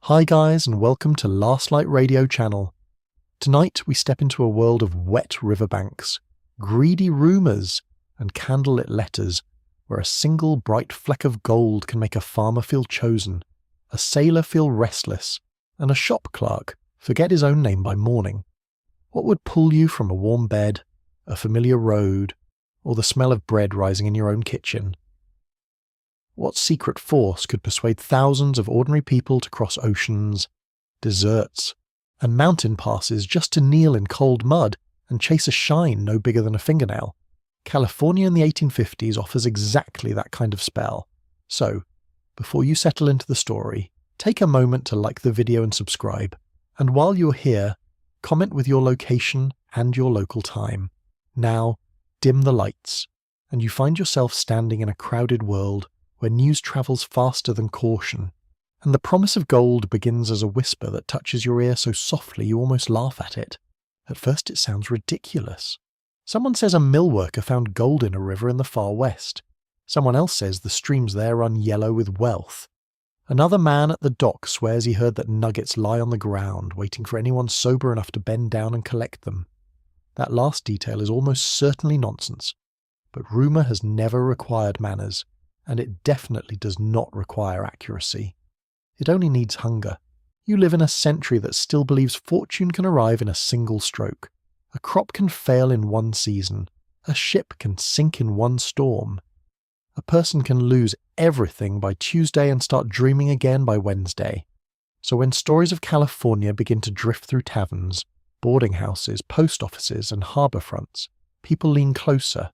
Hi guys, and welcome to Last Light Radio Channel. Tonight we step into a world of wet riverbanks, greedy rumours, and candlelit letters, where a single bright fleck of gold can make a farmer feel chosen, a sailor feel restless, and a shop clerk forget his own name by morning. What would pull you from a warm bed, a familiar road, or the smell of bread rising in your own kitchen? What secret force could persuade thousands of ordinary people to cross oceans, deserts, and mountain passes just to kneel in cold mud and chase a shine no bigger than a fingernail? California in the 1850s offers exactly that kind of spell. So, before you settle into the story, take a moment to like the video and subscribe. And while you're here, comment with your location and your local time. Now, dim the lights, and you find yourself standing in a crowded world where news travels faster than caution, and the promise of gold begins as a whisper that touches your ear so softly you almost laugh at it. At first it sounds ridiculous. Someone says a mill worker found gold in a river in the far west. Someone else says the streams there run yellow with wealth. Another man at the dock swears he heard that nuggets lie on the ground, waiting for anyone sober enough to bend down and collect them. That last detail is almost certainly nonsense, but rumour has never required manners, and it definitely does not require accuracy. It only needs hunger. You live in a century that still believes fortune can arrive in a single stroke. A crop can fail in one season. A ship can sink in one storm. A person can lose everything by Tuesday and start dreaming again by Wednesday. So when stories of California begin to drift through taverns, boarding houses, post offices, and harbour fronts, people lean closer.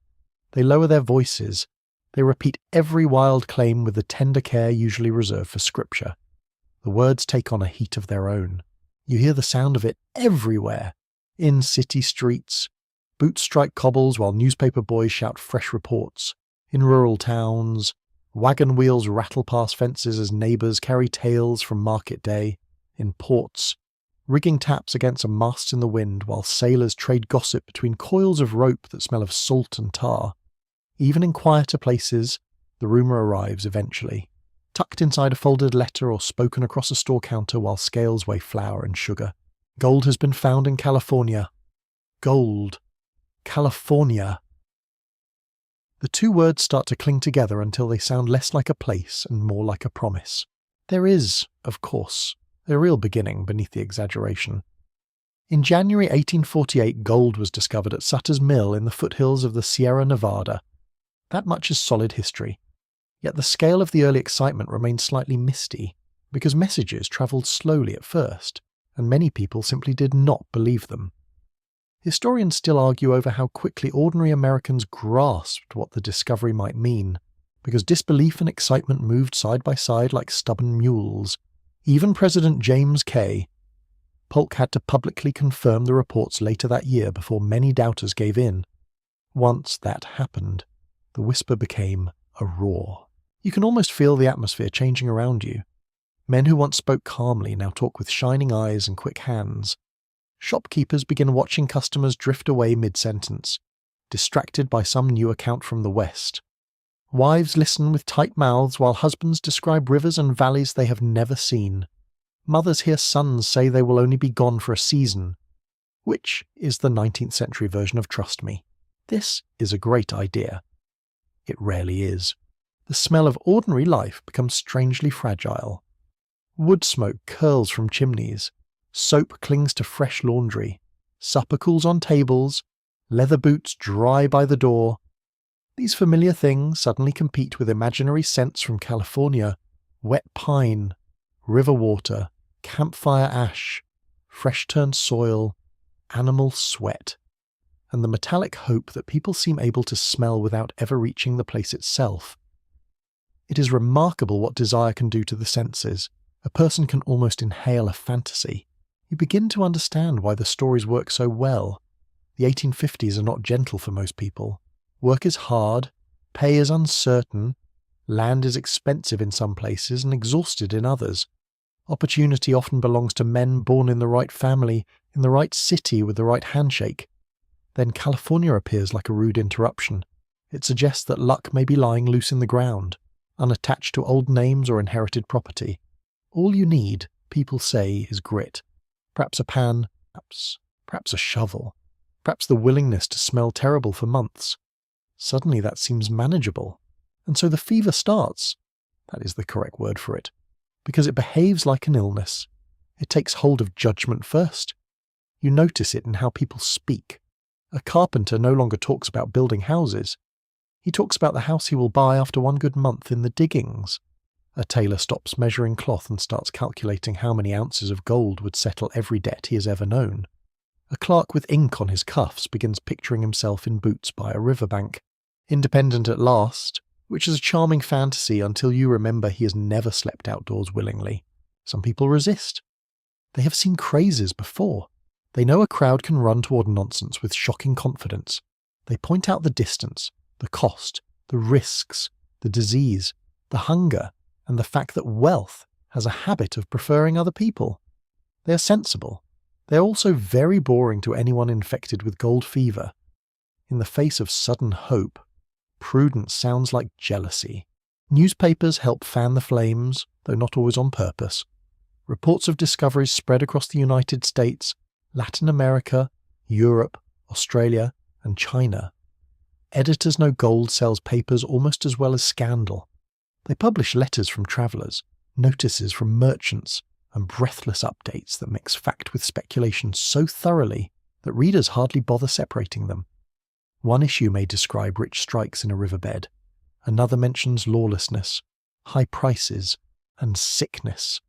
They lower their voices. They repeat every wild claim with the tender care usually reserved for scripture. The words take on a heat of their own. You hear the sound of it everywhere. In city streets, boots strike cobbles while newspaper boys shout fresh reports. In rural towns, wagon wheels rattle past fences as neighbours carry tales from market day. In ports, rigging taps against a mast in the wind while sailors trade gossip between coils of rope that smell of salt and tar. Even in quieter places, the rumour arrives eventually, tucked inside a folded letter or spoken across a store counter while scales weigh flour and sugar. Gold has been found in California. Gold. California. The two words start to cling together until they sound less like a place and more like a promise. There is, of course, a real beginning beneath the exaggeration. In January 1848, gold was discovered at Sutter's Mill in the foothills of the Sierra Nevada. That much is solid history. Yet the scale of the early excitement remains slightly misty, because messages travelled slowly at first, and many people simply did not believe them. Historians still argue over how quickly ordinary Americans grasped what the discovery might mean, because disbelief and excitement moved side by side like stubborn mules. Even President James K. Polk had to publicly confirm the reports later that year before many doubters gave in. Once that happened, the whisper became a roar. You can almost feel the atmosphere changing around you. Men who once spoke calmly now talk with shining eyes and quick hands. Shopkeepers begin watching customers drift away mid-sentence, distracted by some new account from the West. Wives listen with tight mouths while husbands describe rivers and valleys they have never seen. Mothers hear sons say they will only be gone for a season. Which is the 19th century version of trust me. This is a great idea. It rarely is. The smell of ordinary life becomes strangely fragile. Wood smoke curls from chimneys. Soap clings to fresh laundry. Supper cools on tables. Leather boots dry by the door. These familiar things suddenly compete with imaginary scents from California. Wet pine, river water, campfire ash, fresh-turned soil, animal sweat, and the metallic hope that people seem able to smell without ever reaching the place itself. It is remarkable what desire can do to the senses. A person can almost inhale a fantasy. You begin to understand why the stories work so well. The 1850s are not gentle for most people. Work is hard, pay is uncertain, land is expensive in some places and exhausted in others. Opportunity often belongs to men born in the right family, in the right city with the right handshake. Then California appears like a rude interruption. It suggests that luck may be lying loose in the ground, unattached to old names or inherited property. All you need people say is grit. Perhaps a pan, perhaps a shovel, perhaps the willingness to smell terrible for months. Suddenly that seems manageable. And so the fever starts. That is the correct word for it. Because it behaves like an illness. It takes hold of judgment first. You notice it in how people speak. A carpenter no longer talks about building houses. He talks about the house he will buy after one good month in the diggings. A tailor stops measuring cloth and starts calculating how many ounces of gold would settle every debt he has ever known. A clerk with ink on his cuffs begins picturing himself in boots by a riverbank, independent at last, which is a charming fantasy until you remember he has never slept outdoors willingly. Some people resist. They have seen crazes before. They know a crowd can run toward nonsense with shocking confidence. They point out the distance, the cost, the risks, the disease, the hunger, and the fact that wealth has a habit of preferring other people. They are sensible. They are also very boring to anyone infected with gold fever. In the face of sudden hope, prudence sounds like jealousy. Newspapers help fan the flames, though not always on purpose. Reports of discoveries spread across the United States, Latin America, Europe, Australia, and China. Editors know gold sells papers almost as well as scandal. They publish letters from travellers, notices from merchants, and breathless updates that mix fact with speculation so thoroughly that readers hardly bother separating them. One issue may describe rich strikes in a riverbed. Another mentions lawlessness, high prices, and sickness.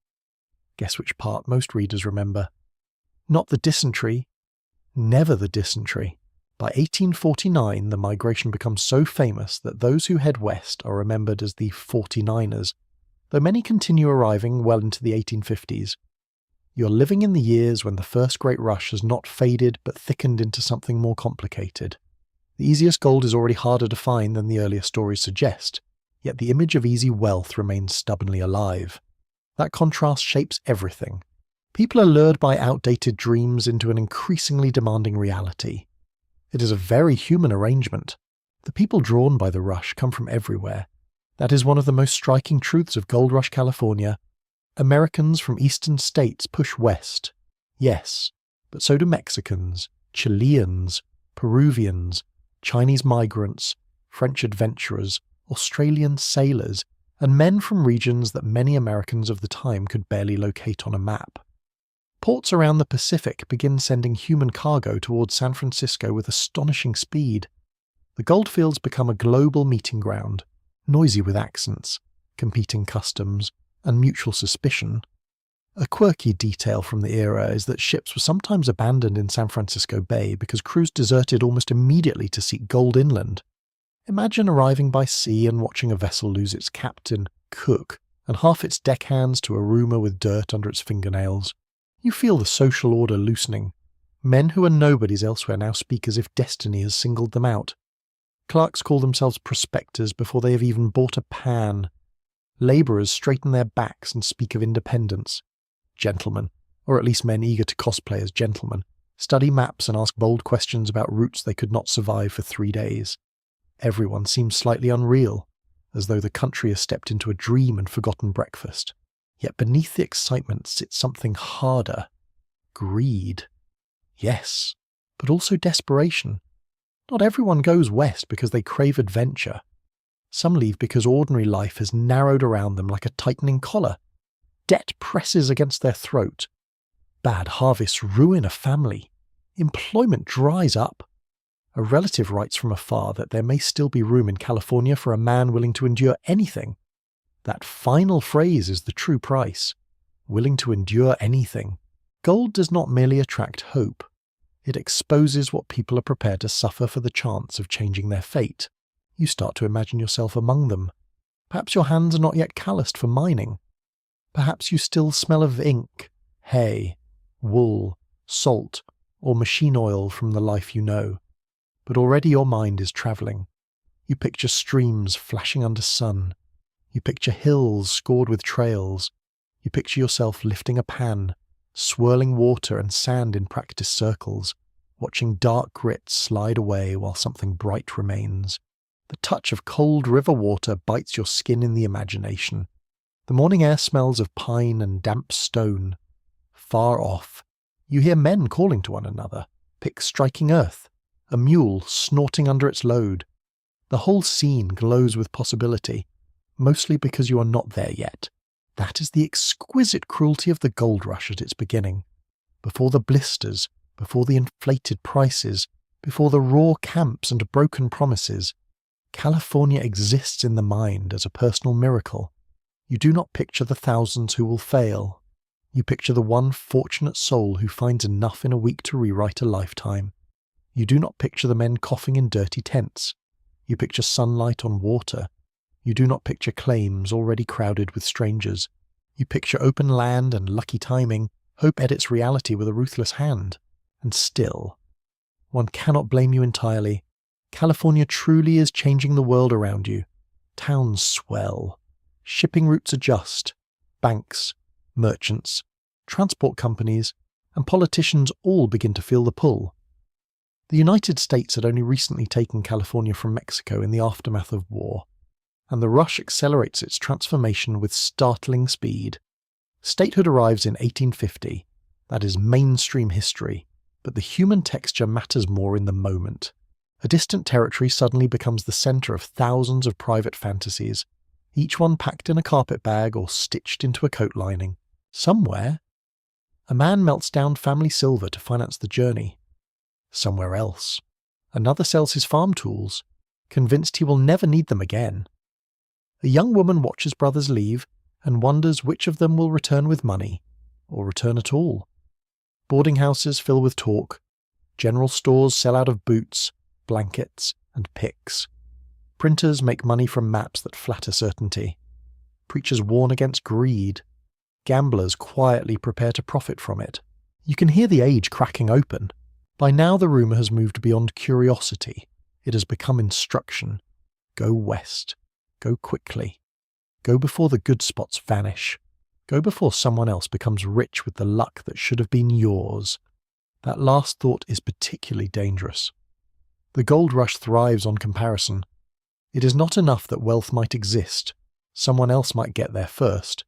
Guess which part most readers remember? Not the dysentery, never the dysentery. By 1849, the migration becomes so famous that those who head west are remembered as the 49ers, though many continue arriving well into the 1850s. You're living in the years when the first great rush has not faded but thickened into something more complicated. The easiest gold is already harder to find than the earlier stories suggest, yet the image of easy wealth remains stubbornly alive. That contrast shapes everything. People are lured by outdated dreams into an increasingly demanding reality. It is a very human arrangement. The people drawn by the rush come from everywhere. That is one of the most striking truths of Gold Rush California. Americans from eastern states push west. Yes, but so do Mexicans, Chileans, Peruvians, Chinese migrants, French adventurers, Australian sailors, and men from regions that many Americans of the time could barely locate on a map. Ports around the Pacific begin sending human cargo towards San Francisco with astonishing speed. The goldfields become a global meeting ground, noisy with accents, competing customs, and mutual suspicion. A quirky detail from the era is that ships were sometimes abandoned in San Francisco Bay because crews deserted almost immediately to seek gold inland. Imagine arriving by sea and watching a vessel lose its captain, cook, and half its deckhands to a roomer with dirt under its fingernails. You feel the social order loosening. Men who are nobodies elsewhere now speak as if destiny has singled them out. Clerks call themselves prospectors before they have even bought a pan. Labourers straighten their backs and speak of independence. Gentlemen, or at least men eager to cosplay as gentlemen, study maps and ask bold questions about routes they could not survive for 3 days. Everyone seems slightly unreal, as though the country has stepped into a dream and forgotten breakfast. Yet beneath the excitement sits something harder. Greed. Yes, but also desperation. Not everyone goes west because they crave adventure. Some leave because ordinary life has narrowed around them like a tightening collar. Debt presses against their throat. Bad harvests ruin a family. Employment dries up. A relative writes from afar that there may still be room in California for a man willing to endure anything. That final phrase is the true price. Willing to endure anything. Gold does not merely attract hope. It exposes what people are prepared to suffer for the chance of changing their fate. You start to imagine yourself among them. Perhaps your hands are not yet calloused for mining. Perhaps you still smell of ink, hay, wool, salt, or machine oil from the life you know. But already your mind is travelling. You picture streams flashing under sun. You picture hills scored with trails. You picture yourself lifting a pan, swirling water and sand in practice circles, watching dark grit slide away while something bright remains. The touch of cold river water bites your skin in the imagination. The morning air smells of pine and damp stone. Far off, you hear men calling to one another, picks striking earth, a mule snorting under its load. The whole scene glows with possibility, mostly because you are not there yet. That is the exquisite cruelty of the gold rush at its beginning. Before the blisters, before the inflated prices, before the raw camps and broken promises, California exists in the mind as a personal miracle. You do not picture the thousands who will fail. You picture the one fortunate soul who finds enough in a week to rewrite a lifetime. You do not picture the men coughing in dirty tents. You picture sunlight on water. You do not picture claims already crowded with strangers. You picture open land and lucky timing. Hope edits reality with a ruthless hand. And still, one cannot blame you entirely. California truly is changing the world around you. Towns swell. Shipping routes adjust. Banks, merchants, transport companies, and politicians all begin to feel the pull. The United States had only recently taken California from Mexico in the aftermath of war, and the rush accelerates its transformation with startling speed. Statehood arrives in 1850. That is mainstream history, but the human texture matters more in the moment. A distant territory suddenly becomes the centre of thousands of private fantasies, each one packed in a carpet bag or stitched into a coat lining. Somewhere, a man melts down family silver to finance the journey. Somewhere else, another sells his farm tools, convinced he will never need them again. A young woman watches brothers leave and wonders which of them will return with money, or return at all. Boarding houses fill with talk. General stores sell out of boots, blankets, and picks. Printers make money from maps that flatter certainty. Preachers warn against greed. Gamblers quietly prepare to profit from it. You can hear the age cracking open. By now the rumour has moved beyond curiosity. It has become instruction. Go west. Go quickly. Go before the good spots vanish. Go before someone else becomes rich with the luck that should have been yours. That last thought is particularly dangerous. The gold rush thrives on comparison. It is not enough that wealth might exist. Someone else might get there first.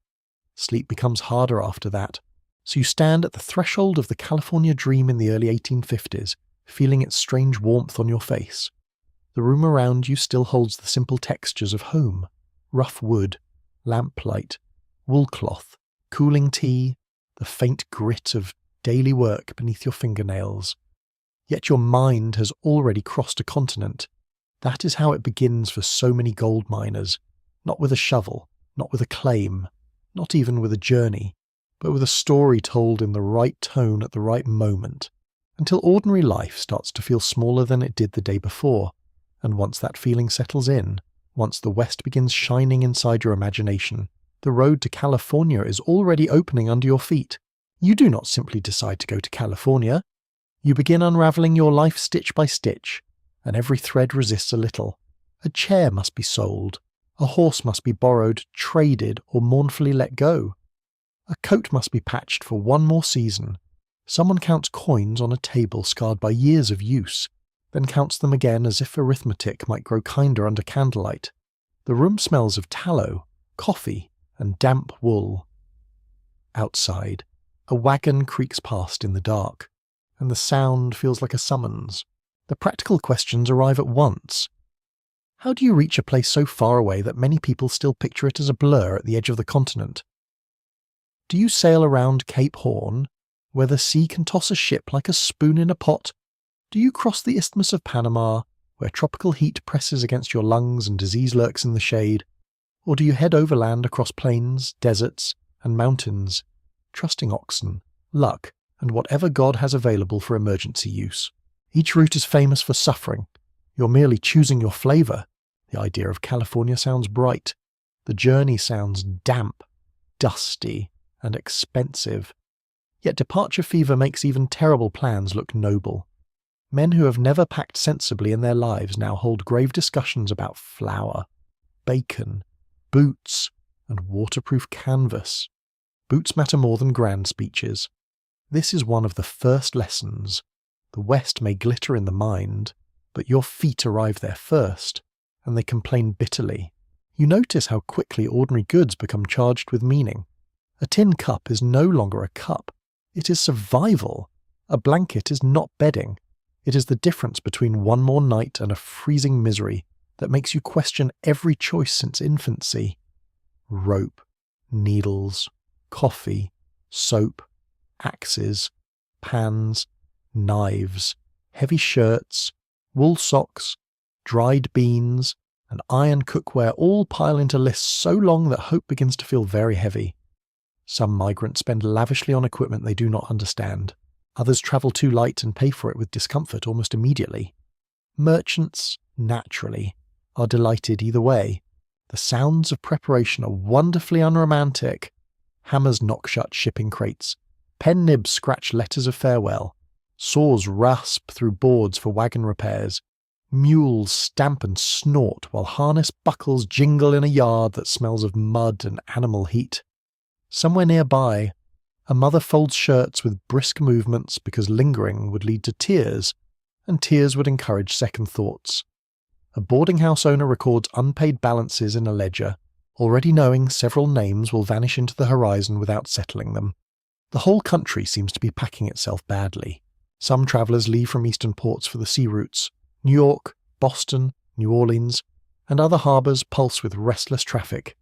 Sleep becomes harder after that. So you stand at the threshold of the California dream in the early 1850s, feeling its strange warmth on your face. The room around you still holds the simple textures of home: rough wood, lamplight, wool cloth, cooling tea, the faint grit of daily work beneath your fingernails. Yet your mind has already crossed a continent. That is how it begins for so many gold miners, not with a shovel, not with a claim, not even with a journey, but with a story told in the right tone at the right moment, until ordinary life starts to feel smaller than it did the day before, and once that feeling settles in, once the West begins shining inside your imagination, the road to California is already opening under your feet. You do not simply decide to go to California. You begin unravelling your life stitch by stitch, and every thread resists a little. A chair must be sold. A horse must be borrowed, traded, or mournfully let go. A coat must be patched for one more season. Someone counts coins on a table scarred by years of use, then counts them again as if arithmetic might grow kinder under candlelight. The room smells of tallow, coffee, and damp wool. Outside, a wagon creaks past in the dark, and the sound feels like a summons. The practical questions arrive at once. How do you reach a place so far away that many people still picture it as a blur at the edge of the continent? Do you sail around Cape Horn, where the sea can toss a ship like a spoon in a pot? Do you cross the Isthmus of Panama, where tropical heat presses against your lungs and disease lurks in the shade? Or do you head overland across plains, deserts, and mountains, trusting oxen, luck, and whatever God has available for emergency use? Each route is famous for suffering. You're merely choosing your flavour. The idea of California sounds bright. The journey sounds damp, dusty, and expensive. Yet departure fever makes even terrible plans look noble. Men who have never packed sensibly in their lives now hold grave discussions about flour, bacon, boots, and waterproof canvas. Boots matter more than grand speeches. This is one of the first lessons. The West may glitter in the mind, but your feet arrive there first, and they complain bitterly. You notice how quickly ordinary goods become charged with meaning. A tin cup is no longer a cup. It is survival. A blanket is not bedding. It is the difference between one more night and a freezing misery that makes you question every choice since infancy. Rope, needles, coffee, soap, axes, pans, knives, heavy shirts, wool socks, dried beans, and iron cookware all pile into lists so long that hope begins to feel very heavy. Some migrants spend lavishly on equipment they do not understand. Others travel too light and pay for it with discomfort almost immediately. Merchants, naturally, are delighted either way. The sounds of preparation are wonderfully unromantic. Hammers knock shut shipping crates. Pen nibs scratch letters of farewell. Saws rasp through boards for wagon repairs. Mules stamp and snort while harness buckles jingle in a yard that smells of mud and animal heat. Somewhere nearby, a mother folds shirts with brisk movements because lingering would lead to tears, and tears would encourage second thoughts. A boarding house owner records unpaid balances in a ledger, already knowing several names will vanish into the horizon without settling them. The whole country seems to be packing itself badly. Some travellers leave from eastern ports for the sea routes. New York, Boston, New Orleans, and other harbours pulse with restless traffic.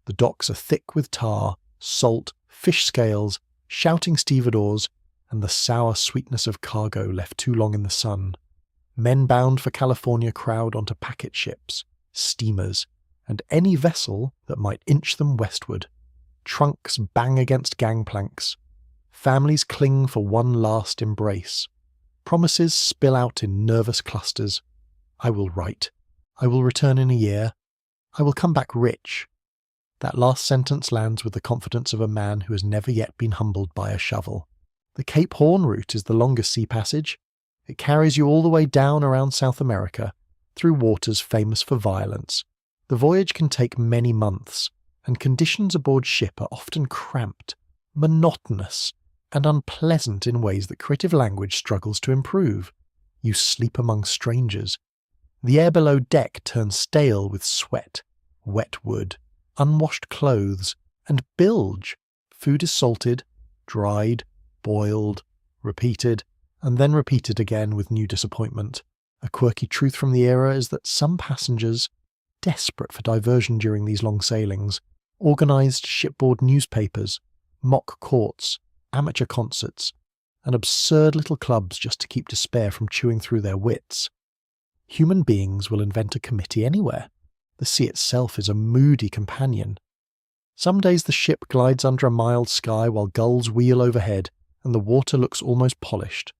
The docks are thick with tar, salt, fish scales, shouting stevedores, and the sour sweetness of cargo left too long in the sun. Men bound for California crowd onto packet ships, steamers, and any vessel that might inch them westward. Trunks bang against gangplanks. Families cling for one last embrace. Promises spill out in nervous clusters. I will write. I will return in a year. I will come back rich. That last sentence lands with the confidence of a man who has never yet been humbled by a shovel. The Cape Horn route is the longest sea passage. It carries you all the way down around South America, through waters famous for violence. The voyage can take many months, and conditions aboard ship are often cramped, monotonous, and unpleasant in ways that creative language struggles to improve. You sleep among strangers. The air below deck turns stale with sweat, wet wood, unwashed clothes, and bilge. Food is salted, dried, boiled, repeated, and then repeated again with new disappointment. A quirky truth from the era is that some passengers, desperate for diversion during these long sailings, organised shipboard newspapers, mock courts, amateur concerts, and absurd little clubs just to keep despair from chewing through their wits. Human beings will invent a committee anywhere. The sea itself is a moody companion. Some days the ship glides under a mild sky while gulls wheel overhead and the water looks almost polished.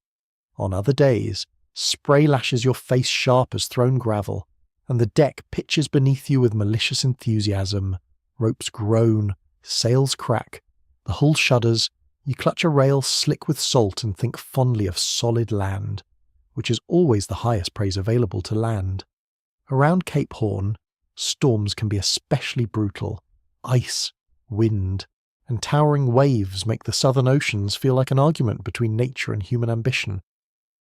On other days, spray lashes your face sharp as thrown gravel, and the deck pitches beneath you with malicious enthusiasm. Ropes groan, sails crack, the hull shudders, you clutch a rail slick with salt and think fondly of solid land, which is always the highest praise available to land. Around Cape Horn, storms can be especially brutal. Ice, wind, and towering waves make the southern oceans feel like an argument between nature and human ambition.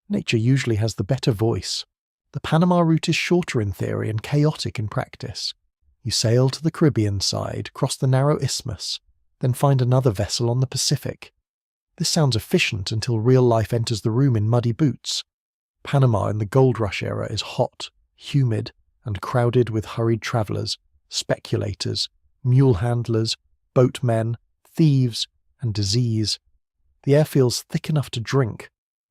Nature usually has the better voice. The Panama route is shorter in theory and chaotic in practice. You sail to the Caribbean side, cross the narrow isthmus, then find another vessel on the Pacific. This sounds efficient until real life enters the room in muddy boots. Panama in the gold rush era is hot, humid, and crowded with hurried travellers, speculators, mule handlers, boatmen, thieves, and disease. The air feels thick enough to drink.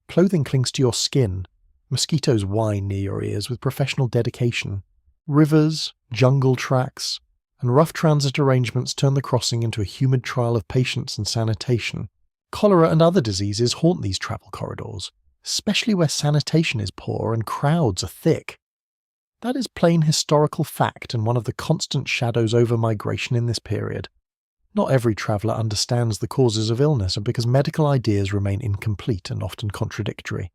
Clothing clings to your skin. Mosquitoes whine near your ears with professional dedication. Rivers, jungle tracks, and rough transit arrangements turn the crossing into a humid trial of patience and sanitation. Cholera and other diseases haunt these travel corridors, especially where sanitation is poor and crowds are thick. That is plain historical fact and one of the constant shadows over migration in this period. Not every traveller understands the causes of illness, and because medical ideas remain incomplete and often contradictory.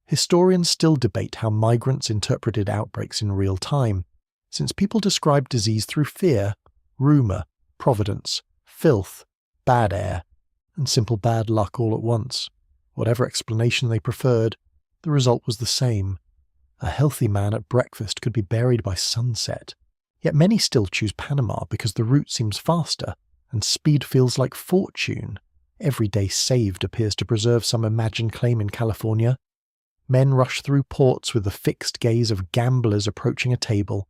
Historians still debate how migrants interpreted outbreaks in real time, since people described disease through fear, rumour, providence, filth, bad air, and simple bad luck all at once. Whatever explanation they preferred, the result was the same. A healthy man at breakfast could be buried by sunset. Yet many still choose Panama because the route seems faster and speed feels like fortune. Every day saved appears to preserve some imagined claim in California. Men rush through ports with the fixed gaze of gamblers approaching a table.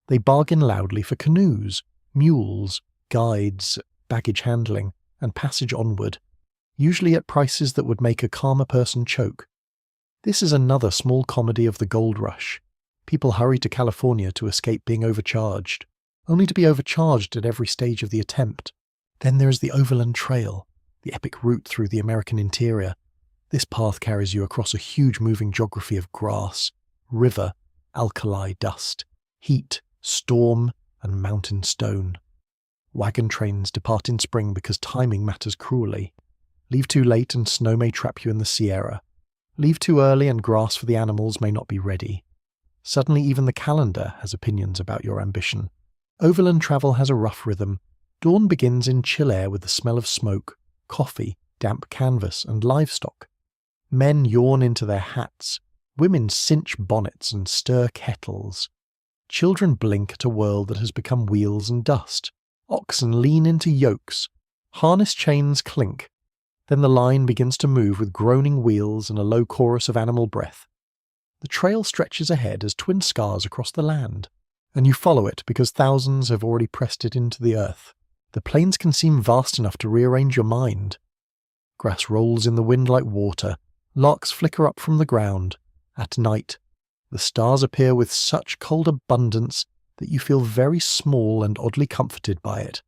They bargain loudly for canoes, mules, guides, baggage handling, and passage onward, usually at prices that would make a calmer person choke. This is another small comedy of the gold rush. People hurry to California to escape being overcharged, only to be overcharged at every stage of the attempt. Then there is the Overland Trail, the epic route through the American interior. This path carries you across a huge moving geography of grass, river, alkali dust, heat, storm, and mountain stone. Wagon trains depart in spring because timing matters cruelly. Leave too late and snow may trap you in the Sierra. Leave too early and grass for the animals may not be ready. Suddenly even the calendar has opinions about your ambition. Overland travel has a rough rhythm. Dawn begins in chill air with the smell of smoke, coffee, damp canvas, and livestock. Men yawn into their hats. Women cinch bonnets and stir kettles. Children blink at a world that has become wheels and dust. Oxen lean into yokes. Harness chains clink. Then the line begins to move with groaning wheels and a low chorus of animal breath. The trail stretches ahead as twin scars across the land, and you follow it because thousands have already pressed it into the earth. The plains can seem vast enough to rearrange your mind. Grass rolls in the wind like water. Larks flicker up from the ground. At night, the stars appear with such cold abundance that you feel very small and oddly comforted by it.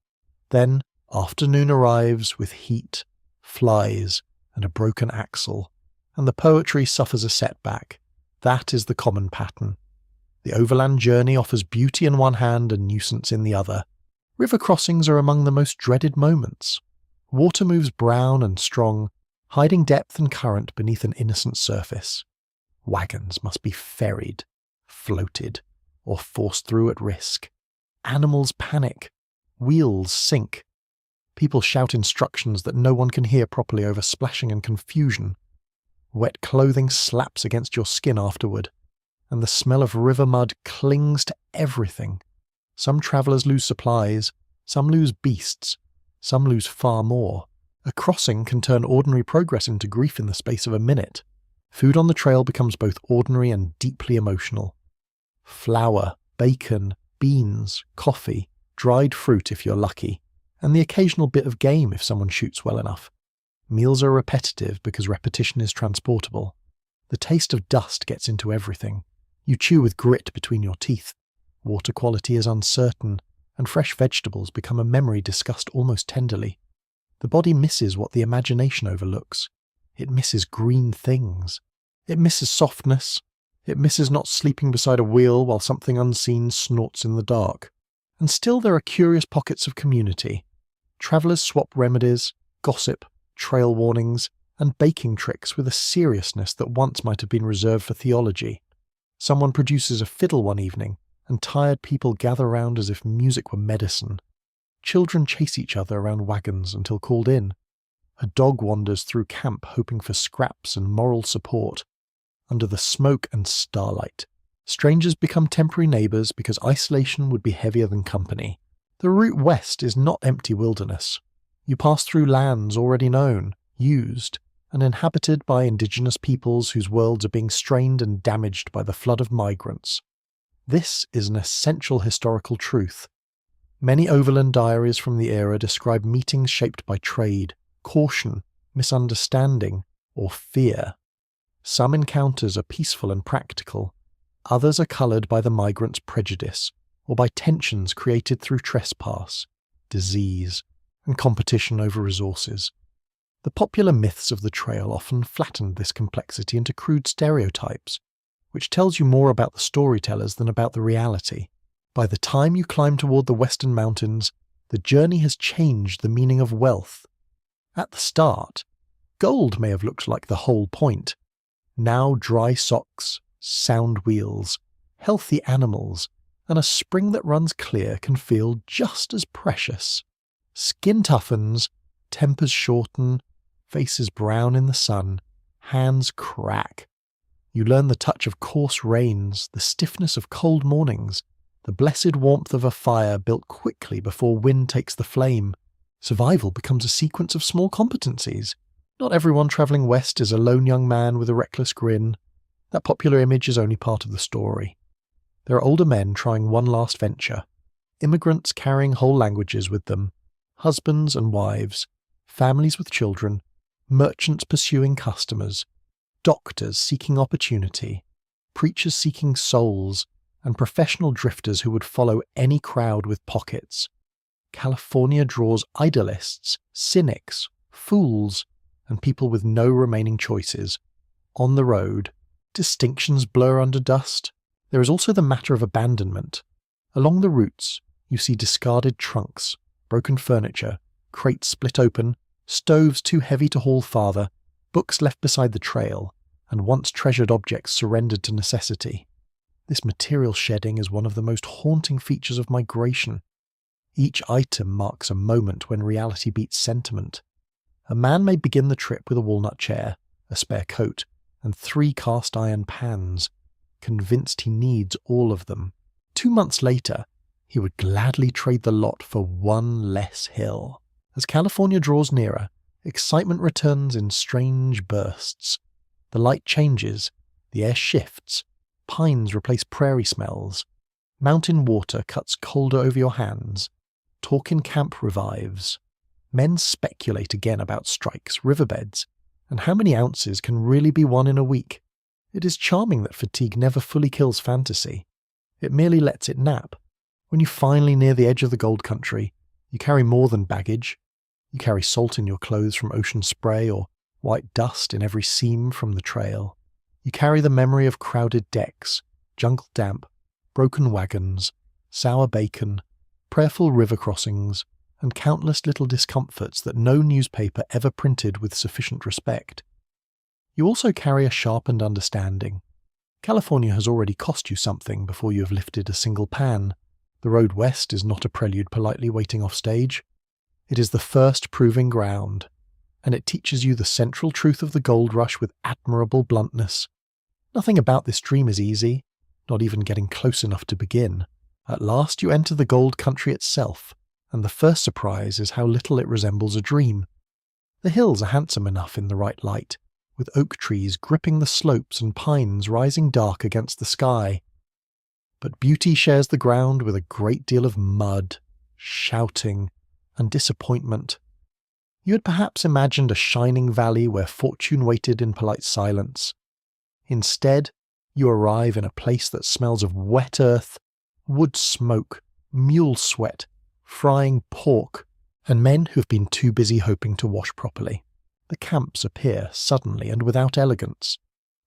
Then afternoon arrives with heat, flies, and a broken axle, and the poetry suffers a setback. That is the common pattern. The overland journey offers beauty in one hand and nuisance in the other. River crossings are among the most dreaded moments. Water moves brown and strong, hiding depth and current beneath an innocent surface. Wagons must be ferried, floated, or forced through at risk. Animals panic. Wheels sink. People shout instructions that no one can hear properly over splashing and confusion. Wet clothing slaps against your skin afterward, and the smell of river mud clings to everything. Some travellers lose supplies, some lose beasts, some lose far more. A crossing can turn ordinary progress into grief in the space of a minute. Food on the trail becomes both ordinary and deeply emotional. Flour, bacon, beans, coffee, dried fruit if you're lucky, and the occasional bit of game if someone shoots well enough. Meals are repetitive because repetition is transportable. The taste of dust gets into everything. You chew with grit between your teeth. Water quality is uncertain, and fresh vegetables become a memory discussed almost tenderly. The body misses what the imagination overlooks. It misses green things. It misses softness. It misses not sleeping beside a wheel while something unseen snorts in the dark. And still there are curious pockets of community. Travellers swap remedies, gossip, trail warnings, and baking tricks with a seriousness that once might have been reserved for theology. Someone produces a fiddle one evening, and tired people gather round as if music were medicine. Children chase each other around wagons until called in. A dog wanders through camp hoping for scraps and moral support. Under the smoke and starlight, strangers become temporary neighbours because isolation would be heavier than company. The route west is not empty wilderness. You pass through lands already known, used, and inhabited by indigenous peoples whose worlds are being strained and damaged by the flood of migrants. This is an essential historical truth. Many overland diaries from the era describe meetings shaped by trade, caution, misunderstanding, or fear. Some encounters are peaceful and practical. Others are coloured by the migrant's prejudice, or by tensions created through trespass, disease, and competition over resources. The popular myths of the trail often flattened this complexity into crude stereotypes, which tells you more about the storytellers than about the reality. By the time you climb toward the western mountains, the journey has changed the meaning of wealth. At the start, gold may have looked like the whole point. Now dry socks, sound wheels, healthy animals, and a spring that runs clear can feel just as precious. Skin toughens, tempers shorten, faces brown in the sun, hands crack. You learn the touch of coarse rains, the stiffness of cold mornings, The blessed warmth of a fire built quickly before wind takes the flame. Survival becomes a sequence of small competencies. Not everyone travelling west is a lone young man with a reckless grin. That popular image is only part of the story. There are older men trying one last venture. Immigrants carrying whole languages with them. Husbands and wives. Families with children. Merchants pursuing customers. Doctors seeking opportunity. Preachers seeking souls. And professional drifters who would follow any crowd with pockets. California draws idealists, cynics, fools, and people with no remaining choices. On the road, distinctions blur under dust. There is also the matter of abandonment. Along the routes, you see discarded trunks, broken furniture, crates split open, stoves too heavy to haul farther, books left beside the trail, and once treasured objects surrendered to necessity. This material shedding is one of the most haunting features of migration. Each item marks a moment when reality beats sentiment. A man may begin the trip with a walnut chair, a spare coat, and 3 cast iron pans, convinced he needs all of them. 2 months later, he would gladly trade the lot for one less hill. As California draws nearer, excitement returns in strange bursts. The light changes, the air shifts, pines replace prairie smells, mountain water cuts colder over your hands, talk in camp revives. Men speculate again about strikes, riverbeds, and how many ounces can really be won in a week. It is charming that fatigue never fully kills fantasy. It merely lets it nap. When you finally near the edge of the gold country, you carry more than baggage. You carry salt in your clothes from ocean spray or white dust in every seam from the trail. You carry the memory of crowded decks, jungle damp, broken wagons, sour bacon, prayerful river crossings, and countless little discomforts that no newspaper ever printed with sufficient respect. You also carry a sharpened understanding. California has already cost you something before you have lifted a single pan. The road west is not a prelude politely waiting off stage. It is the first proving ground, and it teaches you the central truth of the gold rush with admirable bluntness. Nothing about this dream is easy, not even getting close enough to begin. At last you enter the gold country itself, and the first surprise is how little it resembles a dream. The hills are handsome enough in the right light, with oak trees gripping the slopes and pines rising dark against the sky. But beauty shares the ground with a great deal of mud, shouting, and disappointment. You had perhaps imagined a shining valley where fortune waited in polite silence. Instead, you arrive in a place that smells of wet earth, wood smoke, mule sweat, frying pork, and men who've been too busy hoping to wash properly. The camps appear suddenly and without elegance.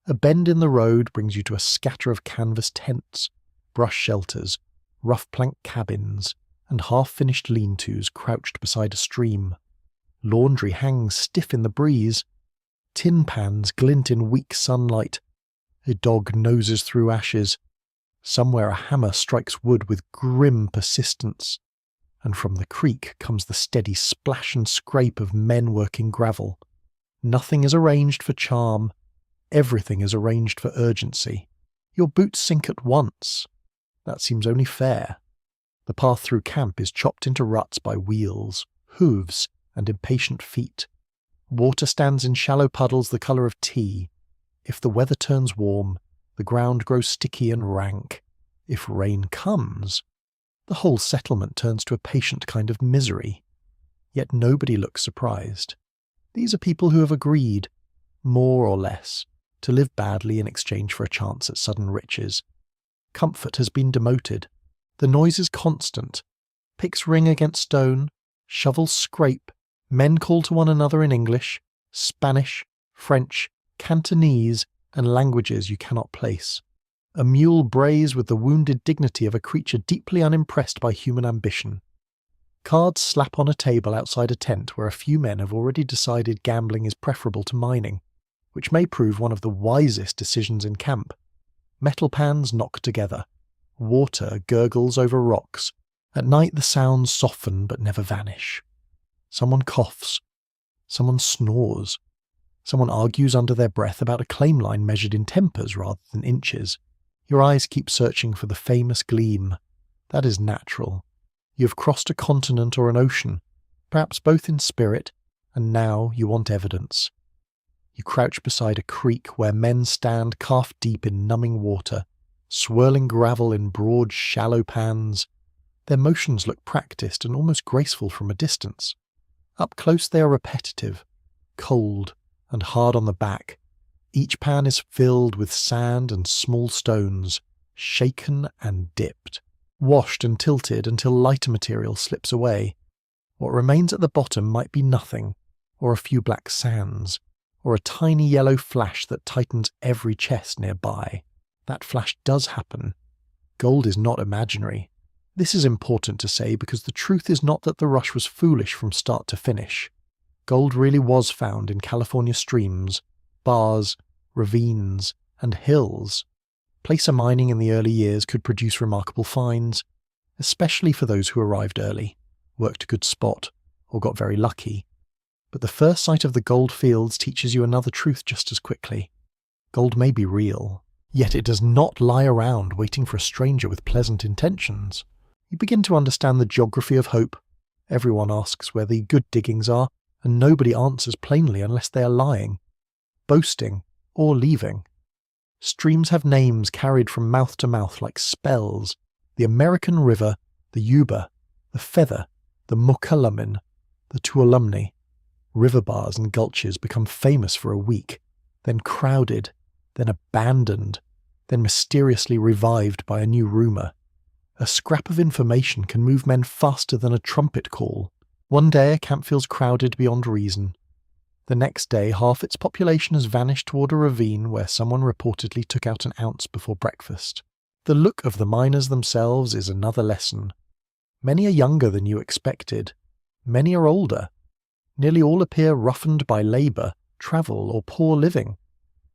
A bend in the road brings you to a scatter of canvas tents, brush shelters, rough plank cabins, and half-finished lean-tos crouched beside a stream. Laundry hangs stiff in the breeze. Tin pans glint in weak sunlight. A dog noses through ashes. Somewhere a hammer strikes wood with grim persistence. And from the creek comes the steady splash and scrape of men working gravel. Nothing is arranged for charm. Everything is arranged for urgency. Your boots sink at once. That seems only fair. The path through camp is chopped into ruts by wheels, hooves, and impatient feet. Water stands in shallow puddles the colour of tea. If the weather turns warm, the ground grows sticky and rank. If rain comes, the whole settlement turns to a patient kind of misery. Yet nobody looks surprised. These are people who have agreed, more or less, to live badly in exchange for a chance at sudden riches. Comfort has been demoted. The noise is constant. Picks ring against stone, shovels scrape, men call to one another in English, Spanish, French, Cantonese, and languages you cannot place. A mule brays with the wounded dignity of a creature deeply unimpressed by human ambition. Cards slap on a table outside a tent where a few men have already decided gambling is preferable to mining, which may prove one of the wisest decisions in camp. Metal pans knock together. Water gurgles over rocks. At night the sounds soften but never vanish. Someone coughs. Someone snores. Someone argues under their breath about a claim line measured in tempers rather than inches. Your eyes keep searching for the famous gleam. That is natural. You have crossed a continent or an ocean, perhaps both in spirit, and now you want evidence. You crouch beside a creek where men stand calf-deep in numbing water, swirling gravel in broad, shallow pans. Their motions look practiced and almost graceful from a distance. Up close they are repetitive, cold and hard on the back. Each pan is filled with sand and small stones, shaken and dipped, washed and tilted until lighter material slips away. What remains at the bottom might be nothing, or a few black sands, or a tiny yellow flash that tightens every chest nearby. That flash does happen. Gold is not imaginary. This is important to say because the truth is not that the rush was foolish from start to finish. Gold really was found in California streams, bars, ravines, and hills. Placer mining in the early years could produce remarkable finds, especially for those who arrived early, worked a good spot, or got very lucky. But the first sight of the gold fields teaches you another truth just as quickly. Gold may be real, yet it does not lie around waiting for a stranger with pleasant intentions. You begin to understand the geography of hope. Everyone asks where the good diggings are, and nobody answers plainly unless they are lying, boasting, or leaving. Streams have names carried from mouth to mouth like spells. The American River, the Yuba, the Feather, the Mokelumne, the Tuolumne. River bars and gulches become famous for a week, then crowded, then abandoned, then mysteriously revived by a new rumour. A scrap of information can move men faster than a trumpet call. One day a camp feels crowded beyond reason. The next day half its population has vanished toward a ravine where someone reportedly took out an ounce before breakfast. The look of the miners themselves is another lesson. Many are younger than you expected. Many are older. Nearly all appear roughened by labour, travel, or poor living.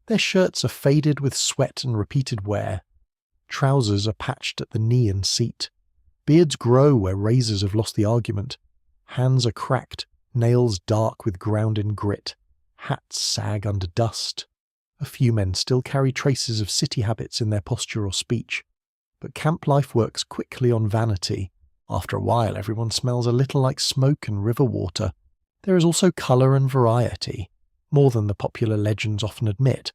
Their shirts are faded with sweat and repeated wear. Trousers are patched at the knee and seat. Beards grow where razors have lost the argument. Hands are cracked, nails dark with ground in grit. Hats sag under dust. A few men still carry traces of city habits in their posture or speech. But camp life works quickly on vanity. After a while everyone smells a little like smoke and river water. There is also colour and variety, more than the popular legends often admit.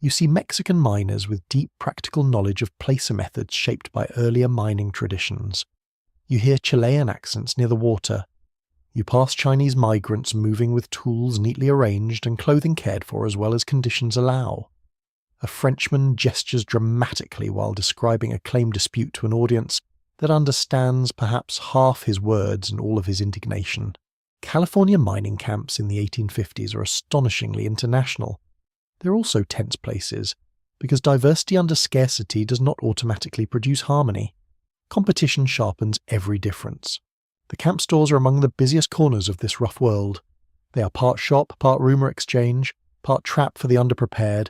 You see Mexican miners with deep practical knowledge of placer methods shaped by earlier mining traditions. You hear Chilean accents near the water. You pass Chinese migrants moving with tools neatly arranged and clothing cared for as well as conditions allow. A Frenchman gestures dramatically while describing a claim dispute to an audience that understands perhaps half his words and all of his indignation. California mining camps in the 1850s are astonishingly international. They're also tense places, because diversity under scarcity does not automatically produce harmony. Competition sharpens every difference. The camp stores are among the busiest corners of this rough world. They are part shop, part rumour exchange, part trap for the underprepared.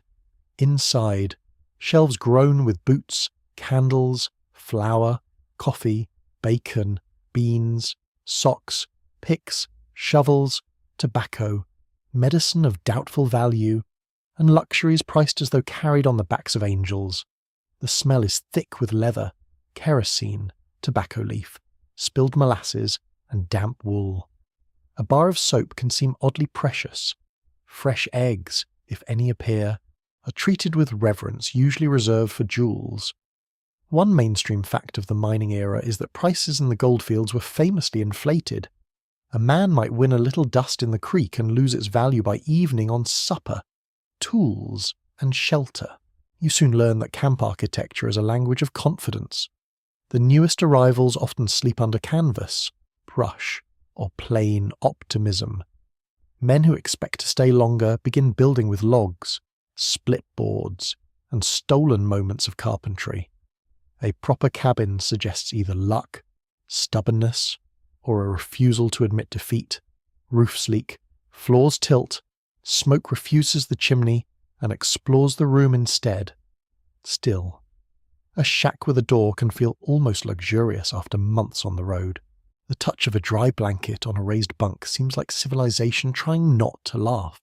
Inside, shelves grown with boots, candles, flour, coffee, bacon, beans, socks, picks, shovels, tobacco, medicine of doubtful value, and luxuries priced as though carried on the backs of angels. The smell is thick with leather, kerosene, tobacco leaf, spilled molasses, and damp wool. A bar of soap can seem oddly precious. Fresh eggs, if any appear, are treated with reverence usually reserved for jewels. One mainstream fact of the mining era is that prices in the goldfields were famously inflated. A man might win a little dust in the creek and lose its value by evening on supper, tools, and shelter. You soon learn that camp architecture is a language of confidence. The newest arrivals often sleep under canvas, brush, or plain optimism. Men who expect to stay longer begin building with logs, split boards, and stolen moments of carpentry. A proper cabin suggests either luck, stubbornness, or a refusal to admit defeat. Roofs leak, floors tilt, smoke refuses the chimney and explores the room instead. Still, a shack with a door can feel almost luxurious after months on the road. The touch of a dry blanket on a raised bunk seems like civilization trying not to laugh.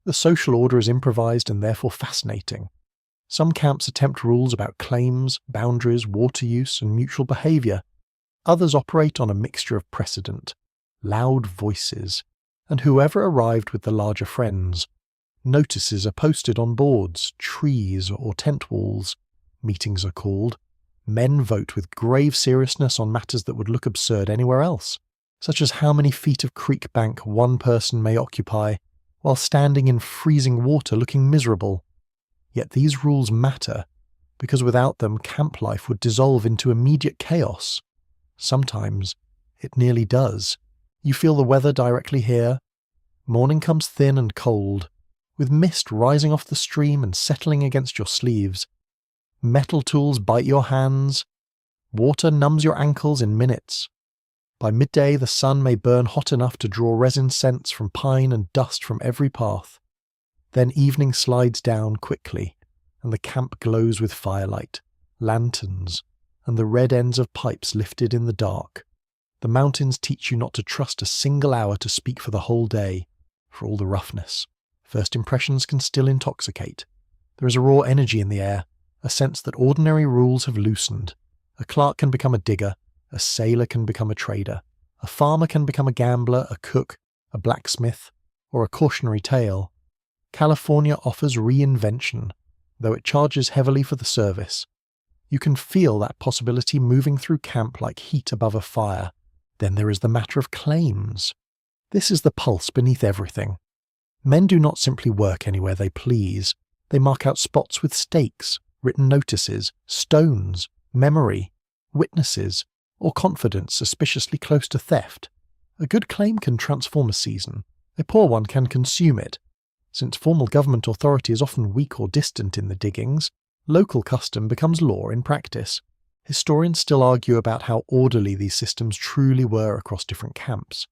The social order is improvised and therefore fascinating. Some camps attempt rules about claims, boundaries, water use, and mutual behaviour, Others operate on a mixture of precedent, loud voices, and whoever arrived with the larger friends. Notices are posted on boards, trees, or tent walls. Meetings are called. Men vote with grave seriousness on matters that would look absurd anywhere else, such as how many feet of creek bank one person may occupy while standing in freezing water looking miserable. Yet these rules matter, because without them camp life would dissolve into immediate chaos. Sometimes it nearly does. You feel the weather directly here. Morning comes thin and cold, with mist rising off the stream and settling against your sleeves. Metal tools bite your hands. Water numbs your ankles in minutes. By midday, the sun may burn hot enough to draw resin scents from pine and dust from every path. Then evening slides down quickly, and the camp glows with firelight, lanterns, and the red ends of pipes lifted in the dark. The mountains teach you not to trust a single hour to speak for the whole day, for all the roughness. First impressions can still intoxicate. There is a raw energy in the air, a sense that ordinary rules have loosened. A clerk can become a digger, a sailor can become a trader, a farmer can become a gambler, a cook, a blacksmith, or a cautionary tale. California offers reinvention, though it charges heavily for the service. You can feel that possibility moving through camp like heat above a fire. Then there is the matter of claims. This is the pulse beneath everything. Men do not simply work anywhere they please. They mark out spots with stakes, written notices, stones, memory, witnesses, or confidence suspiciously close to theft. A good claim can transform a season. A poor one can consume it. Since formal government authority is often weak or distant in the diggings, local custom becomes law in practice. Historians still argue about how orderly these systems truly were across different camps,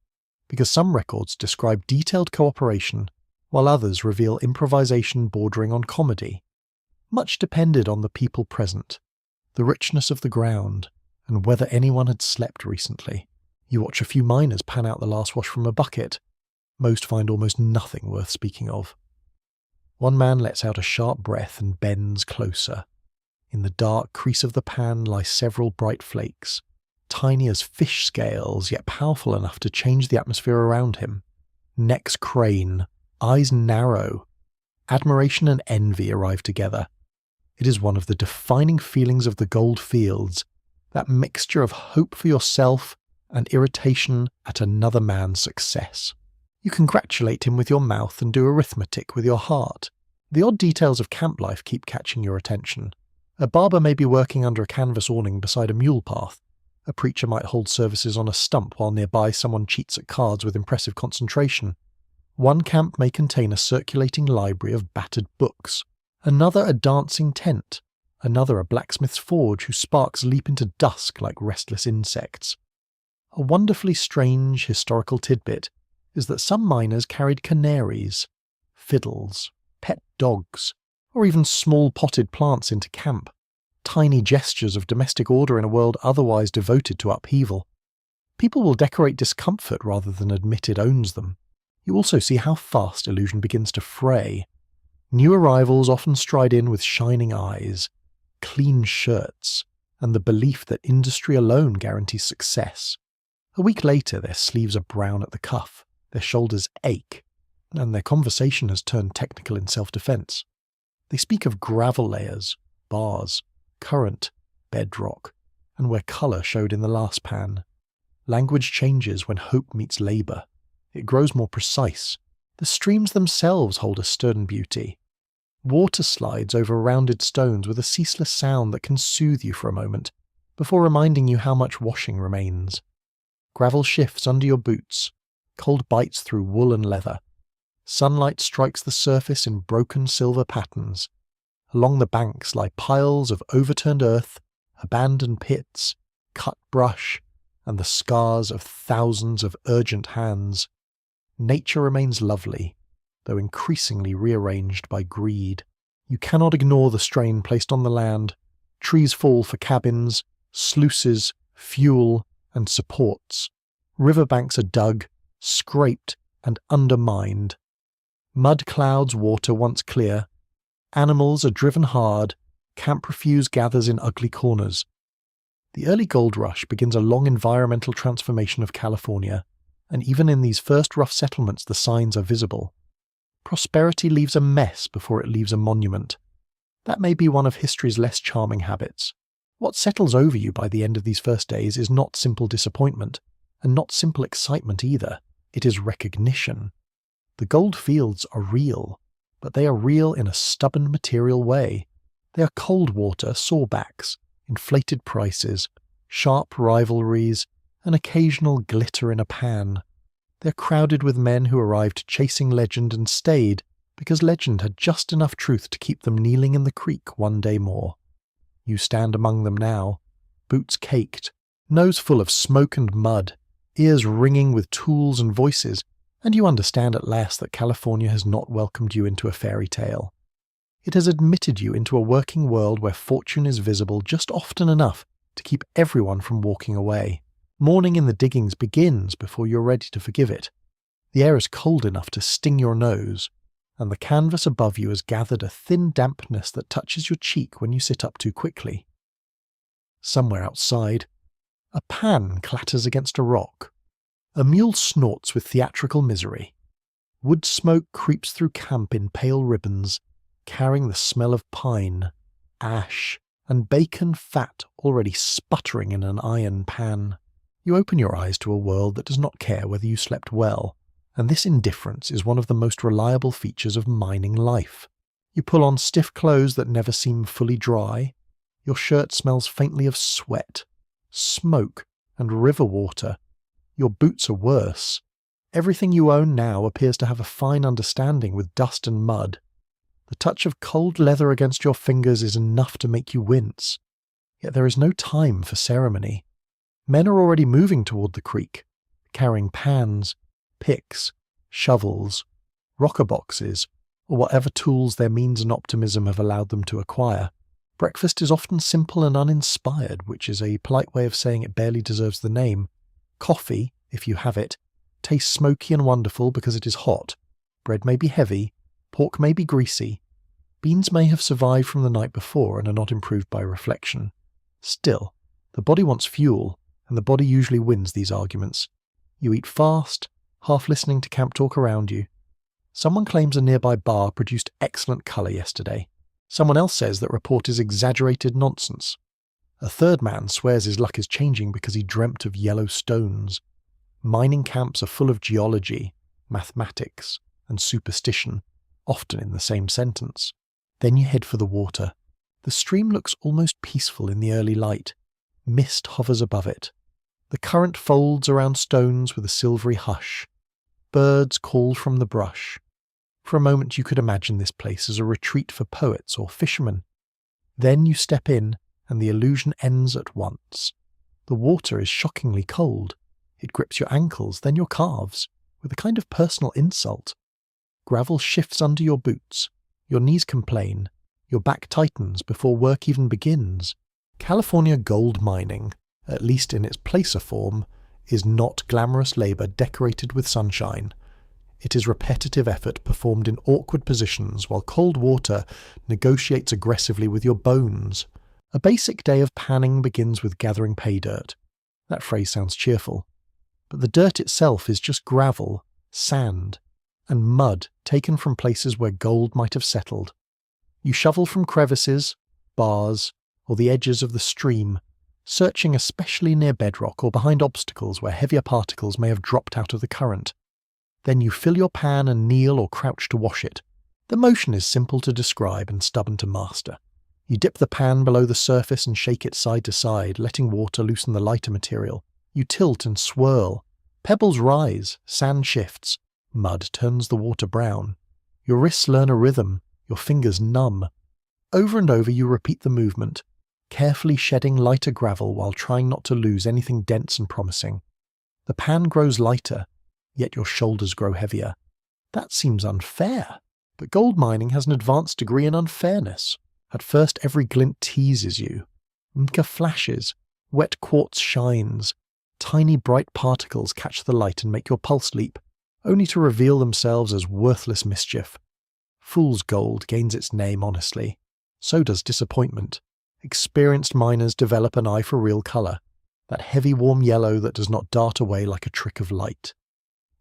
because some records describe detailed cooperation, while others reveal improvisation bordering on comedy. Much depended on the people present, the richness of the ground, and whether anyone had slept recently. You watch a few miners pan out the last wash from a bucket. Most find almost nothing worth speaking of. One man lets out a sharp breath and bends closer. In the dark crease of the pan lie several bright flakes, tiny as fish scales, yet powerful enough to change the atmosphere around him. Necks crane, eyes narrow. Admiration and envy arrive together. It is one of the defining feelings of the gold fields, that mixture of hope for yourself and irritation at another man's success. You congratulate him with your mouth and do arithmetic with your heart. The odd details of camp life keep catching your attention. A barber may be working under a canvas awning beside a mule path. A preacher might hold services on a stump while nearby someone cheats at cards with impressive concentration. One camp may contain a circulating library of battered books, another a dancing tent, another a blacksmith's forge whose sparks leap into dusk like restless insects. A wonderfully strange historical tidbit is that some miners carried canaries, fiddles, pet dogs, or even small potted plants into camp, tiny gestures of domestic order in a world otherwise devoted to upheaval. People will decorate discomfort rather than admit it owns them. You also see how fast illusion begins to fray. New arrivals often stride in with shining eyes, clean shirts, and the belief that industry alone guarantees success. A week later, their sleeves are brown at the cuff, their shoulders ache, and their conversation has turned technical in self-defense. They speak of gravel layers, bars, current, bedrock, and where colour showed in the last pan. Language changes when hope meets labour. It grows more precise. The streams themselves hold a stern beauty. Water slides over rounded stones with a ceaseless sound that can soothe you for a moment, before reminding you how much washing remains. Gravel shifts under your boots, cold bites through wool and leather. Sunlight strikes the surface in broken silver patterns. Along the banks lie piles of overturned earth, abandoned pits, cut brush, and the scars of thousands of urgent hands. Nature remains lovely, though increasingly rearranged by greed. You cannot ignore the strain placed on the land. Trees fall for cabins, sluices, fuel, and supports. Riverbanks are dug, scraped, and undermined. Mud clouds water once clear. Animals are driven hard. Camp refuse gathers in ugly corners. The early gold rush begins a long environmental transformation of California, and even in these first rough settlements the signs are visible. Prosperity leaves a mess before it leaves a monument. That may be one of history's less charming habits. What settles over you by the end of these first days is not simple disappointment, and not simple excitement either. It is recognition. The gold fields are real, but they are real in a stubborn material way. They are cold water sawbacks, inflated prices, sharp rivalries, an occasional glitter in a pan. They're crowded with men who arrived chasing legend and stayed because legend had just enough truth to keep them kneeling in the creek one day more. You stand among them now, boots caked, nose full of smoke and mud, ears ringing with tools and voices, and you understand at last that California has not welcomed you into a fairy tale. It has admitted you into a working world where fortune is visible just often enough to keep everyone from walking away. Morning in the diggings begins before you're ready to forgive it. The air is cold enough to sting your nose, and the canvas above you has gathered a thin dampness that touches your cheek when you sit up too quickly. Somewhere outside, a pan clatters against a rock. A mule snorts with theatrical misery. Wood smoke creeps through camp in pale ribbons, carrying the smell of pine, ash, and bacon fat already sputtering in an iron pan. You open your eyes to a world that does not care whether you slept well, and this indifference is one of the most reliable features of mining life. You pull on stiff clothes that never seem fully dry. Your shirt smells faintly of sweat, smoke, and river water. Your boots are worse. Everything you own now appears to have a fine understanding with dust and mud. The touch of cold leather against your fingers is enough to make you wince. Yet there is no time for ceremony. Men are already moving toward the creek, carrying pans, picks, shovels, rocker boxes, or whatever tools their means and optimism have allowed them to acquire. Breakfast is often simple and uninspired, which is a polite way of saying it barely deserves the name. Coffee, if you have it, tastes smoky and wonderful because it is hot. Bread may be heavy, pork may be greasy. Beans may have survived from the night before and are not improved by reflection. Still, the body wants fuel, and the body usually wins these arguments. You eat fast, half listening to camp talk around you. Someone claims a nearby bar produced excellent colour yesterday. Someone else says that report is exaggerated nonsense. A third man swears his luck is changing because he dreamt of yellow stones. Mining camps are full of geology, mathematics, and superstition, often in the same sentence. Then you head for the water. The stream looks almost peaceful in the early light. Mist hovers above it. The current folds around stones with a silvery hush. Birds call from the brush. For a moment you could imagine this place as a retreat for poets or fishermen. Then you step in, and the illusion ends at once. The water is shockingly cold. It grips your ankles, then your calves, with a kind of personal insult. Gravel shifts under your boots. Your knees complain. Your back tightens before work even begins. California gold mining, at least in its placer form, is not glamorous labour decorated with sunshine. It is repetitive effort performed in awkward positions while cold water negotiates aggressively with your bones. A basic day of panning begins with gathering pay dirt. That phrase sounds cheerful. But the dirt itself is just gravel, sand, and mud taken from places where gold might have settled. You shovel from crevices, bars, or the edges of the stream, searching especially near bedrock or behind obstacles where heavier particles may have dropped out of the current. Then you fill your pan and kneel or crouch to wash it. The motion is simple to describe and stubborn to master. You dip the pan below the surface and shake it side to side, letting water loosen the lighter material. You tilt and swirl. Pebbles rise, sand shifts, mud turns the water brown. Your wrists learn a rhythm, your fingers numb. Over and over you repeat the movement, carefully shedding lighter gravel while trying not to lose anything dense and promising. The pan grows lighter, yet your shoulders grow heavier. That seems unfair, but gold mining has an advanced degree in unfairness. At first every glint teases you. Mica flashes, wet quartz shines, tiny bright particles catch the light and make your pulse leap, only to reveal themselves as worthless mischief. Fool's gold gains its name honestly. So does disappointment. experienced miners develop an eye for real colour, that heavy warm yellow that does not dart away like a trick of light.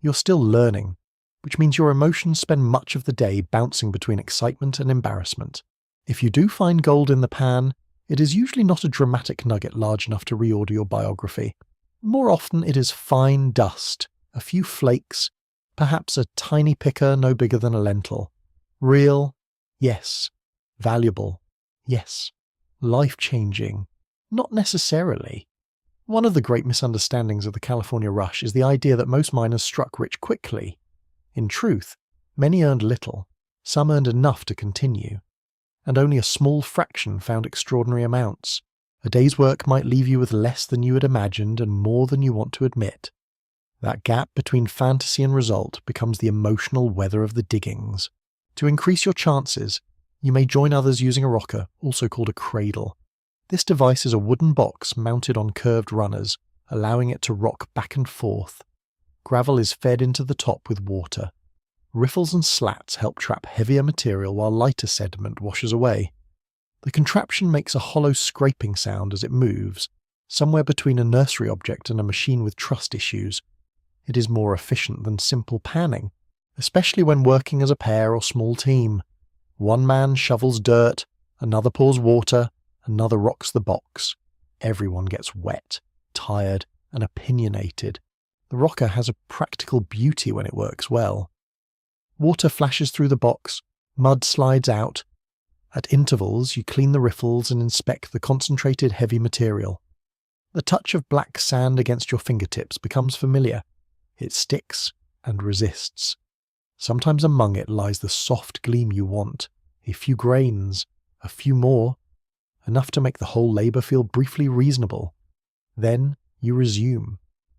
You're still learning, which means your emotions spend much of the day bouncing between excitement and embarrassment. If you do find gold in the pan, it is usually not a dramatic nugget large enough to reorder your biography. More often it is fine dust, a few flakes, perhaps a tiny picker no bigger than a lentil. Real? Yes. Valuable? Yes. Life-changing? Not necessarily. One of the great misunderstandings of the California rush is the idea that most miners struck rich quickly. In truth, many earned little, some earned enough to continue, and only a small fraction found extraordinary amounts. A day's work might leave you with less than you had imagined and more than you want to admit. That gap between fantasy and result becomes the emotional weather of the diggings. To increase your chances, you may join others using a rocker, also called a cradle. This device is a wooden box mounted on curved runners, allowing it to rock back and forth. Gravel is fed into the top with water. Riffles and slats help trap heavier material while lighter sediment washes away. The contraption makes a hollow scraping sound as it moves, somewhere between a nursery object and a machine with trust issues. It is more efficient than simple panning, especially when working as a pair or small team. One man shovels dirt, another pours water, another rocks the box. Everyone gets wet, tired, and opinionated. The rocker has a practical beauty when it works well. Water flashes through the box, mud slides out. At intervals, you clean the riffles and inspect the concentrated heavy material. The touch of black sand against your fingertips becomes familiar. It sticks and resists. Sometimes among it lies the soft gleam you want, a few grains, a few more, enough to make the whole labour feel briefly reasonable. Then you resume,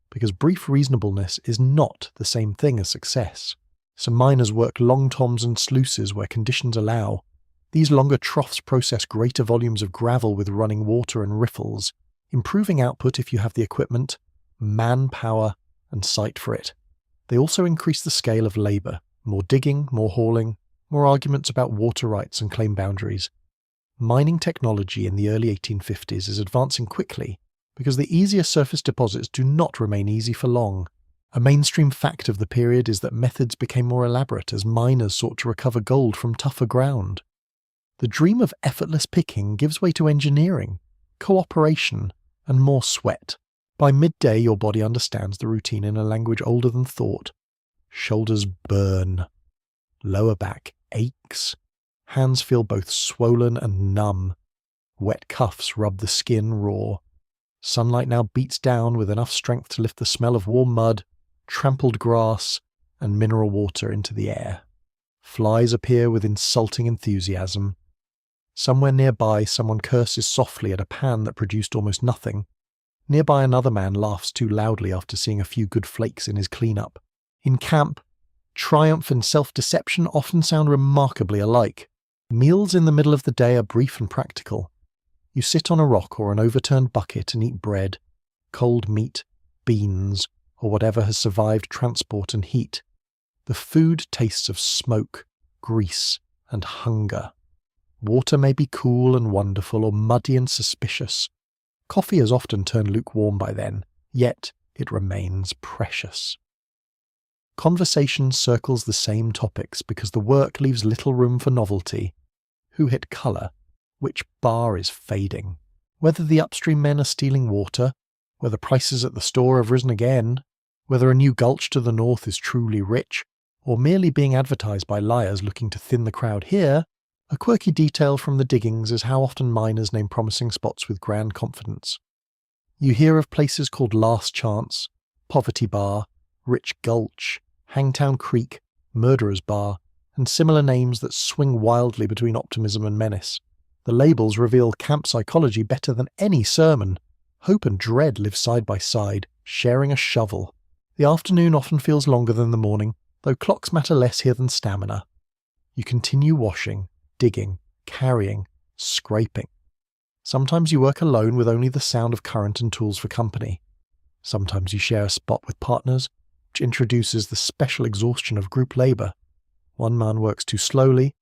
because brief reasonableness is not the same thing as success. Some miners work long toms and sluices where conditions allow. These longer troughs process greater volumes of gravel with running water and riffles, improving output if you have the equipment, manpower, and sight for it. They also increase the scale of labour. More digging, more hauling, more arguments about water rights and claim boundaries. Mining technology in the early 1850s is advancing quickly because the easier surface deposits do not remain easy for long. A mainstream fact of the period is that methods became more elaborate as miners sought to recover gold from tougher ground. The dream of effortless picking gives way to engineering, cooperation, and more sweat. By midday, your body understands the routine in a language older than thought. Shoulders burn. Lower back aches. Hands feel both swollen and numb. Wet cuffs rub the skin raw. Sunlight now beats down with enough strength to lift the smell of warm mud, trampled grass, and mineral water into the air. Flies appear with insulting enthusiasm. Somewhere nearby, someone curses softly at a pan that produced almost nothing. Nearby, another man laughs too loudly after seeing a few good flakes in his cleanup. In camp, triumph and self-deception often sound remarkably alike. Meals in the middle of the day are brief and practical. You sit on a rock or an overturned bucket and eat bread, cold meat, beans, or whatever has survived transport and heat. The food tastes of smoke, grease, and hunger. Water may be cool and wonderful or muddy and suspicious. Coffee has often turned lukewarm by then, yet it remains precious. Conversation circles the same topics because the work leaves little room for novelty. Who hit colour? Which bar is fading? Whether the upstream men are stealing water? Whether prices at the store have risen again? Whether a new gulch to the north is truly rich? Or merely being advertised by liars looking to thin the crowd here? A quirky detail from the diggings is how often miners name promising spots with grand confidence. You hear of places called Last Chance, Poverty Bar, Rich Gulch, Hangtown Creek, Murderer's Bar, and similar names that swing wildly between optimism and menace. The labels reveal camp psychology better than any sermon. Hope and dread live side by side, sharing a shovel. The afternoon often feels longer than the morning, though clocks matter less here than stamina. You continue washing, digging, carrying, scraping. Sometimes you work alone with only the sound of current and tools for company. Sometimes you share a spot with partners, which introduces the special exhaustion of group labour. One man works too slowly,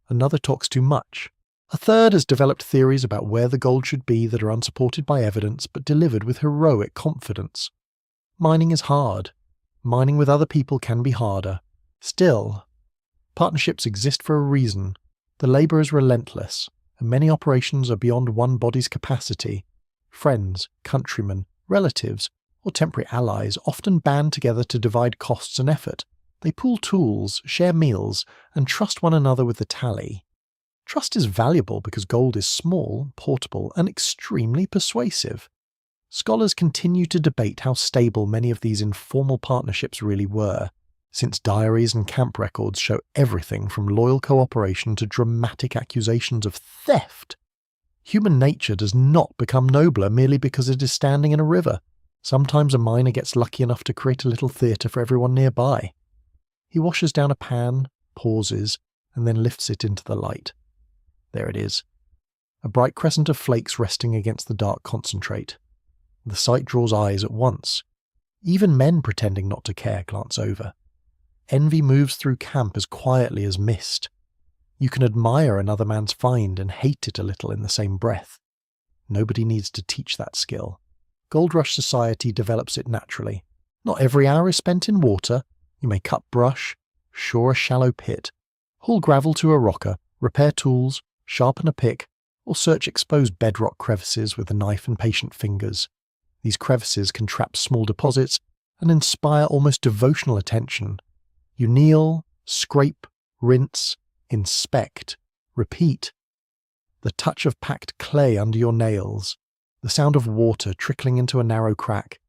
another talks too much. A third has developed theories about where the gold should be that are unsupported by evidence but delivered with heroic confidence. Mining is hard. Mining with other people can be harder. Still, partnerships exist for a reason. The labour is relentless, and many operations are beyond one body's capacity. Friends, countrymen, relatives, or temporary allies often band together to divide costs and effort. They pool tools, share meals, and trust one another with the tally. Trust is valuable because gold is small, portable, and extremely persuasive. Scholars continue to debate how stable many of these informal partnerships really were, since diaries and camp records show everything from loyal cooperation to dramatic accusations of theft. Human nature does not become nobler merely because it is standing in a river. Sometimes a miner gets lucky enough to create a little theatre for everyone nearby. He washes down a pan, pauses, and then lifts it into the light. There it is. A bright crescent of flakes resting against the dark concentrate. The sight draws eyes at once. Even men pretending not to care glance over. Envy moves through camp as quietly as mist. You can admire another man's find and hate it a little in the same breath. Nobody needs to teach that skill. Gold Rush society develops it naturally. Not every hour is spent in water. You may cut brush, shore a shallow pit, haul gravel to a rocker, repair tools, sharpen a pick, or search exposed bedrock crevices with a knife and patient fingers. These crevices can trap small deposits and inspire almost devotional attention. You kneel, scrape, rinse, inspect, repeat. The touch of packed clay under your nails, the sound of water trickling into a narrow crack,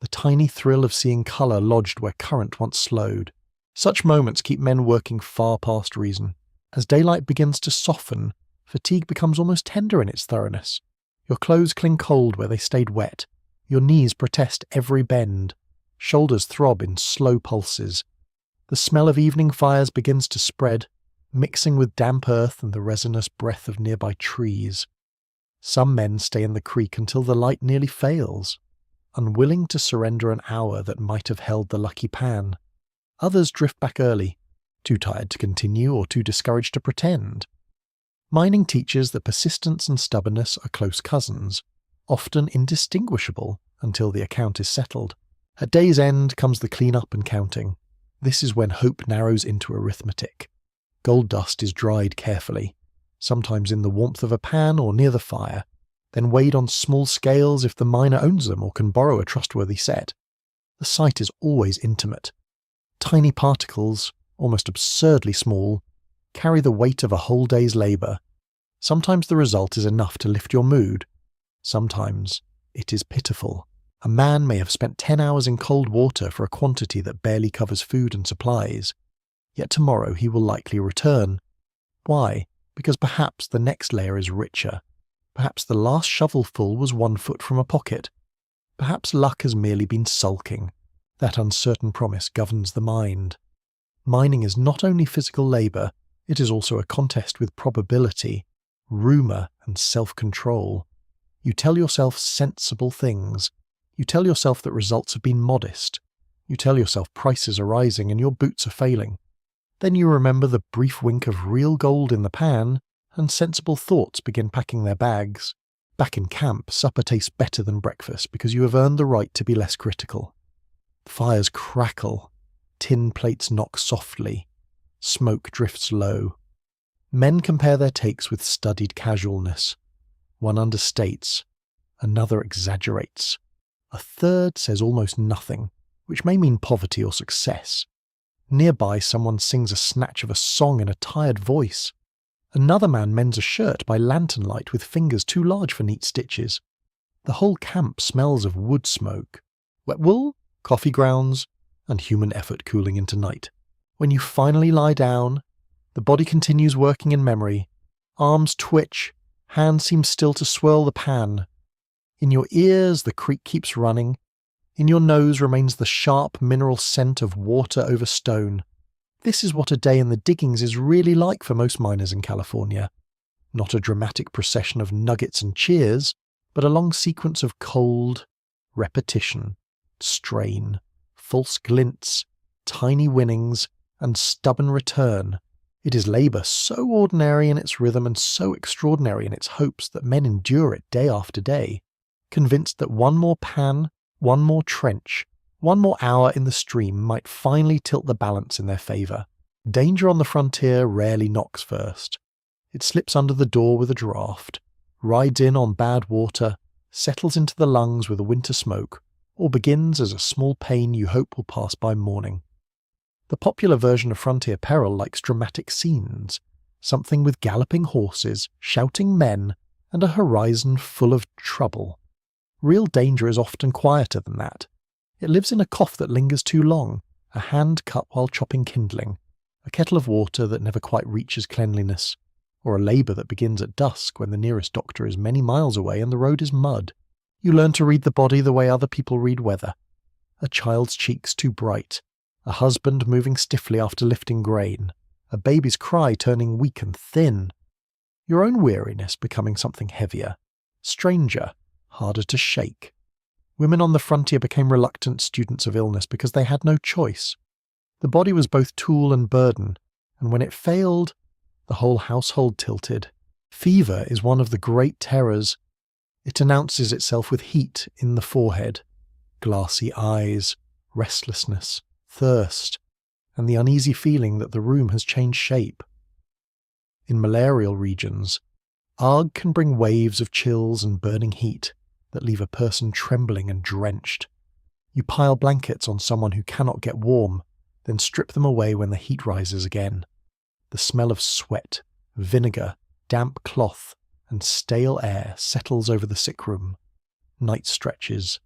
the tiny thrill of seeing colour lodged where current once slowed. Such moments keep men working far past reason. As daylight begins to soften, fatigue becomes almost tender in its thoroughness. Your clothes cling cold where they stayed wet. Your knees protest every bend. Shoulders throb in slow pulses. The smell of evening fires begins to spread, mixing with damp earth and the resinous breath of nearby trees. Some men stay in the creek until the light nearly fails, unwilling to surrender an hour that might have held the lucky pan. Others drift back early, too tired to continue or too discouraged to pretend. Mining teaches that persistence and stubbornness are close cousins, often indistinguishable until the account is settled. At day's end comes the clean-up and counting. This is when hope narrows into arithmetic. Gold dust is dried carefully, sometimes in the warmth of a pan or near the fire, then weighed on small scales if the miner owns them or can borrow a trustworthy set. The sight is always intimate. Tiny particles, almost absurdly small, carry the weight of a whole day's labour. Sometimes the result is enough to lift your mood. Sometimes it is pitiful. A man may have spent 10 hours in cold water for a quantity that barely covers food and supplies. Yet tomorrow he will likely return. Why? Because perhaps the next layer is richer. Perhaps the last shovelful was 1 foot from a pocket. Perhaps luck has merely been sulking. That uncertain promise governs the mind. Mining is not only physical labour, it is also a contest with probability, rumour and self-control. You tell yourself sensible things. You tell yourself that results have been modest. You tell yourself prices are rising and your boots are failing. Then you remember the brief wink of real gold in the pan, and sensible thoughts begin packing their bags. Back in camp, supper tastes better than breakfast because you have earned the right to be less critical. Fires crackle. Tin plates knock softly. Smoke drifts low. Men compare their takes with studied casualness. One understates. Another exaggerates. A third says almost nothing, which may mean poverty or success. Nearby, someone sings a snatch of a song in a tired voice. Another man mends a shirt by lantern light with fingers too large for neat stitches. The whole camp smells of wood smoke, wet wool, coffee grounds, and human effort cooling into night. When you finally lie down, the body continues working in memory. Arms twitch, hands seem still to swirl the pan. In your ears, the creek keeps running. In your nose remains the sharp mineral scent of water over stone. This is what a day in the diggings is really like for most miners in California. Not a dramatic procession of nuggets and cheers, but a long sequence of cold, repetition, strain, false glints, tiny winnings, and stubborn return, It is labour so ordinary in its rhythm and so extraordinary in its hopes that men endure it day after day, convinced that one more pan, one more trench, one more hour in the stream might finally tilt the balance in their favour. Danger on the frontier rarely knocks first. It slips under the door with a draught, rides in on bad water, settles into the lungs with a winter smoke, or begins as a small pain you hope will pass by morning. The popular version of frontier peril likes dramatic scenes, something with galloping horses, shouting men, and a horizon full of trouble. Real danger is often quieter than that. It lives in a cough that lingers too long, a hand cut while chopping kindling, a kettle of water that never quite reaches cleanliness, or a labour that begins at dusk when the nearest doctor is many miles away and the road is mud. You learn to read the body the way other people read weather. A child's cheeks too bright, a husband moving stiffly after lifting grain, a baby's cry turning weak and thin, your own weariness becoming something heavier, stranger, harder to shake. Women on the frontier became reluctant students of illness because they had no choice. The body was both tool and burden, and when it failed, the whole household tilted. Fever is one of the great terrors. It announces itself with heat in the forehead, glassy eyes, restlessness, thirst, and the uneasy feeling that the room has changed shape. In malarial regions, ague can bring waves of chills and burning heat that leave a person trembling and drenched. You pile blankets on someone who cannot get warm, then strip them away when the heat rises again. The smell of sweat, vinegar, damp cloth, and stale air settles over the sick room. Night stretches.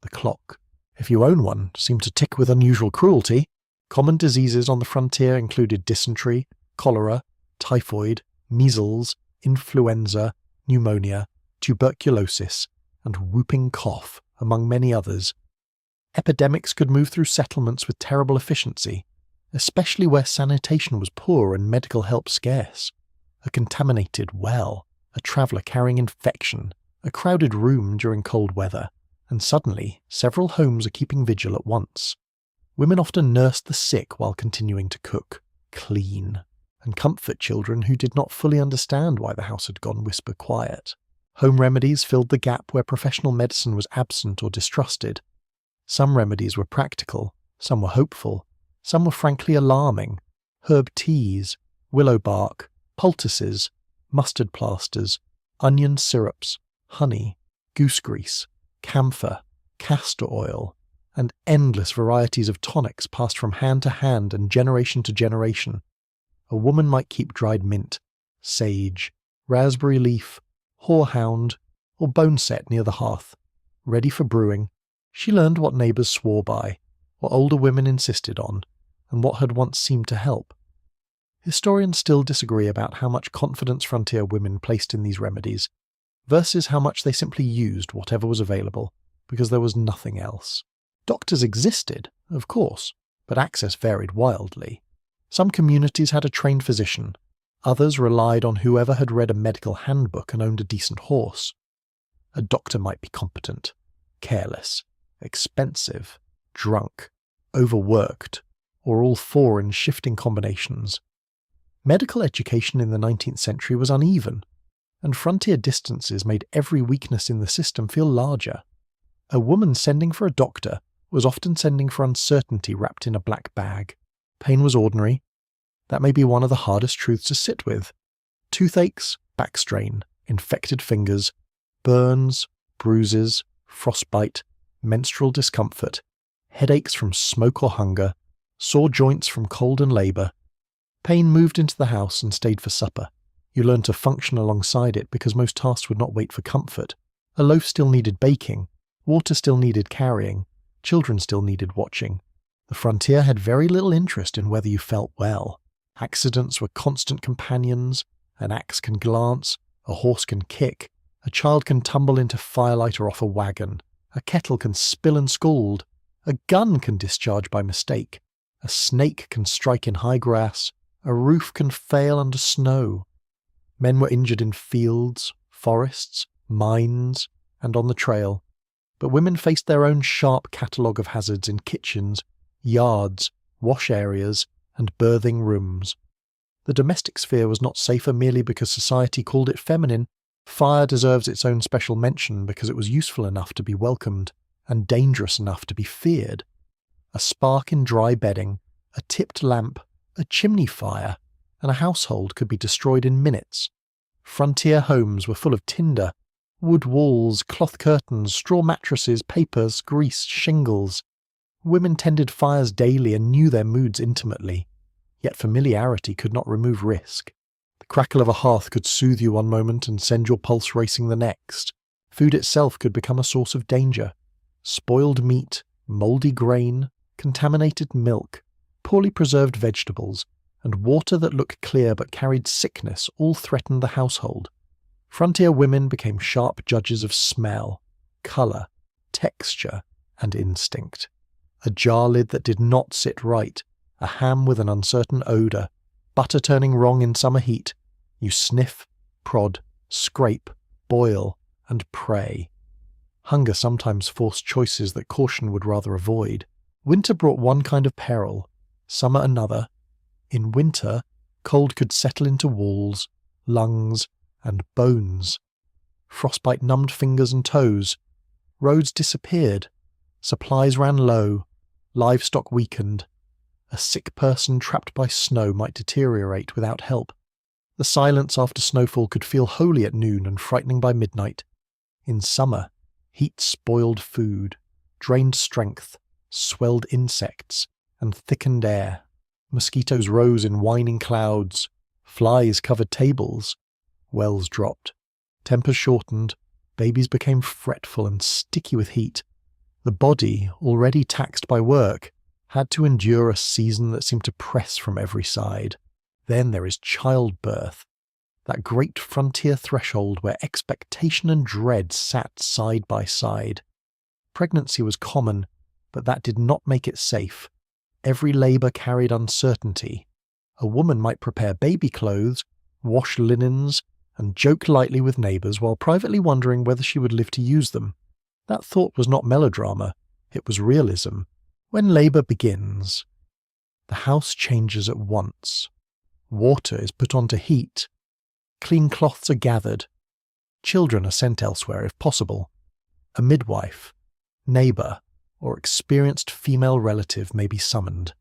The clock, if you own one, seemed to tick with unusual cruelty. Common diseases on the frontier included dysentery, cholera, typhoid, measles, influenza, pneumonia, tuberculosis, and whooping cough, among many others. Epidemics could move through settlements with terrible efficiency, especially where sanitation was poor and medical help scarce. A contaminated well, a traveller carrying infection, a crowded room during cold weather, and suddenly several homes are keeping vigil at once. Women often nursed the sick while continuing to cook, clean, and comfort children who did not fully understand why the house had gone whisper quiet. Home remedies filled the gap where professional medicine was absent or distrusted. Some remedies were practical, some were hopeful, some were frankly alarming. Herb teas, willow bark, poultices, mustard plasters, onion syrups, honey, goose grease, camphor, castor oil, and endless varieties of tonics passed from hand to hand and generation to generation. A woman might keep dried mint, sage, raspberry leaf, horehound, or boneset near the hearth, ready for brewing. She learned what neighbours swore by, what older women insisted on, and what had once seemed to help. Historians still disagree about how much confidence frontier women placed in these remedies, versus how much they simply used whatever was available, because there was nothing else. Doctors existed, of course, but access varied wildly. Some communities had a trained physician, others relied on whoever had read a medical handbook and owned a decent horse. A doctor might be competent, careless, expensive, drunk, overworked, or all four in shifting combinations. Medical education in the 19th century was uneven, and frontier distances made every weakness in the system feel larger. A woman sending for a doctor was often sending for uncertainty wrapped in a black bag. Pain was ordinary. That may be one of the hardest truths to sit with. Toothaches, back strain, infected fingers, burns, bruises, frostbite, menstrual discomfort, headaches from smoke or hunger, sore joints from cold and labour. Pain moved into the house and stayed for supper. You learned to function alongside it because most tasks would not wait for comfort. A loaf still needed baking, water still needed carrying, children still needed watching. The frontier had very little interest in whether you felt well. Accidents were constant companions. An axe can glance, a horse can kick, a child can tumble into firelight or off a wagon, a kettle can spill and scald, a gun can discharge by mistake, a snake can strike in high grass, a roof can fail under snow. Men were injured in fields, forests, mines, and on the trail, but women faced their own sharp catalogue of hazards in kitchens, yards, wash areas, and birthing rooms. The domestic sphere was not safer merely because society called it feminine. Fire deserves its own special mention because it was useful enough to be welcomed and dangerous enough to be feared. A spark in dry bedding, a tipped lamp, a chimney fire, and a household could be destroyed in minutes. Frontier homes were full of tinder, wood walls, cloth curtains, straw mattresses, papers, grease, shingles. Women tended fires daily and knew their moods intimately, yet familiarity could not remove risk. The crackle of a hearth could soothe you one moment and send your pulse racing the next. Food itself could become a source of danger. Spoiled meat, mouldy grain, contaminated milk, poorly preserved vegetables, and water that looked clear but carried sickness all threatened the household. Frontier women became sharp judges of smell, colour, texture, and instinct. A jar lid that did not sit right, a ham with an uncertain odour, butter turning wrong in summer heat. You sniff, prod, scrape, boil, and pray. Hunger sometimes forced choices that caution would rather avoid. Winter brought one kind of peril, summer another. In winter, cold could settle into walls, lungs, and bones. Frostbite numbed fingers and toes. Roads disappeared. Supplies ran low. Livestock weakened. A sick person trapped by snow might deteriorate without help. The silence after snowfall could feel holy at noon and frightening by midnight. In summer, heat spoiled food, drained strength, swelled insects, and thickened air. Mosquitoes rose in whining clouds. Flies covered tables. Wells dropped. Tempers shortened. Babies became fretful and sticky with heat. The body, already taxed by work, had to endure a season that seemed to press from every side. Then there is childbirth, that great frontier threshold where expectation and dread sat side by side. Pregnancy was common, but that did not make it safe. Every labour carried uncertainty. A woman might prepare baby clothes, wash linens, and joke lightly with neighbours while privately wondering whether she would live to use them. That thought was not melodrama, it was realism. When labour begins, the house changes at once. Water is put on to heat. Clean cloths are gathered. Children are sent elsewhere if possible. A midwife, neighbour, or experienced female relative may be summoned.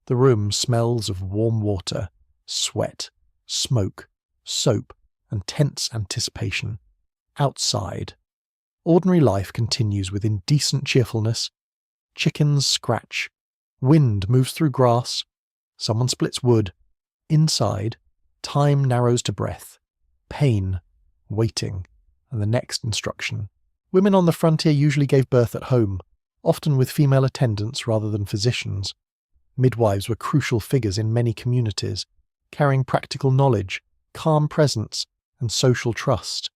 The room smells of warm water, sweat, smoke, soap, and tense anticipation. Outside, ordinary life continues with indecent cheerfulness. Chickens scratch. Wind moves through grass. Someone splits wood. Inside, time narrows to breath. Pain, waiting, and the next instruction. Women on the frontier usually gave birth at home, often with female attendants rather than physicians. Midwives were crucial figures in many communities, carrying practical knowledge, calm presence, and social trust.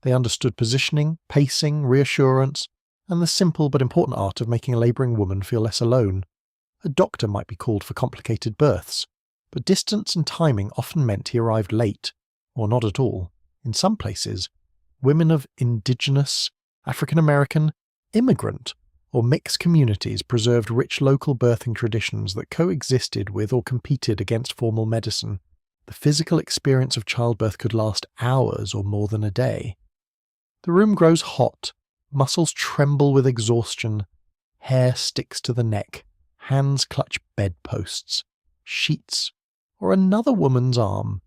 They understood positioning, pacing, reassurance, and the simple but important art of making a labouring woman feel less alone. A doctor might be called for complicated births, but distance and timing often meant he arrived late, or not at all. In some places, women of indigenous, African American, immigrant, or mixed communities preserved rich local birthing traditions that coexisted with or competed against formal medicine. The physical experience of childbirth could last hours or more than a day. The room grows hot, muscles tremble with exhaustion, hair sticks to the neck, hands clutch bedposts, sheets, or another woman's arm.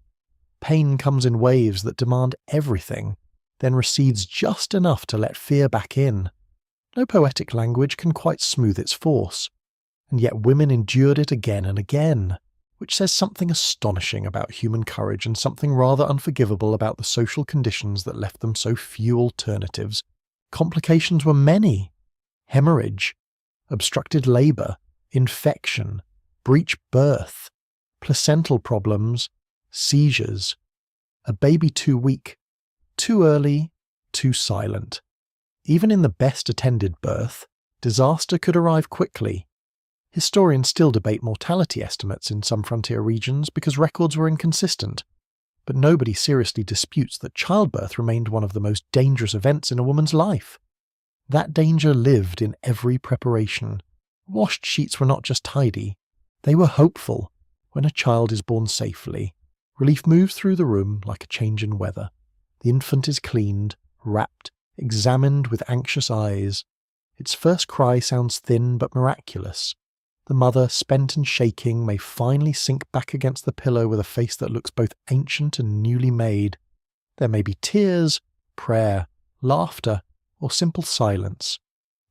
Pain comes in waves that demand everything, then recedes just enough to let fear back in. No poetic language can quite smooth its force, and yet women endured it again and again, which says something astonishing about human courage and something rather unforgivable about the social conditions that left them so few alternatives. Complications were many. Hemorrhage, obstructed labour, infection, breech birth, placental problems, seizures, a baby too weak, too early, too silent. Even in the best attended birth, disaster could arrive quickly. Historians still debate mortality estimates in some frontier regions because records were inconsistent, but nobody seriously disputes that childbirth remained one of the most dangerous events in a woman's life. That danger lived in every preparation. Washed sheets were not just tidy, they were hopeful, When a child is born safely, relief moves through the room like a change in weather. The infant is cleaned, wrapped, examined with anxious eyes. Its first cry sounds thin but miraculous. The mother, spent and shaking, may finally sink back against the pillow with a face that looks both ancient and newly made. There may be tears, prayer, laughter, or simple silence.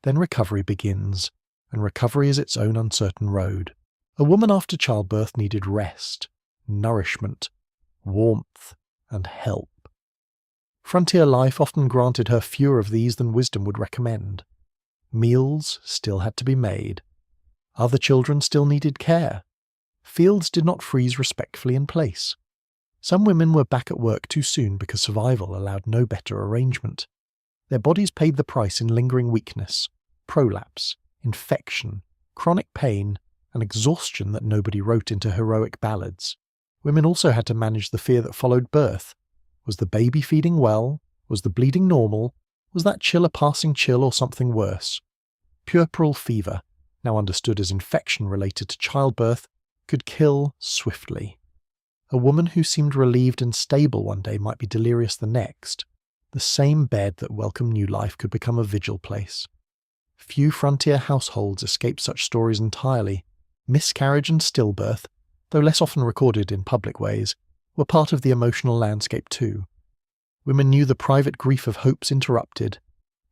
Then recovery begins, and recovery is its own uncertain road. A woman after childbirth needed rest, nourishment, warmth, and help. Frontier life often granted her fewer of these than wisdom would recommend. Meals still had to be made. Other children still needed care. Fields did not freeze respectfully in place. Some women were back at work too soon because survival allowed no better arrangement. Their bodies paid the price in lingering weakness, prolapse, infection, chronic pain, and exhaustion that nobody wrote into heroic ballads. Women also had to manage the fear that followed birth. Was the baby feeding well? Was the bleeding normal? Was that chill a passing chill or something worse? Puerperal fever, now understood as infection related to childbirth, could kill swiftly. A woman who seemed relieved and stable one day might be delirious the next. The same bed that welcomed new life could become a vigil place. Few frontier households escaped such stories entirely. Miscarriage and stillbirth, though less often recorded in public ways, were part of the emotional landscape too. Women knew the private grief of hopes interrupted,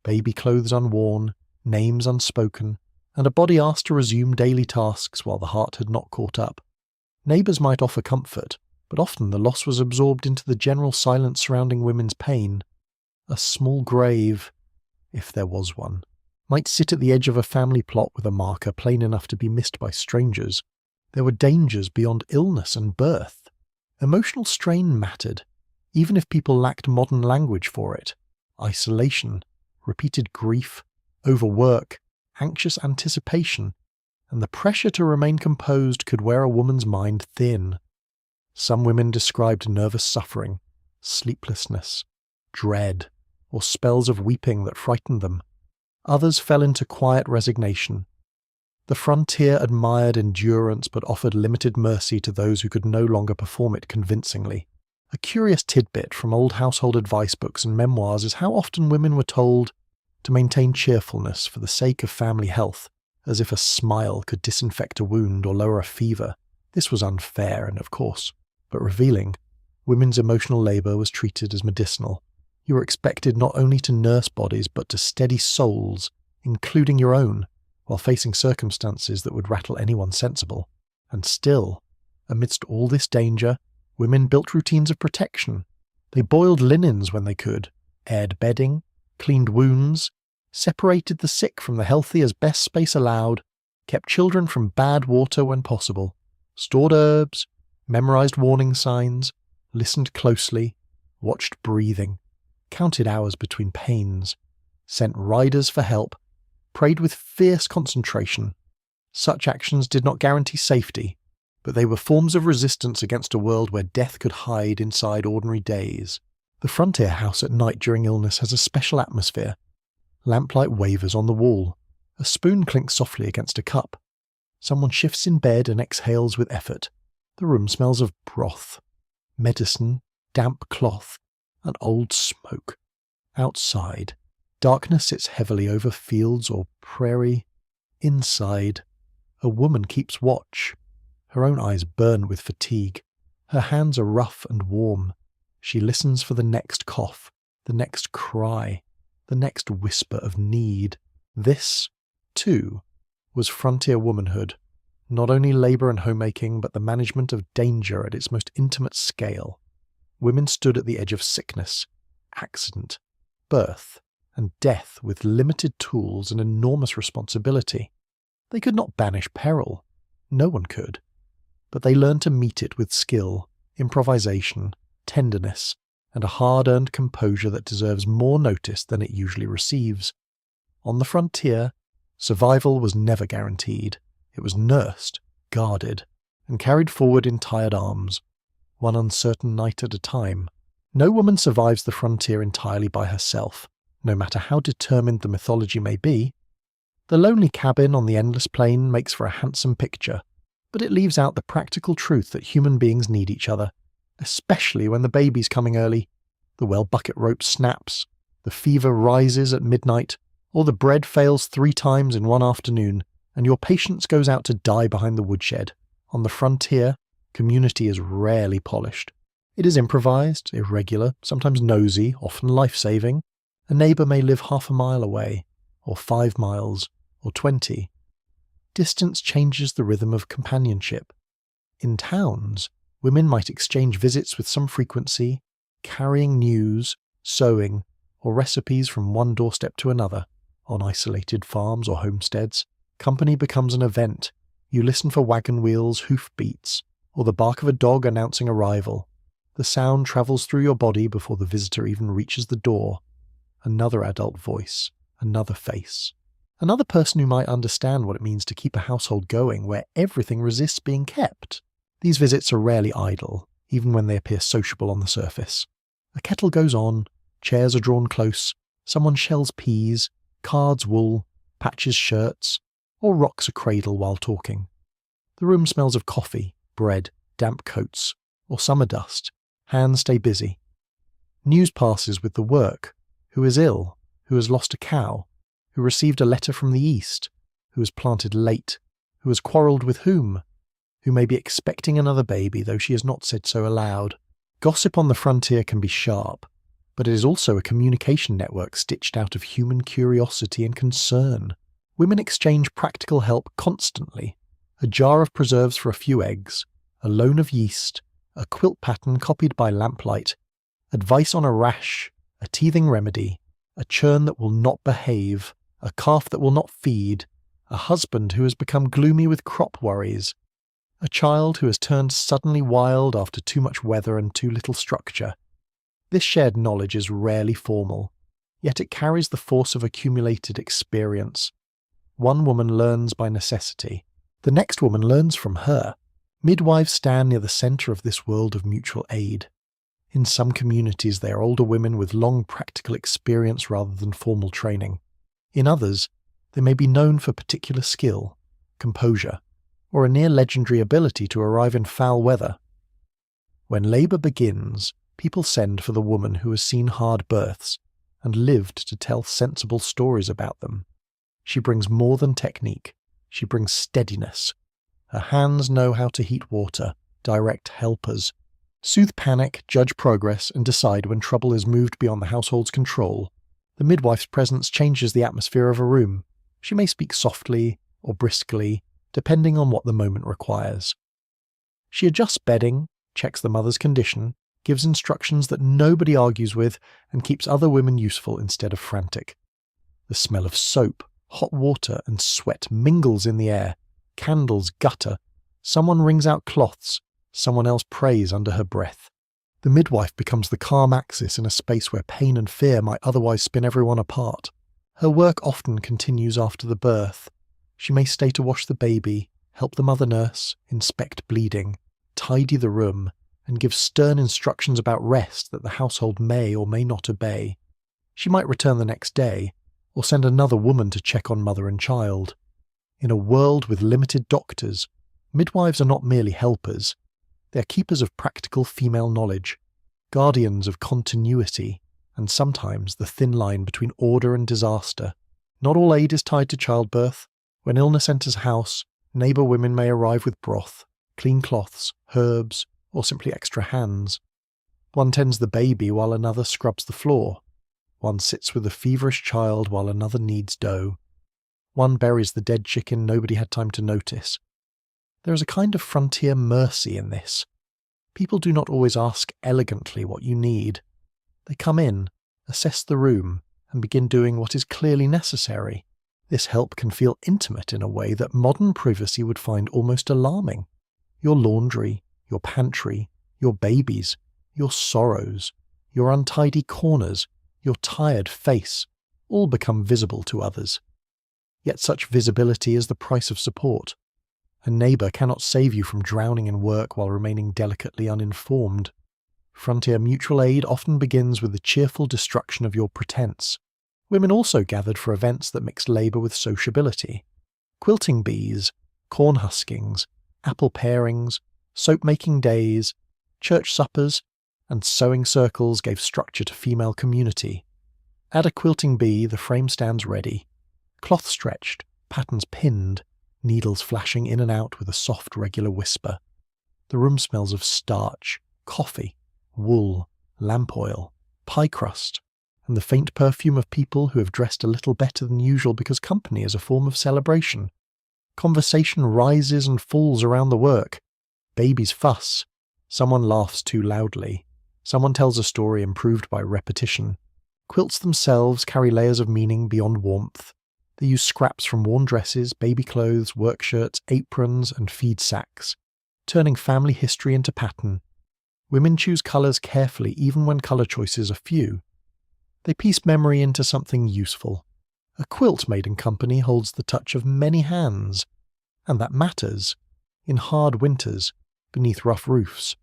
baby clothes unworn, names unspoken, and a body asked to resume daily tasks while the heart had not caught up. Neighbours might offer comfort, but often the loss was absorbed into the general silence surrounding women's pain. A small grave, if there was one, might sit at the edge of a family plot with a marker plain enough to be missed by strangers. There were dangers beyond illness and birth. Emotional strain mattered, even if people lacked modern language for it. Isolation, repeated grief, overwork, anxious anticipation, and the pressure to remain composed could wear a woman's mind thin. Some women described nervous suffering, sleeplessness, dread, or spells of weeping that frightened them. Others fell into quiet resignation. The frontier admired endurance but offered limited mercy to those who could no longer perform it convincingly. A curious tidbit from old household advice books and memoirs is how often women were told to maintain cheerfulness for the sake of family health, as if a smile could disinfect a wound or lower a fever. This was unfair and, of course, but revealing. Women's emotional labour was treated as medicinal. You were expected not only to nurse bodies but to steady souls, including your own, while facing circumstances that would rattle anyone sensible. And still, amidst all this danger, women built routines of protection. They boiled linens when they could, aired bedding, cleaned wounds, separated the sick from the healthy as best space allowed, kept children from bad water when possible, stored herbs, memorized warning signs, listened closely, watched breathing, counted hours between pains, sent riders for help, prayed with fierce concentration. Such actions did not guarantee safety, but they were forms of resistance against a world where death could hide inside ordinary days. The frontier house at night during illness has a special atmosphere. Lamplight wavers on the wall. A spoon clinks softly against a cup. Someone shifts in bed and exhales with effort. The room smells of broth, medicine, damp cloth, and old smoke. Outside, darkness sits heavily over fields or prairie. Inside, a woman keeps watch. Her own eyes burn with fatigue. Her hands are rough and warm. She listens for the next cough, the next cry, the next whisper of need. This, too, was frontier womanhood. Not only labour and homemaking, but the management of danger at its most intimate scale. Women stood at the edge of sickness, accident, birth, and death with limited tools and enormous responsibility. They could not banish peril. No one could. But they learned to meet it with skill, improvisation, tenderness, and a hard-earned composure that deserves more notice than it usually receives. On the frontier, survival was never guaranteed. It was nursed, guarded, and carried forward in tired arms, one uncertain night at a time. No woman survives the frontier entirely by herself, no matter how determined the mythology may be. The lonely cabin on the endless plain makes for a handsome picture, but it leaves out the practical truth that human beings need each other, especially when the baby's coming early, the well bucket rope snaps, the fever rises at midnight, or the bread fails 3 times in one afternoon, and your patience goes out to die behind the woodshed. On the frontier, community is rarely polished. It is improvised, irregular, sometimes nosy, often life-saving. A neighbour may live half a mile away, or 5 miles, or 20. Distance changes the rhythm of companionship. In towns, women might exchange visits with some frequency, carrying news, sewing, or recipes from one doorstep to another. On isolated farms or homesteads, company becomes an event. You listen for wagon wheels' hoof beats, or the bark of a dog announcing arrival. The sound travels through your body before the visitor even reaches the door. Another adult voice, another face. Another person who might understand what it means to keep a household going where everything resists being kept. These visits are rarely idle, even when they appear sociable on the surface. A kettle goes on, chairs are drawn close, someone shells peas, cards wool, patches shirts, or rocks a cradle while talking. The room smells of coffee, bread, damp coats, or summer dust. Hands stay busy. News passes with the work. Who is ill? Who has lost a cow? Who received a letter from the east? Who has planted late? Who has quarrelled with whom? Who may be expecting another baby, though she has not said so aloud. Gossip on the frontier can be sharp, but it is also a communication network stitched out of human curiosity and concern. Women exchange practical help constantly. A jar of preserves for a few eggs, a loan of yeast, a quilt pattern copied by lamplight, advice on a rash, a teething remedy, a churn that will not behave, a calf that will not feed, a husband who has become gloomy with crop worries, a child who has turned suddenly wild after too much weather and too little structure. This shared knowledge is rarely formal, yet it carries the force of accumulated experience. One woman learns by necessity. The next woman learns from her. Midwives stand near the centre of this world of mutual aid. In some communities they are older women with long practical experience rather than formal training. In others, they may be known for particular skill, composure, or a near-legendary ability to arrive in foul weather. When labour begins, people send for the woman who has seen hard births and lived to tell sensible stories about them. She brings more than technique. She brings steadiness. Her hands know how to heat water, direct helpers, soothe panic, judge progress, and decide when trouble is moved beyond the household's control. The midwife's presence changes the atmosphere of a room. She may speak softly or briskly, depending on what the moment requires. She adjusts bedding, checks the mother's condition, gives instructions that nobody argues with, and keeps other women useful instead of frantic. The smell of soap, hot water, and sweat mingles in the air. Candles gutter. Someone wrings out cloths. Someone else prays under her breath. The midwife becomes the calm axis in a space where pain and fear might otherwise spin everyone apart. Her work often continues after the birth. She may stay to wash the baby, help the mother nurse, inspect bleeding, tidy the room, and give stern instructions about rest that the household may or may not obey. She might return the next day, or send another woman to check on mother and child. In a world with limited doctors, midwives are not merely helpers. They are keepers of practical female knowledge, guardians of continuity, and sometimes the thin line between order and disaster. Not all aid is tied to childbirth. When illness enters a house, neighbour women may arrive with broth, clean cloths, herbs, or simply extra hands. One tends the baby while another scrubs the floor. One sits with a feverish child while another kneads dough. One buries the dead chicken nobody had time to notice. There is a kind of frontier mercy in this. People do not always ask elegantly what you need. They come in, assess the room, and begin doing what is clearly necessary. This help can feel intimate in a way that modern privacy would find almost alarming. Your laundry, your pantry, your babies, your sorrows, your untidy corners, your tired face, all become visible to others. Yet such visibility is the price of support. A neighbour cannot save you from drowning in work while remaining delicately uninformed. Frontier mutual aid often begins with the cheerful destruction of your pretense. Women also gathered for events that mixed labour with sociability. Quilting bees, corn huskings, apple pairings, soap-making days, church suppers, and sewing circles gave structure to female community. Add a quilting bee, the frame stands ready. Cloth stretched, patterns pinned, needles flashing in and out with a soft, regular whisper. The room smells of starch, coffee, wool, lamp oil, pie crust, and the faint perfume of people who have dressed a little better than usual because company is a form of celebration. Conversation rises and falls around the work. Babies fuss. Someone laughs too loudly. Someone tells a story improved by repetition. Quilts themselves carry layers of meaning beyond warmth. They use scraps from worn dresses, baby clothes, work shirts, aprons, and feed sacks, turning family history into pattern. Women choose colours carefully even when colour choices are few. They piece memory into something useful. A quilt made in company holds the touch of many hands, and that matters. In hard winters, beneath rough roofs,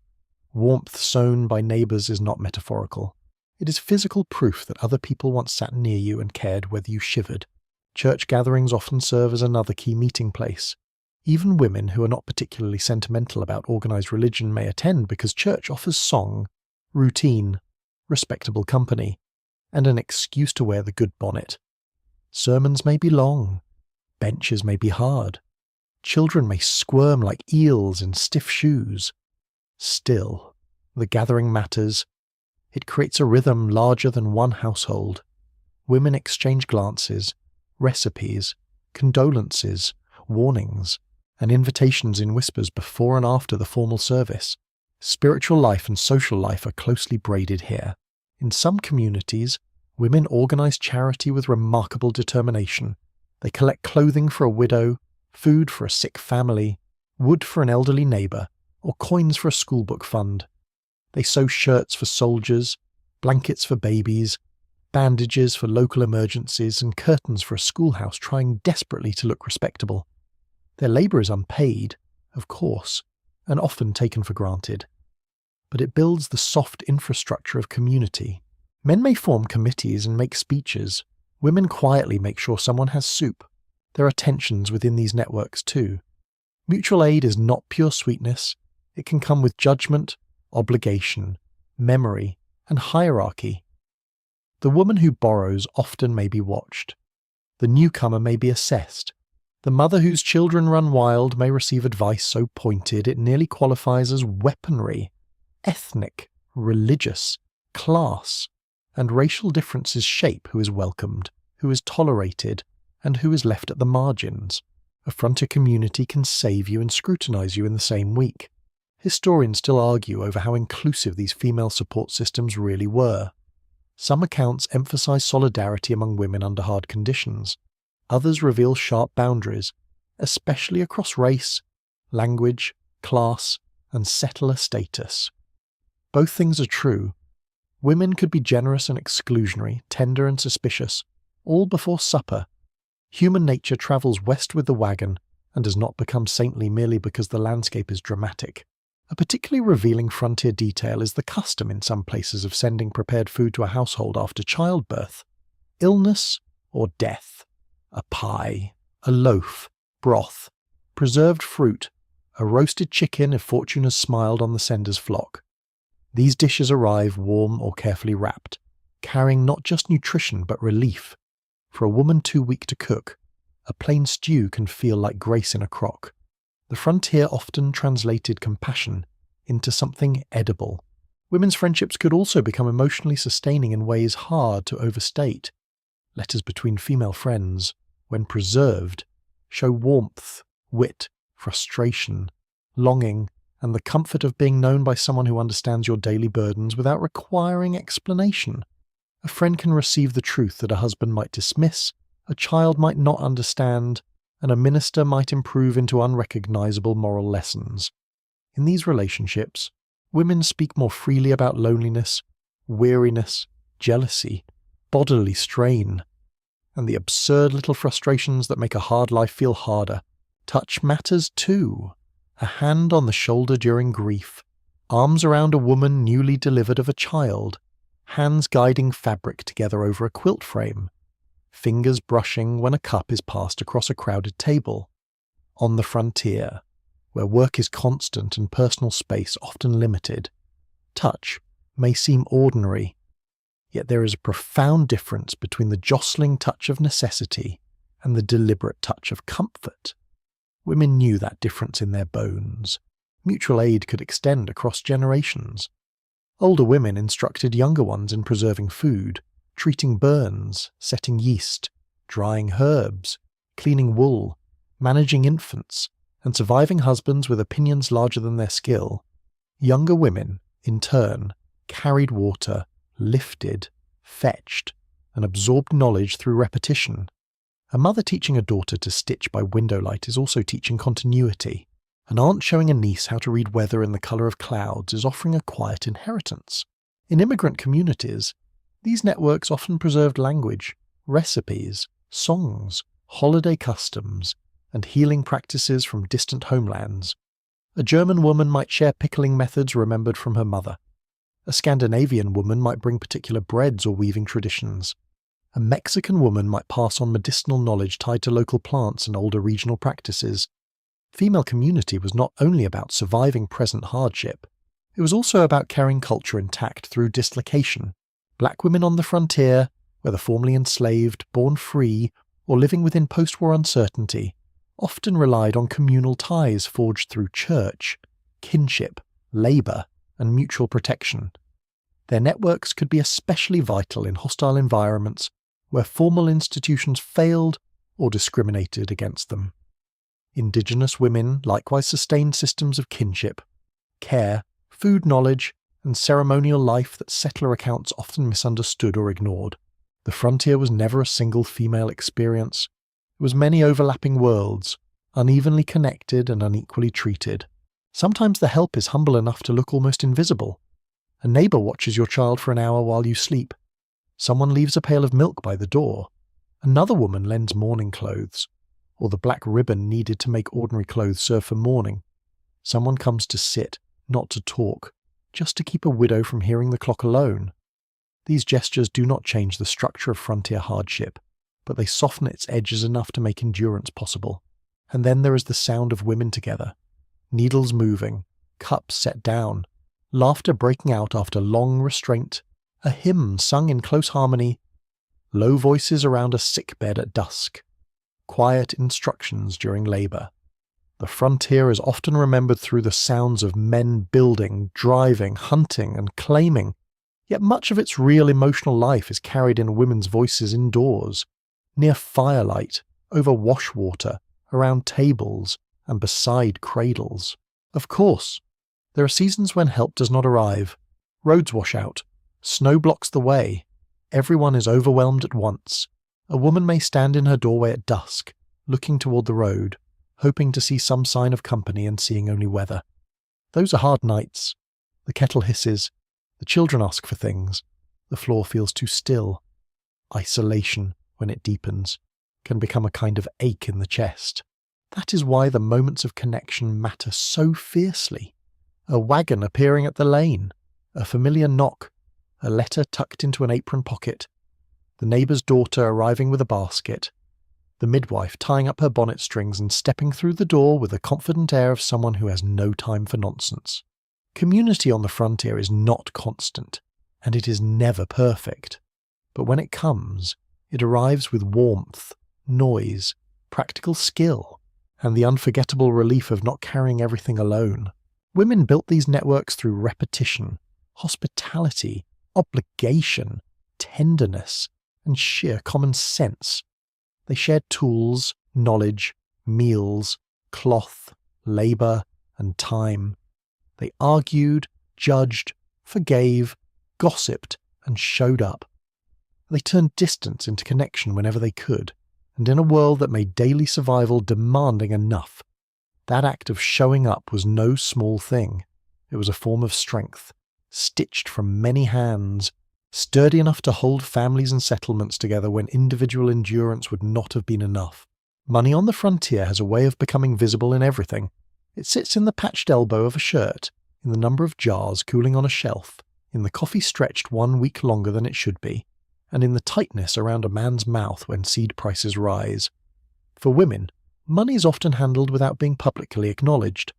warmth sown by neighbours is not metaphorical. It is physical proof that other people once sat near you and cared whether you shivered. Church gatherings often serve as another key meeting place. Even women who are not particularly sentimental about organised religion may attend because church offers song, routine, respectable company, and an excuse to wear the good bonnet. Sermons may be long, benches may be hard, children may squirm like eels in stiff shoes. Still, the gathering matters. It creates a rhythm larger than one household. Women exchange glances, recipes, condolences, warnings, and invitations in whispers before and after the formal service. Spiritual life and social life are closely braided here. In some communities, women organise charity with remarkable determination. They collect clothing for a widow, food for a sick family, wood for an elderly neighbour, or coins for a schoolbook fund. They sew shirts for soldiers, blankets for babies, bandages for local emergencies, and curtains for a schoolhouse, trying desperately to look respectable. Their labour is unpaid, of course, and often taken for granted. But it builds the soft infrastructure of community. Men may form committees and make speeches. Women quietly make sure someone has soup. There are tensions within these networks too. Mutual aid is not pure sweetness. It can come with judgment, obligation, memory, and hierarchy. The woman who borrows often may be watched. The newcomer may be assessed. The mother whose children run wild may receive advice so pointed it nearly qualifies as weaponry. Ethnic, religious, class, and racial differences shape who is welcomed, who is tolerated, and who is left at the margins. A frontier community can save you and scrutinise you in the same week. Historians still argue over how inclusive these female support systems really were. Some accounts emphasise solidarity among women under hard conditions. Others reveal sharp boundaries, especially across race, language, class, and settler status. Both things are true. Women could be generous and exclusionary, tender and suspicious, all before supper. Human nature travels west with the wagon and does not become saintly merely because the landscape is dramatic. A particularly revealing frontier detail is the custom in some places of sending prepared food to a household after childbirth. Illness or death. A pie, a loaf, broth, preserved fruit, a roasted chicken if fortune has smiled on the sender's flock. These dishes arrive warm or carefully wrapped, carrying not just nutrition but relief. For a woman too weak to cook, a plain stew can feel like grace in a crock. The frontier often translated compassion into something edible. Women's friendships could also become emotionally sustaining in ways hard to overstate. Letters between female friends, when preserved, show warmth, wit, frustration, longing, and the comfort of being known by someone who understands your daily burdens without requiring explanation. A friend can receive the truth that a husband might dismiss, a child might not understand, and a minister might improve into unrecognizable moral lessons. In these relationships, women speak more freely about loneliness, weariness, jealousy, bodily strain, and the absurd little frustrations that make a hard life feel harder. Touch matters too. A hand on the shoulder during grief, arms around a woman newly delivered of a child, hands guiding fabric together over a quilt frame, fingers brushing when a cup is passed across a crowded table. On the frontier, where work is constant and personal space often limited, touch may seem ordinary, yet there is a profound difference between the jostling touch of necessity and the deliberate touch of comfort. Women knew that difference in their bones. Mutual aid could extend across generations. Older women instructed younger ones in preserving food, treating burns, setting yeast, drying herbs, cleaning wool, managing infants, and surviving husbands with opinions larger than their skill. Younger women, in turn, carried water, lifted, fetched, and absorbed knowledge through repetition. A mother teaching a daughter to stitch by window light is also teaching continuity. An aunt showing a niece how to read weather in the colour of clouds is offering a quiet inheritance. In immigrant communities, these networks often preserved language, recipes, songs, holiday customs, and healing practices from distant homelands. A German woman might share pickling methods remembered from her mother. A Scandinavian woman might bring particular breads or weaving traditions. A Mexican woman might pass on medicinal knowledge tied to local plants and older regional practices. Female community was not only about surviving present hardship, it was also about carrying culture intact through dislocation. Black women on the frontier, whether formerly enslaved, born free, or living within post-war uncertainty, often relied on communal ties forged through church, kinship, labour, and mutual protection. Their networks could be especially vital in hostile environments where formal institutions failed or discriminated against them. Indigenous women likewise sustained systems of kinship, care, food knowledge, and ceremonial life that settler accounts often misunderstood or ignored. The frontier was never a single female experience. It was many overlapping worlds, unevenly connected and unequally treated. Sometimes the help is humble enough to look almost invisible. A neighbour watches your child for an hour while you sleep. Someone leaves a pail of milk by the door. Another woman lends mourning clothes, or the black ribbon needed to make ordinary clothes serve for mourning. Someone comes to sit, not to talk, just to keep a widow from hearing the clock alone. These gestures do not change the structure of frontier hardship, but they soften its edges enough to make endurance possible. And then there is the sound of women together, needles moving, cups set down, laughter breaking out after long restraint, a hymn sung in close harmony, low voices around a sick bed at dusk, quiet instructions during labour. The frontier is often remembered through the sounds of men building, driving, hunting, and claiming, yet much of its real emotional life is carried in women's voices indoors, near firelight, over washwater, around tables, and beside cradles. Of course, there are seasons when help does not arrive. Roads wash out, snow blocks the way, everyone is overwhelmed at once. A woman may stand in her doorway at dusk, looking toward the road, hoping to see some sign of company and seeing only weather. Those are hard nights. The kettle hisses, the children ask for things, the floor feels too still. Isolation, when it deepens, can become a kind of ache in the chest. That is why the moments of connection matter so fiercely. A wagon appearing at the lane, a familiar knock, a letter tucked into an apron pocket, the neighbour's daughter arriving with a basket, the midwife tying up her bonnet strings and stepping through the door with the confident air of someone who has no time for nonsense. Community on the frontier is not constant, and it is never perfect. But when it comes, it arrives with warmth, noise, practical skill, and the unforgettable relief of not carrying everything alone. Women built these networks through repetition, hospitality, obligation, tenderness, and sheer common sense. They shared tools, knowledge, meals, cloth, labour, and time. They argued, judged, forgave, gossiped, and showed up. They turned distance into connection whenever they could, and in a world that made daily survival demanding enough, that act of showing up was no small thing. It was a form of strength, stitched from many hands, sturdy enough to hold families and settlements together when individual endurance would not have been enough. Money on the frontier has a way of becoming visible in everything. It sits in the patched elbow of a shirt, in the number of jars cooling on a shelf, in the coffee stretched 1 week longer than it should be, and in the tightness around a man's mouth when seed prices rise. For women, money is often handled without being publicly acknowledged.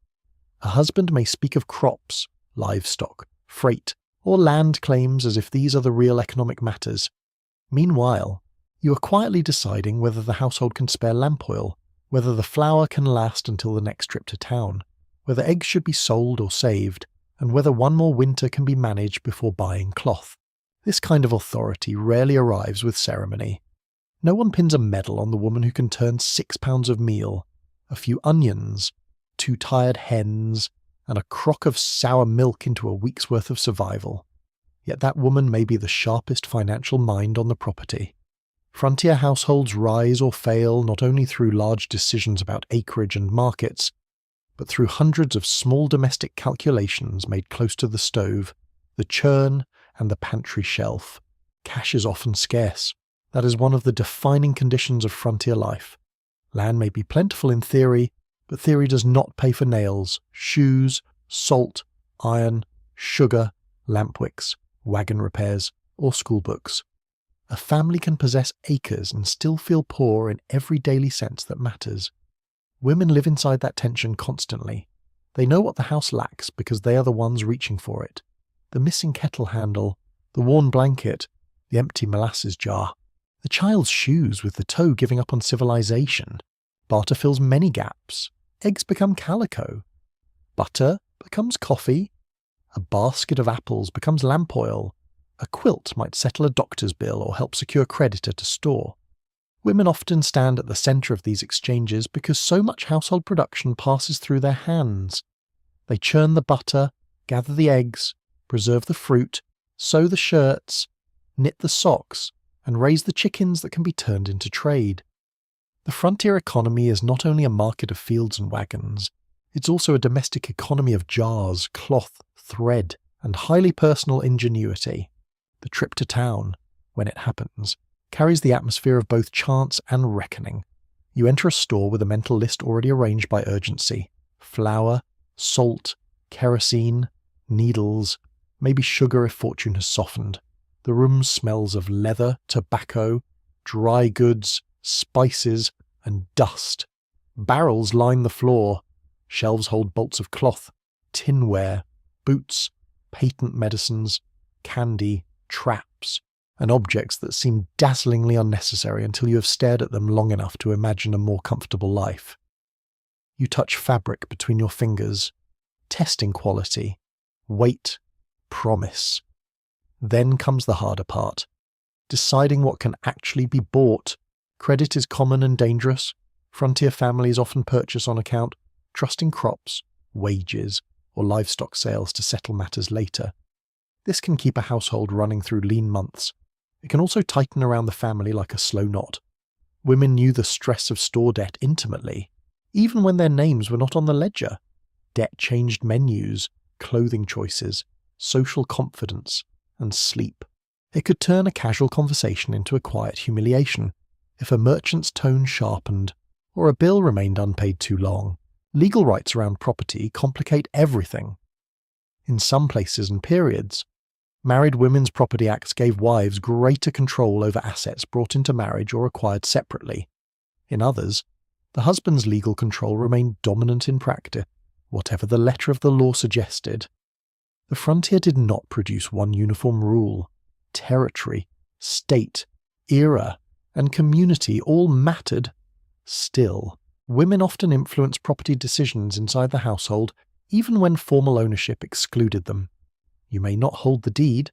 A husband may speak of crops, livestock, freight, or land claims as if these are the real economic matters. Meanwhile, you are quietly deciding whether the household can spare lamp oil, whether the flour can last until the next trip to town, whether eggs should be sold or saved, and whether one more winter can be managed before buying cloth. This kind of authority rarely arrives with ceremony. No one pins a medal on the woman who can turn 6 pounds of meal, a few onions, 2 tired hens, and a crock of sour milk into a week's worth of survival. Yet that woman may be the sharpest financial mind on the property. Frontier households rise or fail not only through large decisions about acreage and markets, but through hundreds of small domestic calculations made close to the stove, the churn, and the pantry shelf. Cash is often scarce. That is one of the defining conditions of frontier life. Land may be plentiful in theory, but theory does not pay for nails, shoes, salt, iron, sugar, lamp wicks, wagon repairs, or school books. A family can possess acres and still feel poor in every daily sense that matters. Women live inside that tension constantly. They know what the house lacks because they are the ones reaching for it. The missing kettle handle, the worn blanket, the empty molasses jar, the child's shoes with the toe giving up on civilization. Barter fills many gaps. Eggs become calico. Butter becomes coffee. A basket of apples becomes lamp oil. A quilt might settle a doctor's bill or help secure credit at a store. Women often stand at the centre of these exchanges because so much household production passes through their hands. They churn the butter, gather the eggs, preserve the fruit, sew the shirts, knit the socks, and raise the chickens that can be turned into trade. The frontier economy is not only a market of fields and wagons, it's also a domestic economy of jars, cloth, thread, and highly personal ingenuity. The trip to town, when it happens, carries the atmosphere of both chance and reckoning. You enter a store with a mental list already arranged by urgency. Flour, salt, kerosene, needles, maybe sugar if fortune has softened. The room smells of leather, tobacco, dry goods, spices, and dust. Barrels line the floor. Shelves hold bolts of cloth, tinware, boots, patent medicines, candy, traps, and objects that seem dazzlingly unnecessary until you have stared at them long enough to imagine a more comfortable life. You touch fabric between your fingers, testing quality, weight, promise. Then comes the harder part, deciding what can actually be bought. Credit is common and dangerous. Frontier families often purchase on account, trusting crops, wages, or livestock sales to settle matters later. This can keep a household running through lean months. It can also tighten around the family like a slow knot. Women knew the stress of store debt intimately, even when their names were not on the ledger. Debt changed menus, clothing choices, social confidence, and sleep. It could turn a casual conversation into a quiet humiliation if a merchant's tone sharpened or a bill remained unpaid too long. Legal rights around property complicate everything. In some places and periods, Married Women's Property Acts gave wives greater control over assets brought into marriage or acquired separately. In others, the husband's legal control remained dominant in practice, whatever the letter of the law suggested. The frontier did not produce one uniform rule. Territory, state, era, and community all mattered. Still, women often influenced property decisions inside the household, even when formal ownership excluded them. You may not hold the deed,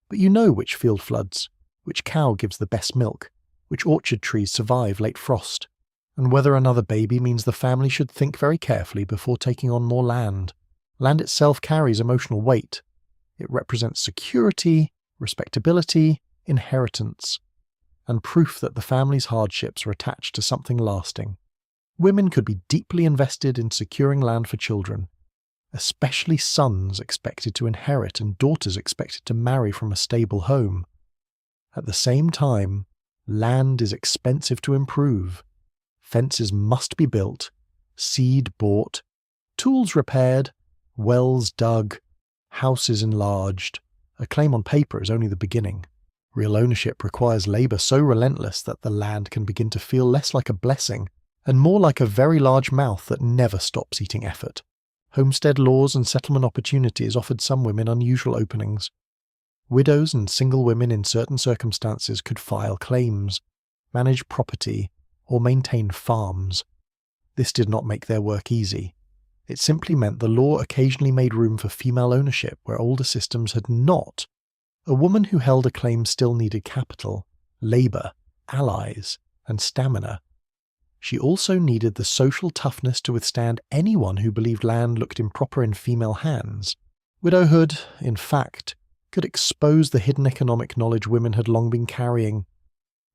but you know which field floods, which cow gives the best milk, which orchard trees survive late frost, and whether another baby means the family should think very carefully before taking on more land. Land itself carries emotional weight. It represents security, respectability, inheritance, and proof that the family's hardships are attached to something lasting. Women could be deeply invested in securing land for children, especially sons expected to inherit and daughters expected to marry from a stable home. At the same time, land is expensive to improve. Fences must be built, seed bought, tools repaired, wells dug, houses enlarged. A claim on paper is only the beginning. Real ownership requires labour so relentless that the land can begin to feel less like a blessing and more like a very large mouth that never stops eating effort. Homestead laws and settlement opportunities offered some women unusual openings. Widows and single women in certain circumstances could file claims, manage property, or maintain farms. This did not make their work easy. It simply meant the law occasionally made room for female ownership where older systems had not. A woman who held a claim still needed capital, labour, allies, and stamina. She also needed the social toughness to withstand anyone who believed land looked improper in female hands. Widowhood, in fact, could expose the hidden economic knowledge women had long been carrying.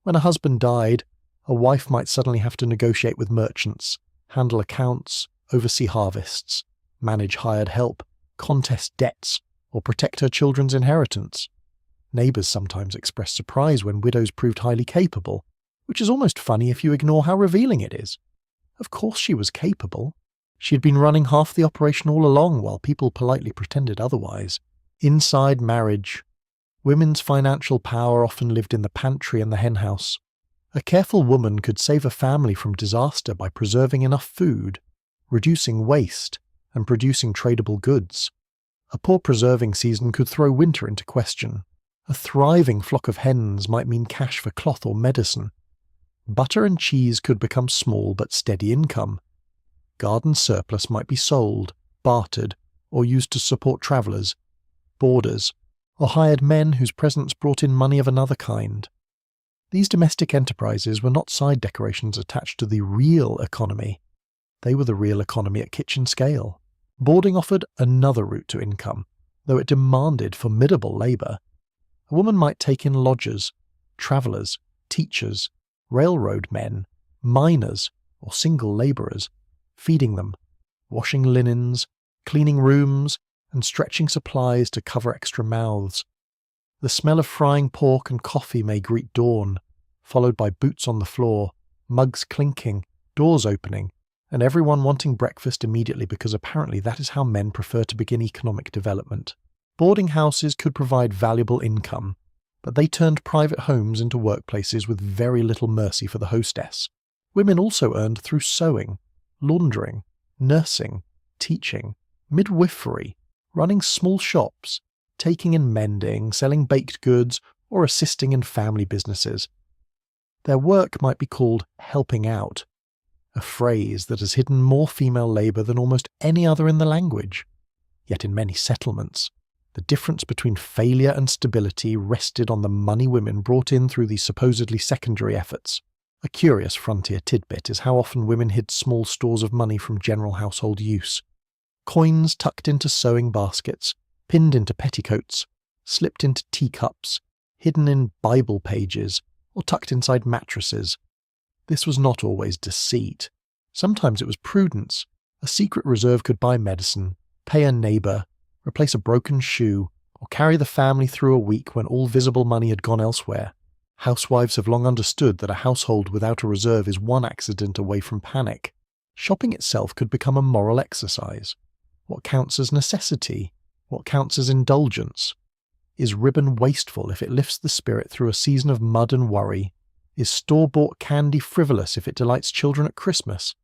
When a husband died, a wife might suddenly have to negotiate with merchants, handle accounts, oversee harvests, manage hired help, contest debts, or protect her children's inheritance. Neighbours sometimes expressed surprise when widows proved highly capable, which is almost funny if you ignore how revealing it is. Of course she was capable. She had been running half the operation all along while people politely pretended otherwise. Inside marriage, women's financial power often lived in the pantry and the henhouse. A careful woman could save a family from disaster by preserving enough food, reducing waste, and producing tradable goods. A poor preserving season could throw winter into question. A thriving flock of hens might mean cash for cloth or medicine. Butter and cheese could become small but steady income. Garden surplus might be sold, bartered, or used to support travellers, boarders, or hired men whose presence brought in money of another kind. These domestic enterprises were not side decorations attached to the real economy. They were the real economy at kitchen scale. Boarding offered another route to income, though it demanded formidable labour. A woman might take in lodgers, travellers, teachers, railroad men, miners, or single labourers, feeding them, washing linens, cleaning rooms, and stretching supplies to cover extra mouths. The smell of frying pork and coffee may greet dawn, followed by boots on the floor, mugs clinking, doors opening, and everyone wanting breakfast immediately because apparently that is how men prefer to begin economic development. Boarding houses could provide valuable income, but they turned private homes into workplaces with very little mercy for the hostess. Women also earned through sewing, laundering, nursing, teaching, midwifery, running small shops, taking in mending, selling baked goods, or assisting in family businesses. Their work might be called helping out, a phrase that has hidden more female labour than almost any other in the language. Yet in many settlements, the difference between failure and stability rested on the money women brought in through these supposedly secondary efforts. A curious frontier tidbit is how often women hid small stores of money from general household use. Coins tucked into sewing baskets, pinned into petticoats, slipped into teacups, hidden in Bible pages, or tucked inside mattresses. This was not always deceit. Sometimes it was prudence. A secret reserve could buy medicine, pay a neighbour, replace a broken shoe, or carry the family through a week when all visible money had gone elsewhere. Housewives have long understood that a household without a reserve is one accident away from panic. Shopping itself could become a moral exercise. What counts as necessity? What counts as indulgence? Is ribbon wasteful if it lifts the spirit through a season of mud and worry? Is store-bought candy frivolous if it delights children at Christmas?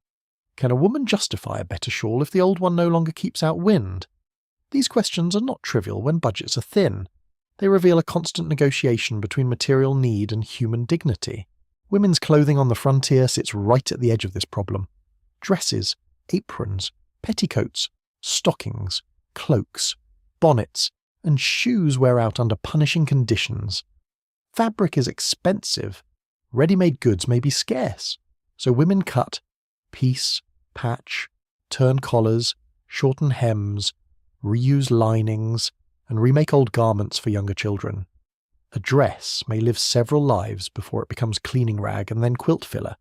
Can a woman justify a better shawl if the old one no longer keeps out wind? These questions are not trivial when budgets are thin. They reveal a constant negotiation between material need and human dignity. Women's clothing on the frontier sits right at the edge of this problem. Dresses, aprons, petticoats, stockings, cloaks, bonnets, and shoes wear out under punishing conditions. Fabric is expensive. Ready-made goods may be scarce. So women cut, piece, patch, turn collars, shorten hems, reuse linings, and remake old garments for younger children. A dress may live several lives before it becomes cleaning rag and then quilt filler.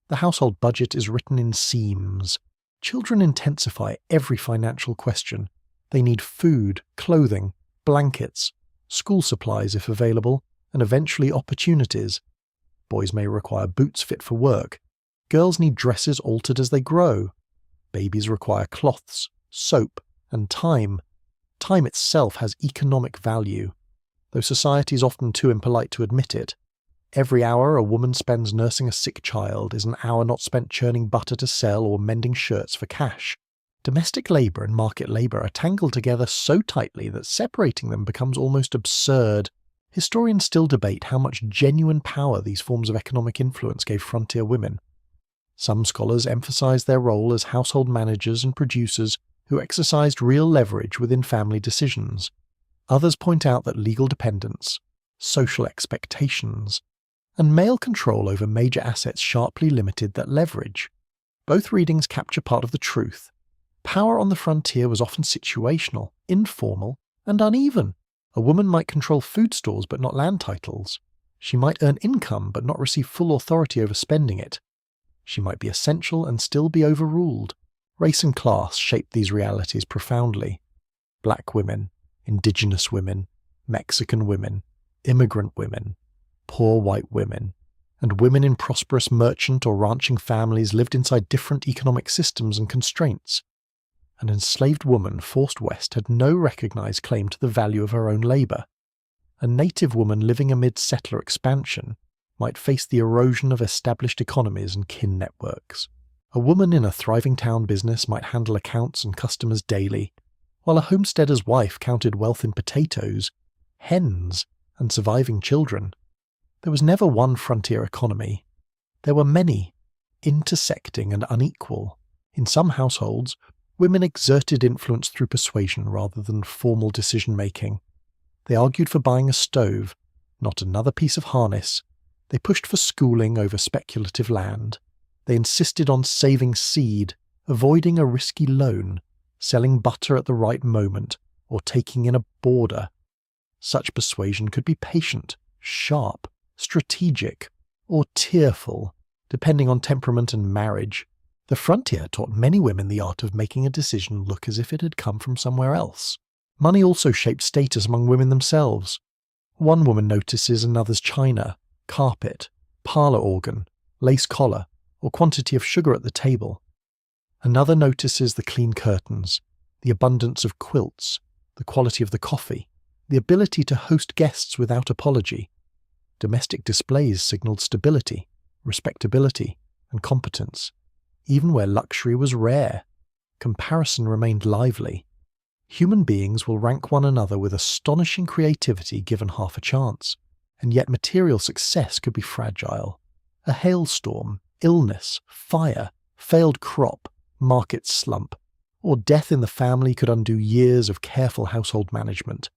The household budget is written in seams. Children intensify every financial question. They need food, clothing, blankets, school supplies if available, and eventually opportunities. Boys may require boots fit for work. Girls need dresses altered as they grow. Babies require cloths, soap, and time. Time itself has economic value, though society is often too impolite to admit it. Every hour a woman spends nursing a sick child is an hour not spent churning butter to sell or mending shirts for cash. Domestic labour and market labour are tangled together so tightly that separating them becomes almost absurd. Historians still debate how much genuine power these forms of economic influence gave frontier women. Some scholars emphasise their role as household managers and producers who exercised real leverage within family decisions. Others point out that legal dependence, social expectations, and male control over major assets sharply limited that leverage. Both readings capture part of the truth. Power on the frontier was often situational, informal, and uneven. A woman might control food stores but not land titles. She might earn income but not receive full authority over spending it. She might be essential and still be overruled. Race and class shaped these realities profoundly. Black women, indigenous women, Mexican women, immigrant women, poor white women, and women in prosperous merchant or ranching families lived inside different economic systems and constraints. An enslaved woman forced west had no recognized claim to the value of her own labor. A native woman living amid settler expansion might face the erosion of established economies and kin networks. A woman in a thriving town business might handle accounts and customers daily, while a homesteader's wife counted wealth in potatoes, hens, and surviving children. There was never one frontier economy. There were many, intersecting and unequal. In some households, women exerted influence through persuasion rather than formal decision-making. They argued for buying a stove, not another piece of harness. They pushed for schooling over speculative land. They insisted on saving seed, avoiding a risky loan, selling butter at the right moment, or taking in a boarder. Such persuasion could be patient, sharp, strategic, or tearful, depending on temperament and marriage. The frontier taught many women the art of making a decision look as if it had come from somewhere else. Money also shaped status among women themselves. One woman notices another's china, carpet, parlour organ, lace collar, or quantity of sugar at the table. Another notices the clean curtains, the abundance of quilts, the quality of the coffee, the ability to host guests without apology. Domestic displays signalled stability, respectability, and competence. Even where luxury was rare, comparison remained lively. Human beings will rank one another with astonishing creativity given half a chance, and yet material success could be fragile. A hailstorm, illness, fire, failed crop, market slump, or death in the family could undo years of careful household management.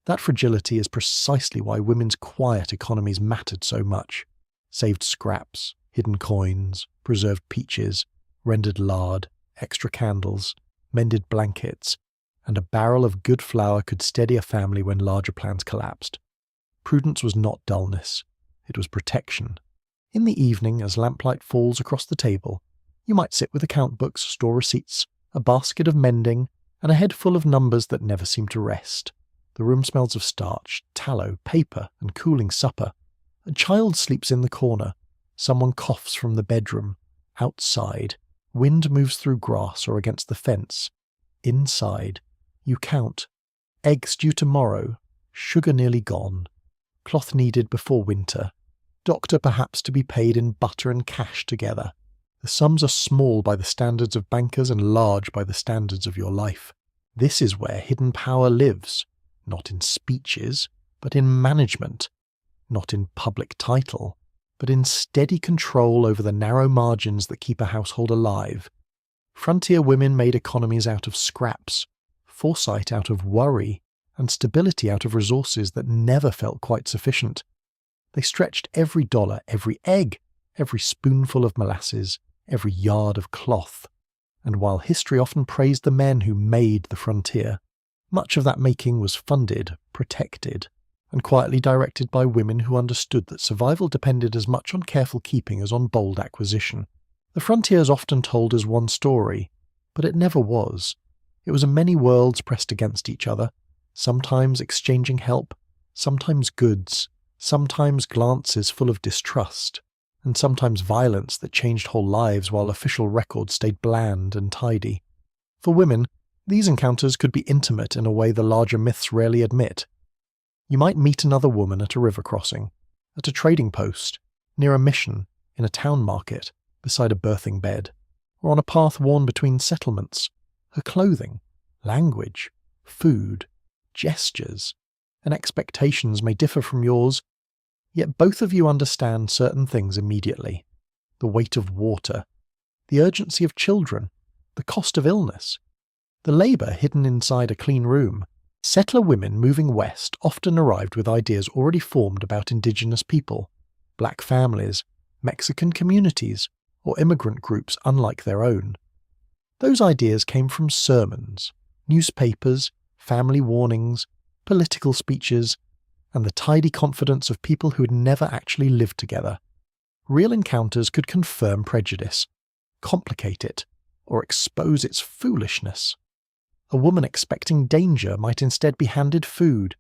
That fragility is precisely why women's quiet economies mattered so much. Saved scraps, hidden coins, preserved peaches, rendered lard, extra candles, mended blankets, and a barrel of good flour could steady a family when larger plans collapsed. Prudence was not dullness, it was protection. In the evening, as lamplight falls across the table, you might sit with account books, store receipts, a basket of mending, and a head full of numbers that never seem to rest. The room smells of starch, tallow, paper, and cooling supper. A child sleeps in the corner. Someone coughs from the bedroom. Outside, wind moves through grass or against the fence. Inside, you count. Eggs due tomorrow. Sugar nearly gone. Cloth needed before winter. Doctor perhaps to be paid in butter and cash together. The sums are small by the standards of bankers and large by the standards of your life. This is where hidden power lives. Not in speeches, but in management. Not in public title, but in steady control over the narrow margins that keep a household alive. Frontier women made economies out of scraps, foresight out of worry, and stability out of resources that never felt quite sufficient. They stretched every dollar, every egg, every spoonful of molasses, every yard of cloth. And while history often praised the men who made the frontier, much of that making was funded, protected, and quietly directed by women who understood that survival depended as much on careful keeping as on bold acquisition. The frontier is often told as one story, but it never was. It was a many worlds pressed against each other, sometimes exchanging help, sometimes goods, sometimes glances full of distrust, and sometimes violence that changed whole lives while official records stayed bland and tidy. For women, these encounters could be intimate in a way the larger myths rarely admit. You might meet another woman at a river crossing, at a trading post, near a mission, in a town market, beside a birthing bed, or on a path worn between settlements. her clothing, language, food, gestures, and expectations may differ from yours, yet both of you understand certain things immediately: the weight of water, the urgency of children, the cost of illness, the labour hidden inside a clean room. Settler women moving west often arrived with ideas already formed about indigenous people, black families, Mexican communities, or immigrant groups unlike their own. Those ideas came from sermons, newspapers, family warnings, political speeches, and the tidy confidence of people who had never actually lived together. Real encounters could confirm prejudice, complicate it, or expose its foolishness. A woman expecting danger might instead be handed food,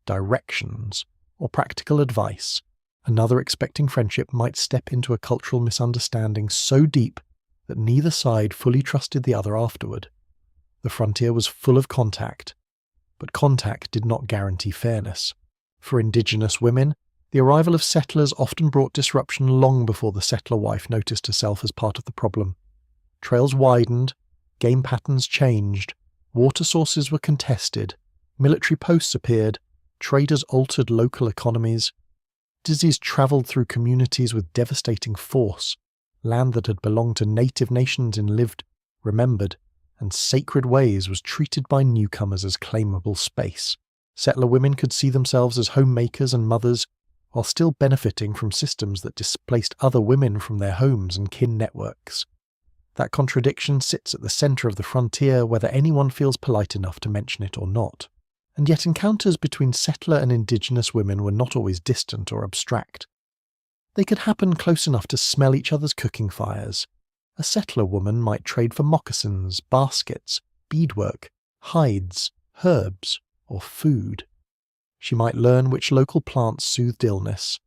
directions, or practical advice. Another expecting friendship might step into a cultural misunderstanding so deep that neither side fully trusted the other afterward. The frontier was full of contact, but contact did not guarantee fairness. For indigenous women, the arrival of settlers often brought disruption long before the settler wife noticed herself as part of the problem. Trails widened, game patterns changed, water sources were contested, military posts appeared, traders altered local economies. Disease travelled through communities with devastating force. Land that had belonged to native nations in lived, remembered, and sacred ways was treated by newcomers as claimable space. Settler women could see themselves as homemakers and mothers, while still benefiting from systems that displaced other women from their homes and kin networks. That contradiction sits at the centre of the frontier, whether anyone feels polite enough to mention it or not. And yet encounters between settler and indigenous women were not always distant or abstract. They could happen close enough to smell each other's cooking fires. A settler woman might trade for moccasins, baskets, beadwork, hides, herbs, or food. She might learn which local plants soothed illness,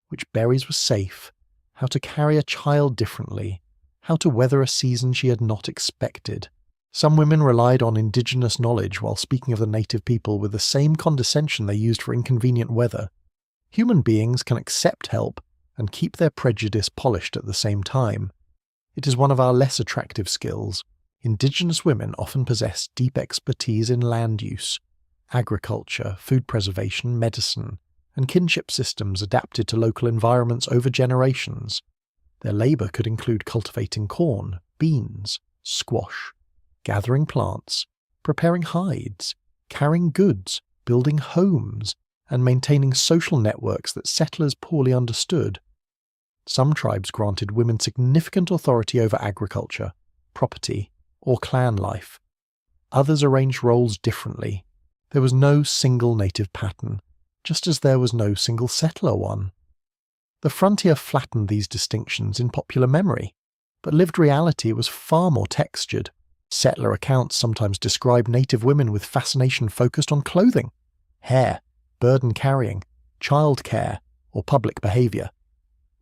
which berries were safe, how to carry a child differently, how to weather a season she had not expected. Some women relied on indigenous knowledge while speaking of the native people with the same condescension they used for inconvenient weather. Human beings can accept help and keep their prejudice polished at the same time. It is one of our less attractive skills. Indigenous women often possess deep expertise in land use, agriculture, food preservation, medicine, and kinship systems adapted to local environments over generations. Their labour could include cultivating corn, beans, squash, gathering plants, preparing hides, carrying goods, building homes, and maintaining social networks that settlers poorly understood. Some tribes granted women significant authority over agriculture, property, or clan life. Others arranged roles differently. There was no single native pattern, just as there was no single settler one. The frontier flattened these distinctions in popular memory, but lived reality was far more textured. Settler accounts sometimes describe native women with fascination focused on clothing, hair, burden carrying, child care, or public behaviour.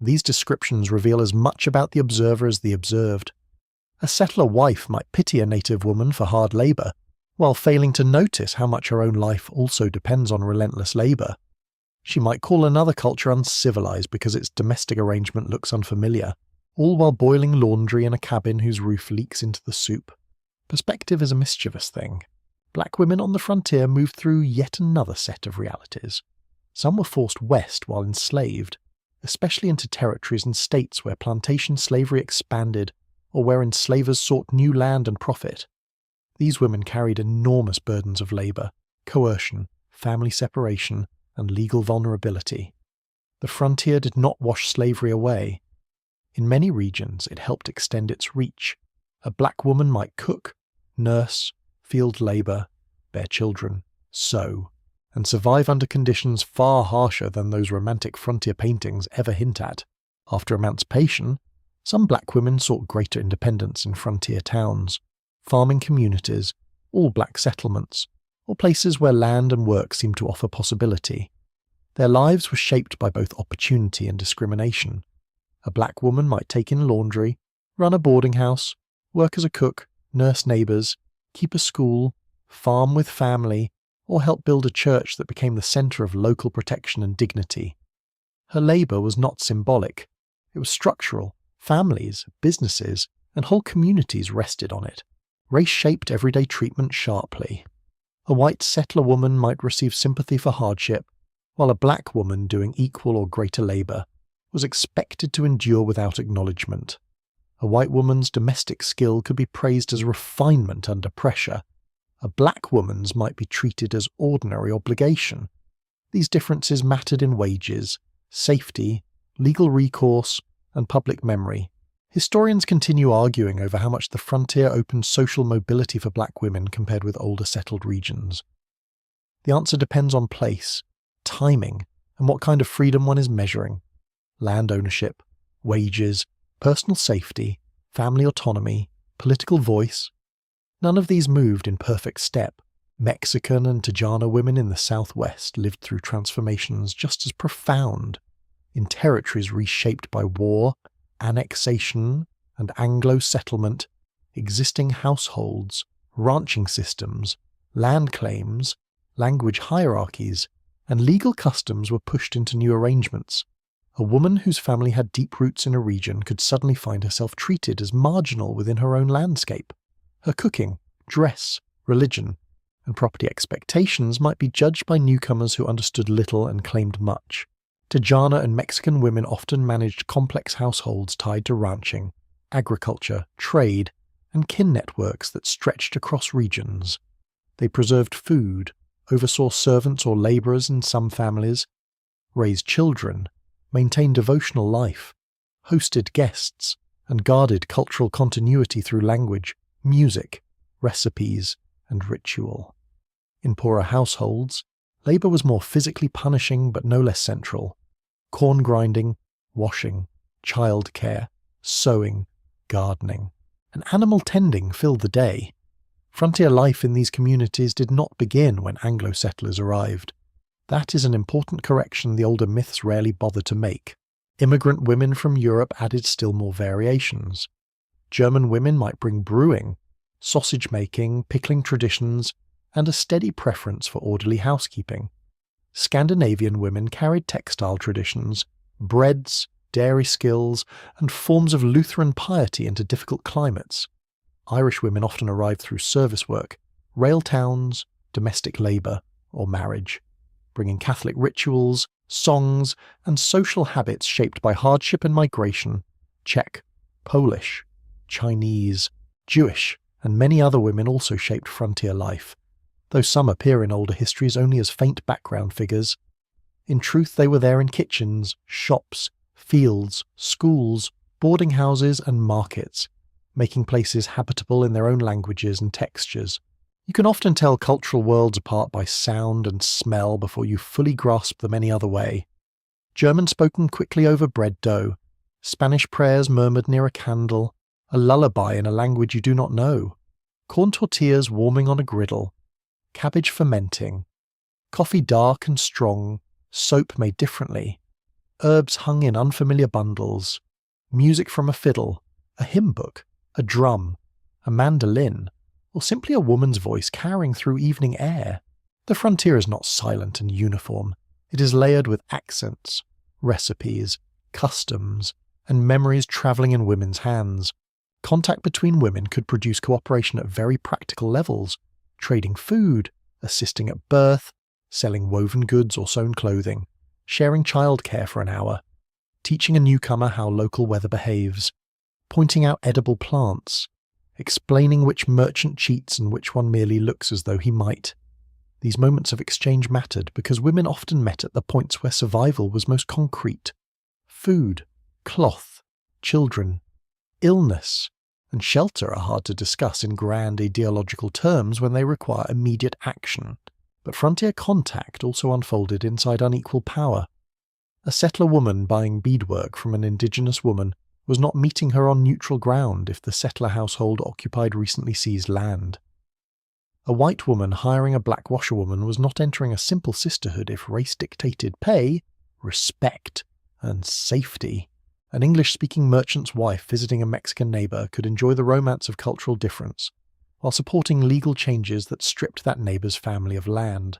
These descriptions reveal as much about the observer as the observed. A settler wife might pity a native woman for hard labour, while failing to notice how much her own life also depends on relentless labour. She might call another culture uncivilized because its domestic arrangement looks unfamiliar, all while boiling laundry in a cabin whose roof leaks into the soup. Perspective is a mischievous thing. Black women on the frontier moved through yet another set of realities. Some were forced west while enslaved, especially into territories and states where plantation slavery expanded or where enslavers sought new land and profit. These women carried enormous burdens of labour, coercion, family separation, and legal vulnerability. The frontier did not wash slavery away. In many regions, it helped extend its reach. A black woman might cook, nurse, field labour, bear children, sew, and survive under conditions far harsher than those romantic frontier paintings ever hint at. After emancipation, some black women sought greater independence in frontier towns, farming communities, all-black settlements, or places where land and work seemed to offer possibility. Their lives were shaped by both opportunity and discrimination. A black woman might take in laundry, run a boarding house, work as a cook, nurse neighbours, keep a school, farm with family, or help build a church that became the centre of local protection and dignity. Her labour was not symbolic. It was structural. Families, businesses, and whole communities rested on it. race shaped everyday treatment sharply. A white settler woman might receive sympathy for hardship, while a black woman doing equal or greater labour was expected to endure without acknowledgement. A white woman's domestic skill could be praised as refinement under pressure. A black woman's might be treated as ordinary obligation. These differences mattered in wages, safety, legal recourse, and public memory. Historians continue arguing over how much the frontier opened social mobility for black women compared with older settled regions. The answer depends on place, timing, and what kind of freedom one is measuring. Land ownership, wages, personal safety, family autonomy, political voice. None of these moved in perfect step. Mexican and Tajana women in the Southwest lived through transformations just as profound in territories reshaped by war, annexation, and Anglo settlement, existing households, ranching systems, land claims, language hierarchies, and legal customs were pushed into new arrangements. A woman whose family had deep roots in a region could suddenly find herself treated as marginal within her own landscape. Her cooking, dress, religion, and property expectations might be judged by newcomers who understood little and claimed much. Tajana and Mexican women often managed complex households tied to ranching, agriculture, trade, and kin networks that stretched across regions. They preserved food, oversaw servants or labourers in some families, raised children, maintained devotional life, hosted guests, and guarded cultural continuity through language, music, recipes, and ritual. In poorer households, labour was more physically punishing but no less central. Corn grinding, washing, childcare, sewing, gardening, and animal tending filled the day. Frontier life in these communities did not begin when Anglo settlers arrived. That is an important correction the older myths rarely bother to make. Immigrant women from Europe added still more variations. German women might bring brewing, sausage making, pickling traditions, and a steady preference for orderly housekeeping. Scandinavian women carried textile traditions, breads, dairy skills, and forms of Lutheran piety into difficult climates. Irish women often arrived through service work, rail towns, domestic labour, or marriage, bringing Catholic rituals, songs, and social habits shaped by hardship and migration. Czech, Polish, Chinese, Jewish, and many other women also shaped frontier life, though some appear in older histories only as faint background figures. In truth, they were there in kitchens, shops, fields, schools, boarding houses, and markets, making places habitable in their own languages and textures. You can often tell cultural worlds apart by sound and smell before you fully grasp them any other way. German spoken quickly over bread dough, Spanish prayers murmured near a candle, a lullaby in a language you do not know, corn tortillas warming on a griddle, cabbage fermenting, coffee dark and strong, soap made differently, herbs hung in unfamiliar bundles, music from a fiddle, a hymn book, a drum, a mandolin, or simply a woman's voice carrying through evening air. The frontier is not silent and uniform. It is layered with accents, recipes, customs, and memories travelling in women's hands. Contact between women could produce cooperation at very practical levels, trading food, assisting at birth, selling woven goods or sewn clothing, sharing childcare for an hour, teaching a newcomer how local weather behaves, pointing out edible plants, explaining which merchant cheats and which one merely looks as though he might. These moments of exchange mattered because women often met at the points where survival was most concrete. Food, cloth, children, illness, and shelter are hard to discuss in grand ideological terms when they require immediate action, but frontier contact also unfolded inside unequal power. A settler woman buying beadwork from an indigenous woman was not meeting her on neutral ground if the settler household occupied recently seized land. A white woman hiring a black washerwoman was not entering a simple sisterhood if race dictated pay, respect, and safety. An English-speaking merchant's wife visiting a Mexican neighbour could enjoy the romance of cultural difference, while supporting legal changes that stripped that neighbour's family of land.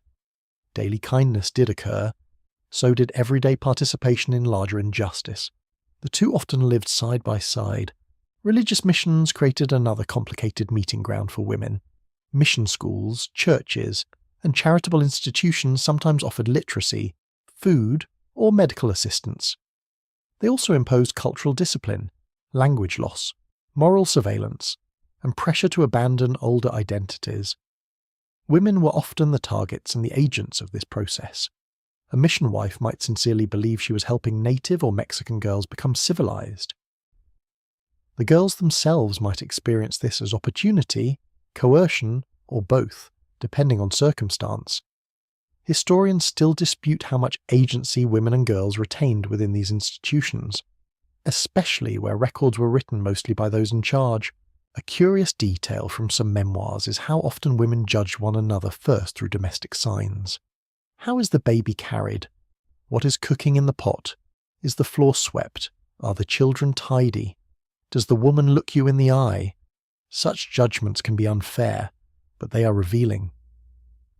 Daily kindness did occur, so did everyday participation in larger injustice. The two often lived side by side, Religious missions created another complicated meeting ground for women. Mission schools, churches, and charitable institutions sometimes offered literacy, food, or medical assistance. They also imposed cultural discipline, language loss, moral surveillance, and pressure to abandon older identities. Women were often the targets and the agents of this process. A mission wife might sincerely believe she was helping native or Mexican girls become civilized. The girls themselves might experience this as opportunity, coercion, or both, depending on circumstance. Historians still dispute how much agency women and girls retained within these institutions, especially where records were written mostly by those in charge. A curious detail from some memoirs is how often women judged one another first through domestic signs. How is the baby carried? What is cooking in the pot? Is the floor swept? Are the children tidy? Does the woman look you in the eye? Such judgments can be unfair, but they are revealing.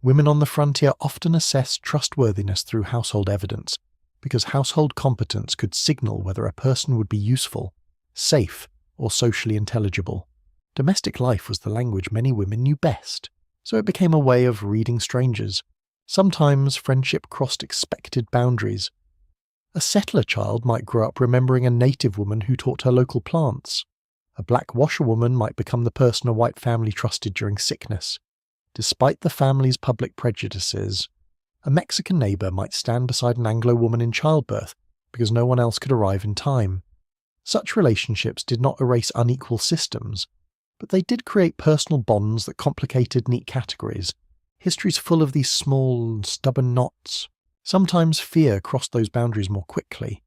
Women on the frontier often assess trustworthiness through household evidence, because household competence could signal whether a person would be useful, safe, or socially intelligible. Domestic life was the language many women knew best, so it became a way of reading strangers. Sometimes friendship crossed expected boundaries. A settler child might grow up remembering a native woman who taught her local plants. A black washerwoman might become the person a white family trusted during sickness. Despite the family's public prejudices, a Mexican neighbor might stand beside an Anglo woman in childbirth because no one else could arrive in time. Such relationships did not erase unequal systems, but they did create personal bonds that complicated neat categories. History's full of these small, stubborn knots. Sometimes fear crossed those boundaries more quickly.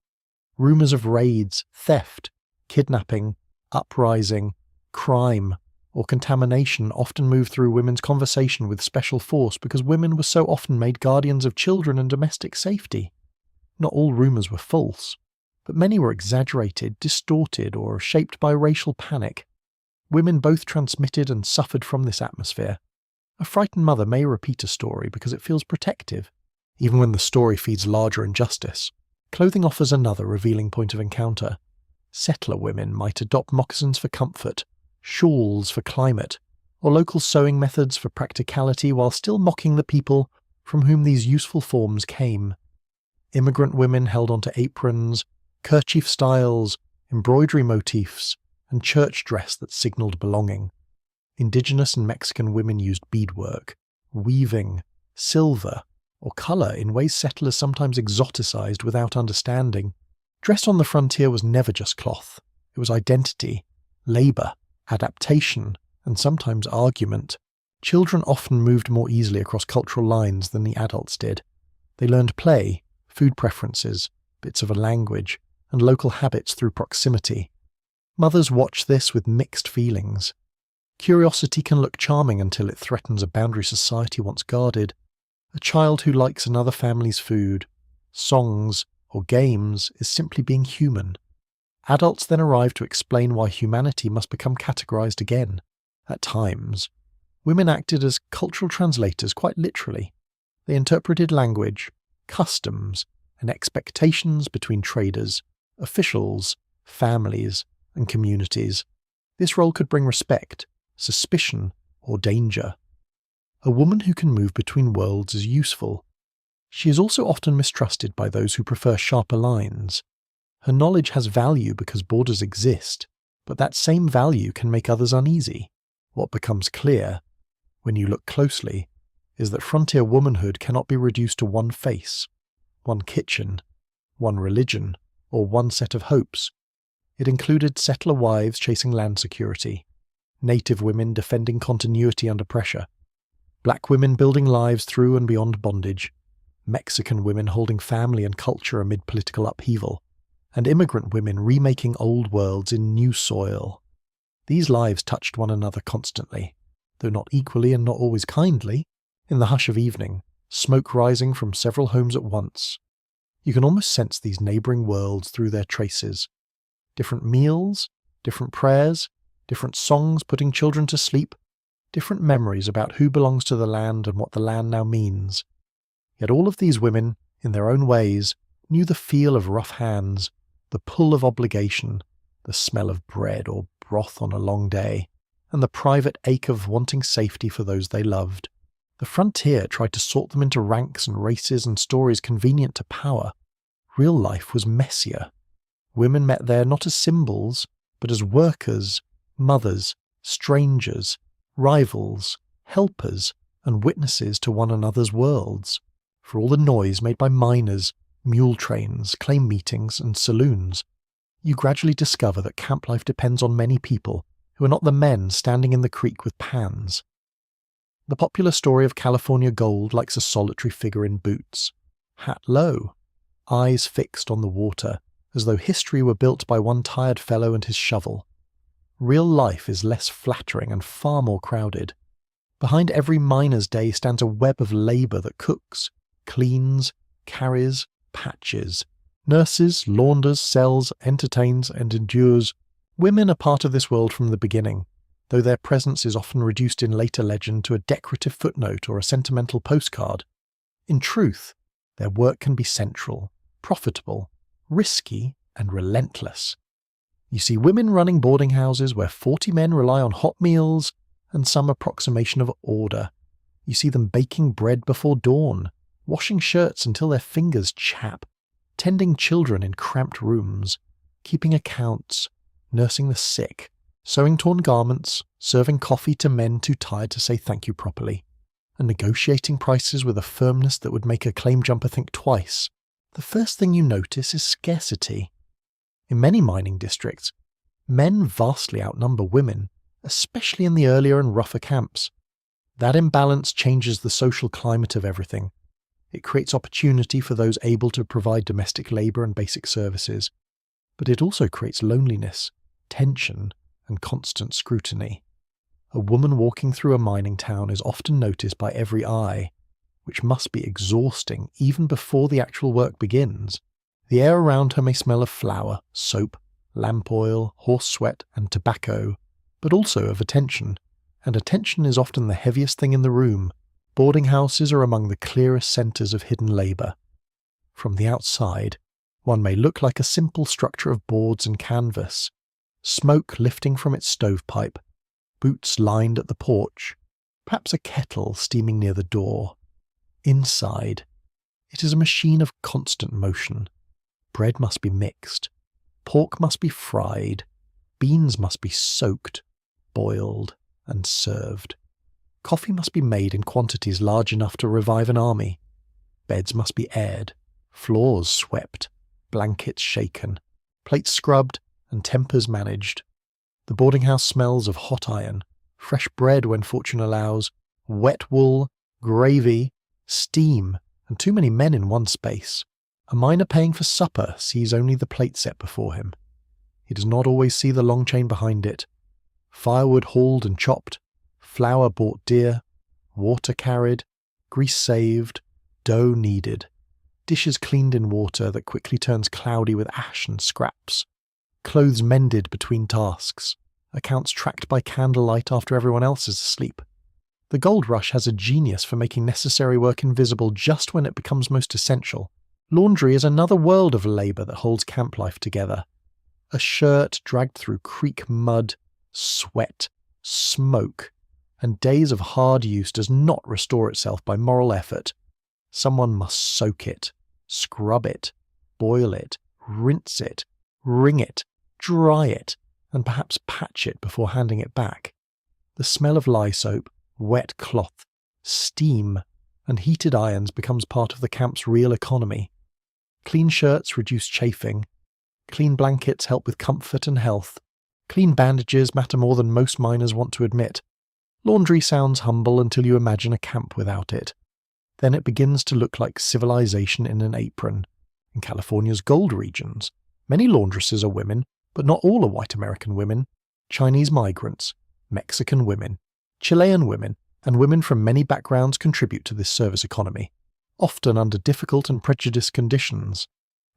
Rumours of raids, theft, kidnapping, uprising, crime, or contamination often moved through women's conversation with special force because women were so often made guardians of children and domestic safety. Not all rumours were false, but many were exaggerated, distorted, or shaped by racial panic. Women both transmitted and suffered from this atmosphere. A frightened mother may repeat a story because it feels protective, even when the story feeds larger injustice. Clothing offers another revealing point of encounter. Settler women might adopt moccasins for comfort, shawls for climate, or local sewing methods for practicality while still mocking the people from whom these useful forms came. Immigrant women held onto aprons, kerchief styles, embroidery motifs, and church dress that signalled belonging. Indigenous and Mexican women used beadwork, weaving, silver, or colour in ways settlers sometimes exoticized without understanding. Dress on the frontier was never just cloth. It was identity, labour, adaptation, and sometimes argument. Children often moved more easily across cultural lines than the adults did. They learned play, food preferences, bits of a language, and local habits through proximity. Mothers watch this with mixed feelings. Curiosity can look charming until it threatens a boundary society once guarded. A child who likes another family's food, songs, or games is simply being human. Adults then arrive to explain why humanity must become categorized again. At times, women acted as cultural translators quite literally. They interpreted language, customs, and expectations between traders, officials, families, and communities. This role could bring respect, suspicion, or danger. A woman who can move between worlds is useful. She is also often mistrusted by those who prefer sharper lines. Her knowledge has value because borders exist, but that same value can make others uneasy. What becomes clear, when you look closely, is that frontier womanhood cannot be reduced to one face, one kitchen, one religion, or one set of hopes. It included settler wives chasing land security, native women defending continuity under pressure, black women building lives through and beyond bondage, Mexican women holding family and culture amid political upheaval, and immigrant women remaking old worlds in new soil. These lives touched one another constantly, though not equally and not always kindly. In the hush of evening, smoke rising from several homes at once, you can almost sense these neighbouring worlds through their traces. Different meals, different prayers, different songs putting children to sleep, different memories about who belongs to the land and what the land now means. Yet all of these women, in their own ways, knew the feel of rough hands, the pull of obligation, the smell of bread or broth on a long day, and the private ache of wanting safety for those they loved. The frontier tried to sort them into ranks and races and stories convenient to power. Real life was messier. Women met there not as symbols, but as workers, mothers, strangers, rivals, helpers, and witnesses to one another's worlds. For all the noise made by miners, mule trains, claim meetings, and saloons, you gradually discover that camp life depends on many people who are not the men standing in the creek with pans. The popular story of California Gold likes a solitary figure in boots, hat low, eyes fixed on the water, as though history were built by one tired fellow and his shovel. Real life is less flattering and far more crowded. Behind every miner's day stands a web of labour that cooks, cleans, carries, patches, nurses, launders, sells, entertains, and endures. Women are part of this world from the beginning, though their presence is often reduced in later legend to a decorative footnote or a sentimental postcard. In truth, their work can be central, profitable, risky, and relentless. You see women running boarding houses where 40 men rely on hot meals and some approximation of order. You see them baking bread before dawn, washing shirts until their fingers chap, tending children in cramped rooms, keeping accounts, nursing the sick, sewing torn garments, serving coffee to men too tired to say thank you properly, and negotiating prices with a firmness that would make a claim jumper think twice. The first thing you notice is scarcity. In many mining districts, men vastly outnumber women, especially in the earlier and rougher camps. That imbalance changes the social climate of everything. It creates opportunity for those able to provide domestic labour and basic services, but it also creates loneliness, tension, and constant scrutiny. A woman walking through a mining town is often noticed by every eye, which must be exhausting even before the actual work begins. The air around her may smell of flour, soap, lamp oil, horse sweat, and tobacco, but also of attention, and attention is often the heaviest thing in the room. Boarding houses are among the clearest centres of hidden labour. From the outside, one may look like a simple structure of boards and canvas, smoke lifting from its stovepipe, boots lined at the porch, perhaps a kettle steaming near the door. Inside, it is a machine of constant motion. Bread must be mixed, pork must be fried, beans must be soaked, boiled, and served. Coffee must be made in quantities large enough to revive an army. Beds must be aired, floors swept, blankets shaken, plates scrubbed, and tempers managed. The boarding house smells of hot iron, fresh bread when fortune allows, wet wool, gravy, steam, and too many men in one space. A miner paying for supper sees only the plate set before him. He does not always see the long chain behind it. Firewood hauled and chopped, flour bought dear, water carried, grease saved, dough kneaded, dishes cleaned in water that quickly turns cloudy with ash and scraps, clothes mended between tasks, accounts tracked by candlelight after everyone else is asleep. The gold rush has a genius for making necessary work invisible just when it becomes most essential. Laundry is another world of labour that holds camp life together. A shirt dragged through creek mud, sweat, smoke, and days of hard use does not restore itself by moral effort. Someone must soak it, scrub it, boil it, rinse it, wring it, dry it, and perhaps patch it before handing it back. The smell of lye soap, wet cloth, steam, and heated irons becomes part of the camp's real economy. Clean shirts reduce chafing. Clean blankets help with comfort and health. Clean bandages matter more than most miners want to admit. Laundry sounds humble until you imagine a camp without it. Then it begins to look like civilization in an apron. In California's gold regions, many laundresses are women, but not all are white American women. Chinese migrants, Mexican women, Chilean women, and women from many backgrounds contribute to this service economy, often under difficult and prejudiced conditions.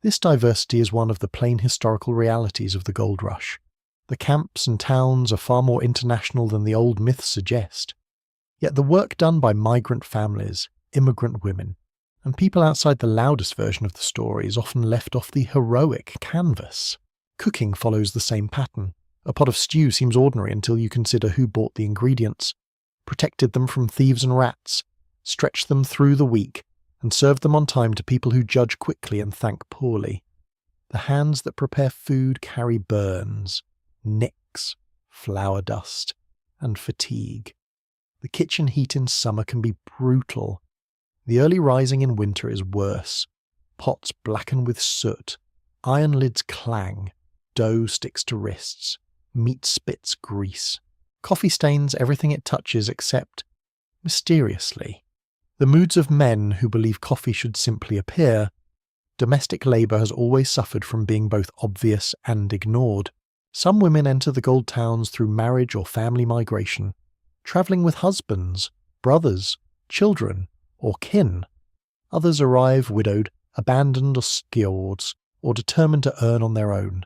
This diversity is one of the plain historical realities of the gold rush. The camps and towns are far more international than the old myths suggest. Yet the work done by migrant families, immigrant women, and people outside the loudest version of the story is often left off the heroic canvas. Cooking follows the same pattern. A pot of stew seems ordinary until you consider who bought the ingredients, protected them from thieves and rats, stretched them through the week, and served them on time to people who judge quickly and thank poorly. The hands that prepare food carry burns, nicks, flour dust, and fatigue. The kitchen heat in summer can be brutal. The early rising in winter is worse. Pots blacken with soot, iron lids clang, dough sticks to wrists, meat spits grease. Coffee stains everything it touches except, mysteriously, the moods of men who believe coffee should simply appear. Domestic labour has always suffered from being both obvious and ignored. Some women enter the gold towns through marriage or family migration, travelling with husbands, brothers, children, or kin. Others arrive widowed, abandoned or skjords, or determined to earn on their own.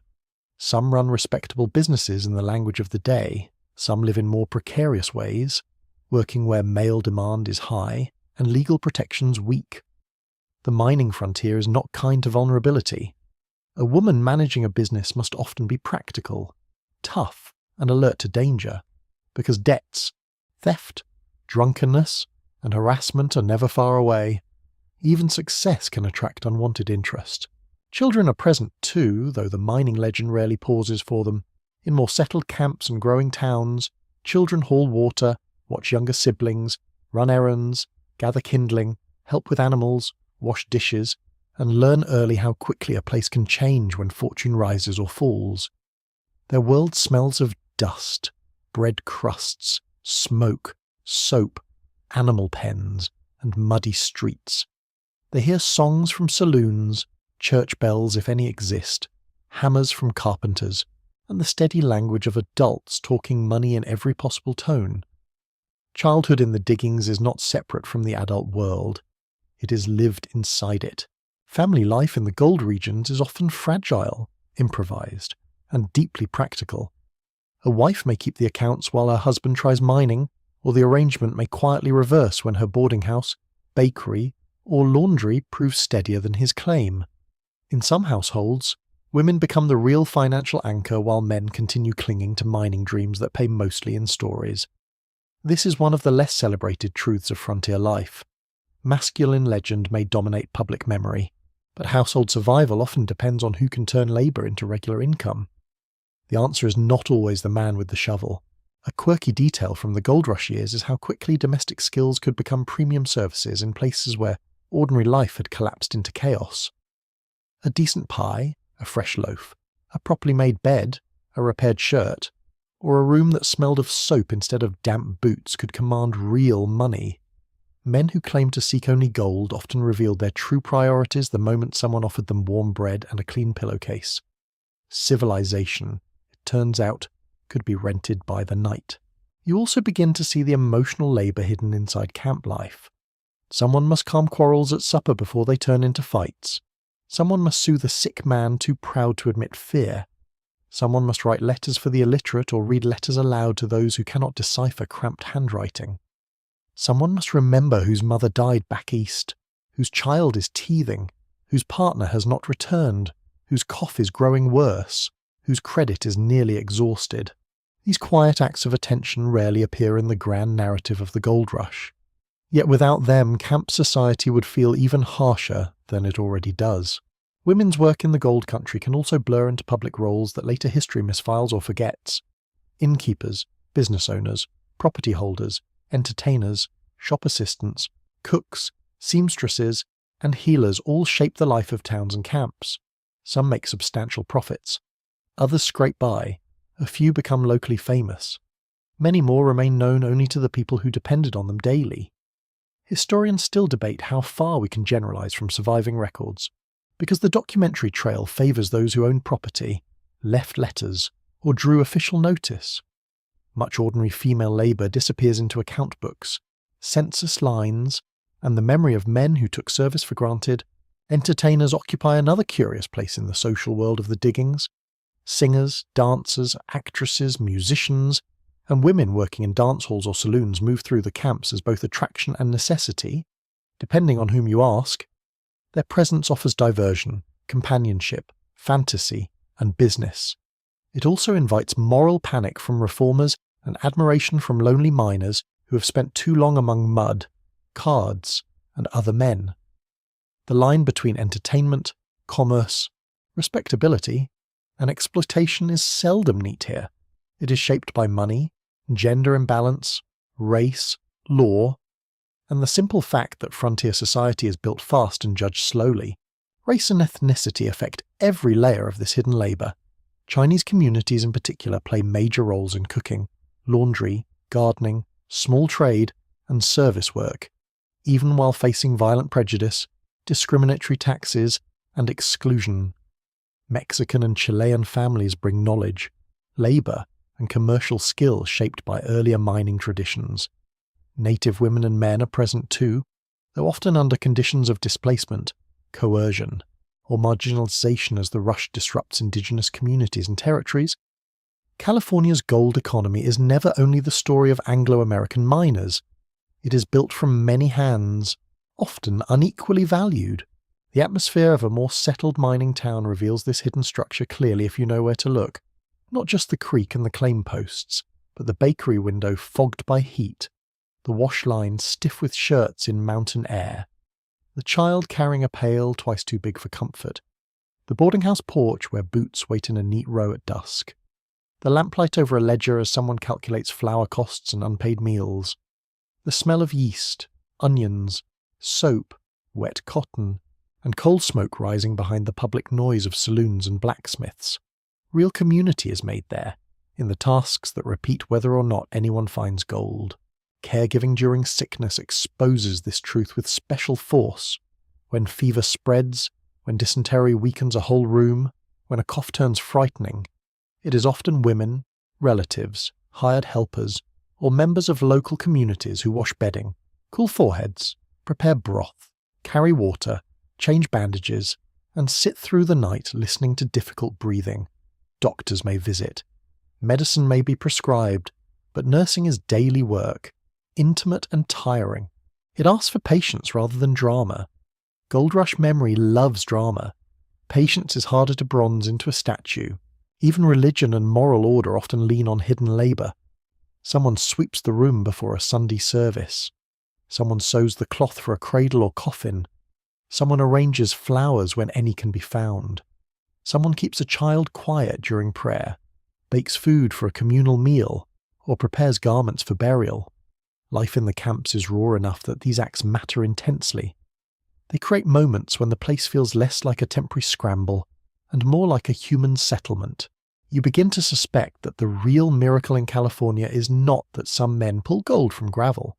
Some run respectable businesses in the language of the day, some live in more precarious ways, working where male demand is high and legal protections weak. The mining frontier is not kind to vulnerability. A woman managing a business must often be practical, tough, and alert to danger, because debts, theft, drunkenness, and harassment are never far away. Even success can attract unwanted interest. Children are present too, though the mining legend rarely pauses for them. In more settled camps and growing towns, children haul water, watch younger siblings, run errands, gather kindling, help with animals, wash dishes, and learn early how quickly a place can change when fortune rises or falls. Their world smells of dust, bread crusts, smoke, soap, animal pens, and muddy streets. They hear songs from saloons, church bells if any exist, hammers from carpenters, and the steady language of adults talking money in every possible tone. Childhood in the diggings is not separate from the adult world. It is lived inside it. Family life in the gold regions is often fragile, improvised, and deeply practical. A wife may keep the accounts while her husband tries mining, or the arrangement may quietly reverse when her boarding house, bakery, or laundry proves steadier than his claim. In some households, women become the real financial anchor while men continue clinging to mining dreams that pay mostly in stories. This is one of the less celebrated truths of frontier life. Masculine legend may dominate public memory, but household survival often depends on who can turn labour into regular income. The answer is not always the man with the shovel. A quirky detail from the gold rush years is how quickly domestic skills could become premium services in places where ordinary life had collapsed into chaos. A decent pie, a fresh loaf, a properly made bed, a repaired shirt, or a room that smelled of soap instead of damp boots could command real money. Men who claimed to seek only gold often revealed their true priorities the moment someone offered them warm bread and a clean pillowcase. Civilization, it turns out, could be rented by the night. You also begin to see the emotional labour hidden inside camp life. Someone must calm quarrels at supper before they turn into fights. Someone must soothe a sick man too proud to admit fear. Someone must write letters for the illiterate or read letters aloud to those who cannot decipher cramped handwriting. Someone must remember whose mother died back east, whose child is teething, whose partner has not returned, whose cough is growing worse, whose credit is nearly exhausted. These quiet acts of attention rarely appear in the grand narrative of the gold rush. Yet without them, camp society would feel even harsher than it already does. Women's work in the gold country can also blur into public roles that later history misfiles or forgets. Innkeepers, business owners, property holders, entertainers, shop assistants, cooks, seamstresses, and healers all shape the life of towns and camps. Some make substantial profits. Others scrape by. A few become locally famous. Many more remain known only to the people who depended on them daily. Historians still debate how far we can generalize from surviving records, because the documentary trail favours those who owned property, left letters, or drew official notice. Much ordinary female labour disappears into account books, census lines, and the memory of men who took service for granted. Entertainers occupy another curious place in the social world of the diggings. Singers, dancers, actresses, musicians, and women working in dance halls or saloons move through the camps as both attraction and necessity, depending on whom you ask. Their presence offers diversion, companionship, fantasy, and business. It also invites moral panic from reformers and admiration from lonely miners who have spent too long among mud, cards, and other men. The line between entertainment, commerce, respectability, and exploitation is seldom neat here. It is shaped by money, gender imbalance, race, law, and the simple fact that frontier society is built fast and judged slowly. Race and ethnicity affect every layer of this hidden labour. Chinese communities in particular play major roles in cooking, laundry, gardening, small trade, and service work, even while facing violent prejudice, discriminatory taxes, and exclusion. Mexican and Chilean families bring knowledge, labour, and commercial skill shaped by earlier mining traditions. Native women and men are present too, though often under conditions of displacement, coercion, or marginalization as the rush disrupts indigenous communities and territories. California's gold economy is never only the story of Anglo-American miners. It is built from many hands, often unequally valued. The atmosphere of a more settled mining town reveals this hidden structure clearly if you know where to look. Not just the creek and the claim posts, but the bakery window fogged by heat, the wash line stiff with shirts in mountain air, the child carrying a pail twice too big for comfort, the boarding house porch where boots wait in a neat row at dusk, the lamplight over a ledger as someone calculates flour costs and unpaid meals, the smell of yeast, onions, soap, wet cotton, and coal smoke rising behind the public noise of saloons and blacksmiths. Real community is made there, in the tasks that repeat whether or not anyone finds gold. Caregiving during sickness exposes this truth with special force. When fever spreads, when dysentery weakens a whole room, when a cough turns frightening, it is often women, relatives, hired helpers, or members of local communities who wash bedding, cool foreheads, prepare broth, carry water, change bandages, and sit through the night listening to difficult breathing. Doctors may visit. Medicine may be prescribed, but nursing is daily work, intimate and tiring. It asks for patience rather than drama. Gold Rush memory loves drama. Patience is harder to bronze into a statue. Even religion and moral order often lean on hidden labour. Someone sweeps the room before a Sunday service. Someone sews the cloth for a cradle or coffin. Someone arranges flowers when any can be found. Someone keeps a child quiet during prayer, bakes food for a communal meal, or prepares garments for burial. Life in the camps is raw enough that these acts matter intensely. They create moments when the place feels less like a temporary scramble and more like a human settlement. You begin to suspect that the real miracle in California is not that some men pull gold from gravel.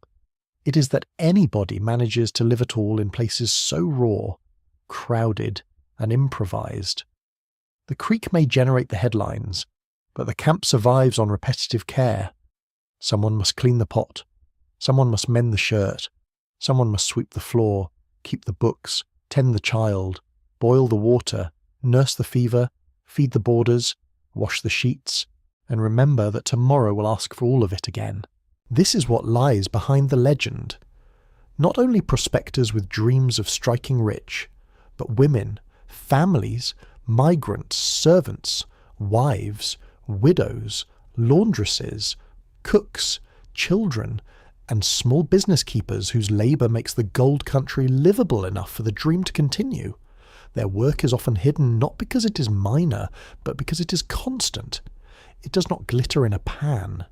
It is that anybody manages to live at all in places so raw, crowded, and improvised. The creek may generate the headlines, but the camp survives on repetitive care. Someone must clean the pot. Someone must mend the shirt. Someone must sweep the floor, keep the books, tend the child, boil the water, nurse the fever, feed the boarders, wash the sheets, and remember that tomorrow will ask for all of it again. This is what lies behind the legend. Not only prospectors with dreams of striking rich, but women, families, migrants, servants, wives, widows, laundresses, cooks, children, and small business keepers whose labour makes the gold country livable enough for the dream to continue. Their work is often hidden not because it is minor, but because it is constant. It does not glitter in a pan.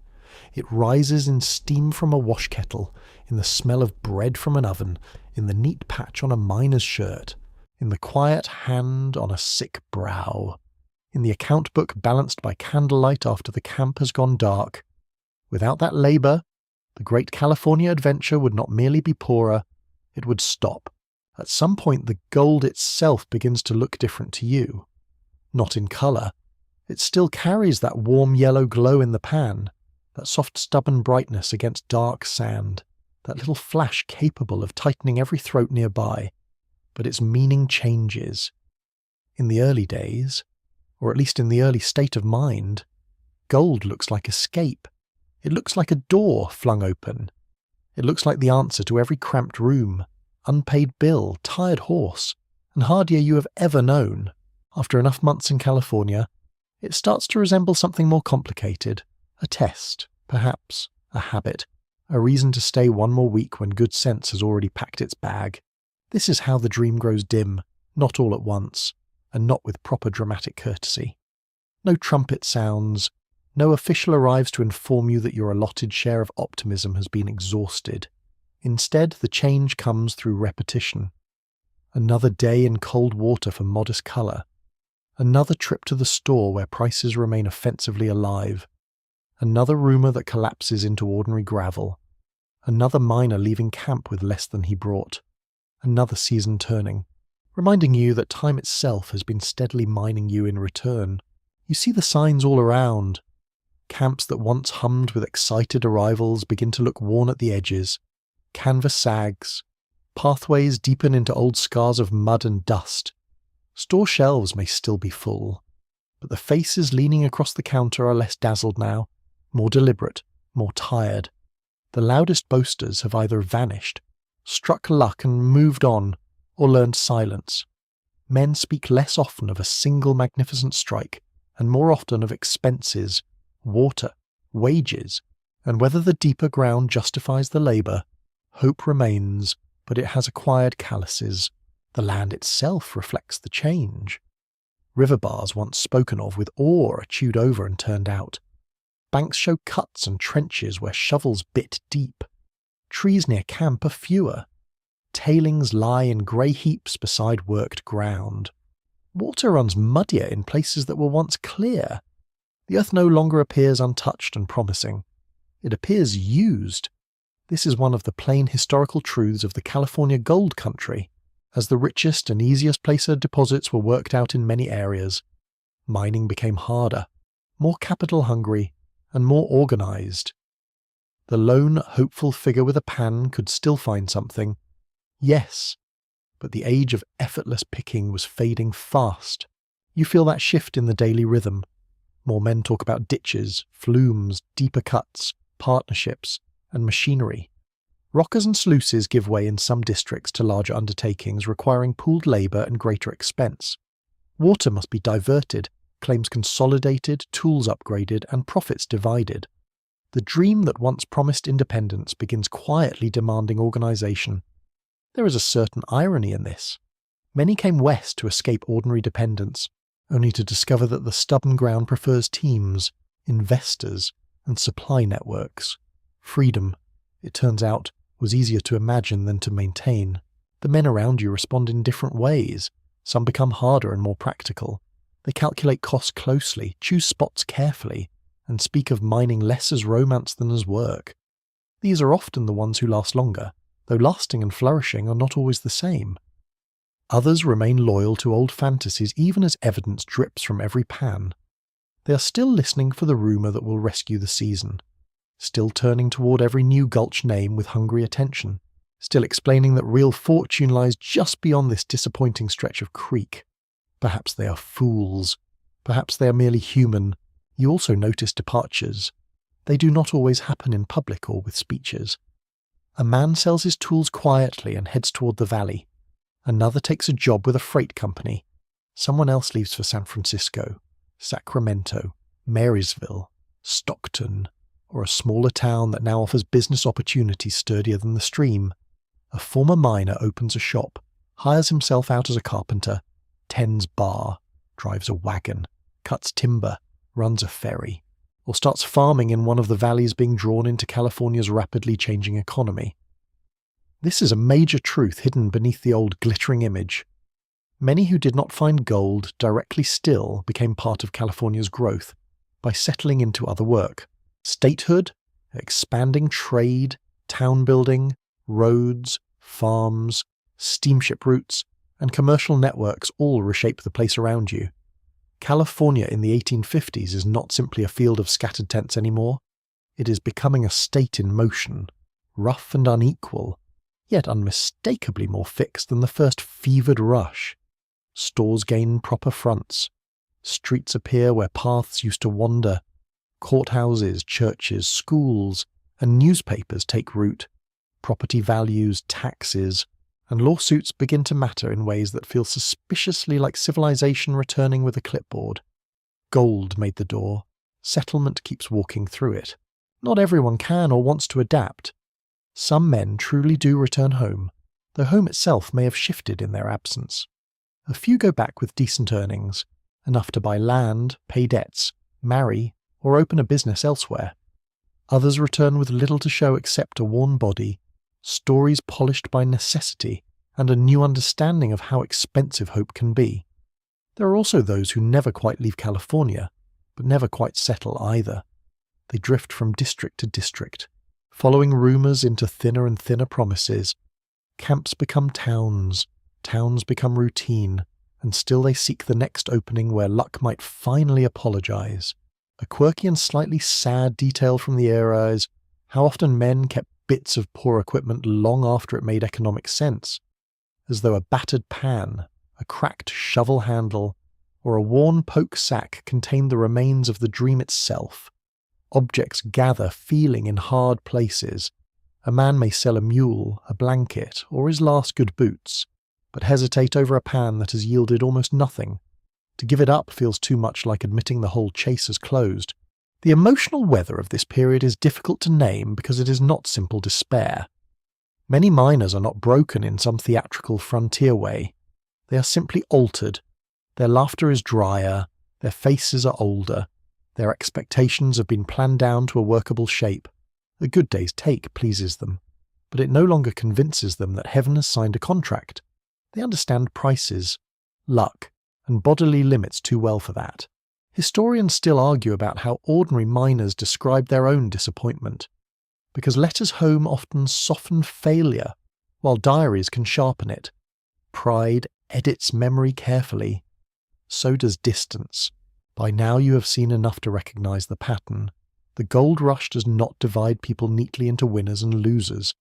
It rises in steam from a wash kettle, in the smell of bread from an oven, in the neat patch on a miner's shirt, in the quiet hand on a sick brow, in the account book balanced by candlelight after the camp has gone dark. Without that labour, the great California adventure would not merely be poorer, it would stop. At some point the gold itself begins to look different to you. Not in colour. It still carries that warm yellow glow in the pan, that soft stubborn brightness against dark sand, that little flash capable of tightening every throat nearby. But its meaning changes. In the early days, or at least in the early state of mind, gold looks like escape. It looks like a door flung open. It looks like the answer to every cramped room, unpaid bill, tired horse, and hardier you have ever known. After enough months in California, It starts to resemble something more complicated, a test, perhaps, a habit, a reason to stay one more week when good sense has already packed its bag. This is how the dream grows dim, not all at once, and not with proper dramatic courtesy. No trumpet sounds, no official arrives to inform you that your allotted share of optimism has been exhausted. Instead, the change comes through repetition. Another day in cold water for modest colour. Another trip to the store where prices remain offensively alive. Another rumour that collapses into ordinary gravel. Another miner leaving camp with less than he brought. Another season turning, reminding you that time itself has been steadily mining you in return. You see the signs all around. Camps that once hummed with excited arrivals begin to look worn at the edges. Canvas sags. Pathways deepen into old scars of mud and dust. Store shelves may still be full, but the faces leaning across the counter are less dazzled now, more deliberate, more tired. The loudest boasters have either vanished, struck luck and moved on, or learned silence. Men speak less often of a single magnificent strike, and more often of expenses, water, wages, and whether the deeper ground justifies the labour. Hope remains, but it has acquired calluses. The land itself reflects the change. River bars once spoken of with awe are chewed over and turned out. Banks show cuts and trenches where shovels bit deep. Trees near camp are fewer. Tailings lie in grey heaps beside worked ground. Water runs muddier in places that were once clear. The earth no longer appears untouched and promising. It appears used. This is one of the plain historical truths of the California gold country. As the richest and easiest placer deposits were worked out in many areas, mining became harder, more capital-hungry, and more organised. The lone, hopeful figure with a pan could still find something. Yes, but the age of effortless picking was fading fast. You feel that shift in the daily rhythm. More men talk about ditches, flumes, deeper cuts, partnerships, and machinery. Rockers and sluices give way in some districts to larger undertakings requiring pooled labour and greater expense. Water must be diverted, claims consolidated, tools upgraded, and profits divided. The dream that once promised independence begins quietly demanding organisation. There is a certain irony in this. Many came west to escape ordinary dependence, only to discover that the stubborn ground prefers teams, investors, and supply networks. Freedom, it turns out, was easier to imagine than to maintain. The men around you respond in different ways. Some become harder and more practical. They calculate costs closely, choose spots carefully, and speak of mining less as romance than as work. These are often the ones who last longer, though lasting and flourishing are not always the same. Others remain loyal to old fantasies even as evidence drips from every pan. They are still listening for the rumour that will rescue the season. Still turning toward every new gulch name with hungry attention, still explaining that real fortune lies just beyond this disappointing stretch of creek. Perhaps they are fools. Perhaps they are merely human. You also notice departures. They do not always happen in public or with speeches. A man sells his tools quietly and heads toward the valley. Another takes a job with a freight company. Someone else leaves for San Francisco, Sacramento, Marysville, Stockton, or a smaller town that now offers business opportunities sturdier than the stream. A former miner opens a shop, hires himself out as a carpenter, tends bar, drives a wagon, cuts timber, runs a ferry, or starts farming in one of the valleys being drawn into California's rapidly changing economy. This is a major truth hidden beneath the old glittering image. Many who did not find gold directly still became part of California's growth by settling into other work. Statehood, expanding trade, town building, roads, farms, steamship routes, and commercial networks all reshape the place around you. California in the 1850s is not simply a field of scattered tents anymore. It is becoming a state in motion, rough and unequal, yet unmistakably more fixed than the first fevered rush. Stores gain proper fronts. Streets appear where paths used to wander. Courthouses, churches, schools, and newspapers take root. Property values, taxes, and lawsuits begin to matter in ways that feel suspiciously like civilization returning with a clipboard. gold made the door, settlement keeps walking through it. Not everyone can or wants to adapt. Some men truly do return home, though home itself may have shifted in their absence. A few go back with decent earnings, enough to buy land, pay debts, marry, or open a business elsewhere. Others return with little to show except a worn body, stories polished by necessity, and a new understanding of how expensive hope can be. There are also those who never quite leave California, but never quite settle either. They drift from district to district, following rumours into thinner and thinner promises. Camps become towns, towns become routine, and still they seek the next opening where luck might finally apologise. A quirky and slightly sad detail from the era is how often men kept bits of poor equipment long after it made economic sense, as though a battered pan, a cracked shovel handle, or a worn poke sack contained the remains of the dream itself. Objects gather feeling in hard places. A man may sell a mule, a blanket, or his last good boots, but hesitate over a pan that has yielded almost nothing. To give it up feels too much like admitting the whole chase has closed. The emotional weather of this period is difficult to name because it is not simple despair. Many miners are not broken in some theatrical frontier way. They are simply altered. Their laughter is drier, their faces are older, their expectations have been planned down to a workable shape. A good day's take pleases them, but it no longer convinces them that heaven has signed a contract. They understand prices, luck, and bodily limits too well for that. Historians still argue about how ordinary miners describe their own disappointment, because letters home often soften failure, while diaries can sharpen it. Pride edits memory carefully. So does distance. By now you have seen enough to recognise the pattern. The gold rush does not divide people neatly into winners and losers.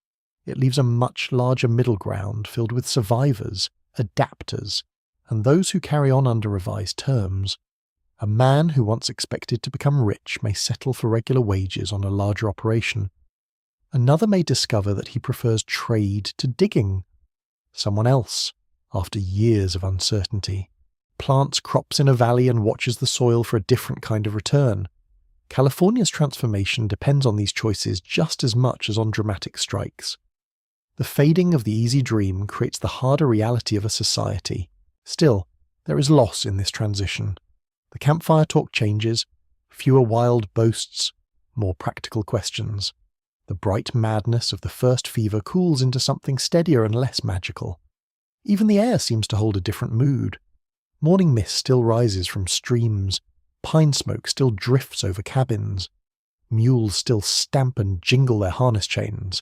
It leaves a much larger middle ground filled with survivors, adapters, and those who carry on under revised terms. A man who once expected to become rich may settle for regular wages on a larger operation. Another may discover that he prefers trade to digging. Someone else, after years of uncertainty, plants crops in a valley and watches the soil for a different kind of return. California's transformation depends on these choices just as much as on dramatic strikes. The fading of the easy dream creates the harder reality of a society. Still, there is loss in this transition. The campfire talk changes, fewer wild boasts, more practical questions. The bright madness of the first fever cools into something steadier and less magical. Even the air seems to hold a different mood. Morning mist still rises from streams, pine smoke still drifts over cabins, mules still stamp and jingle their harness chains.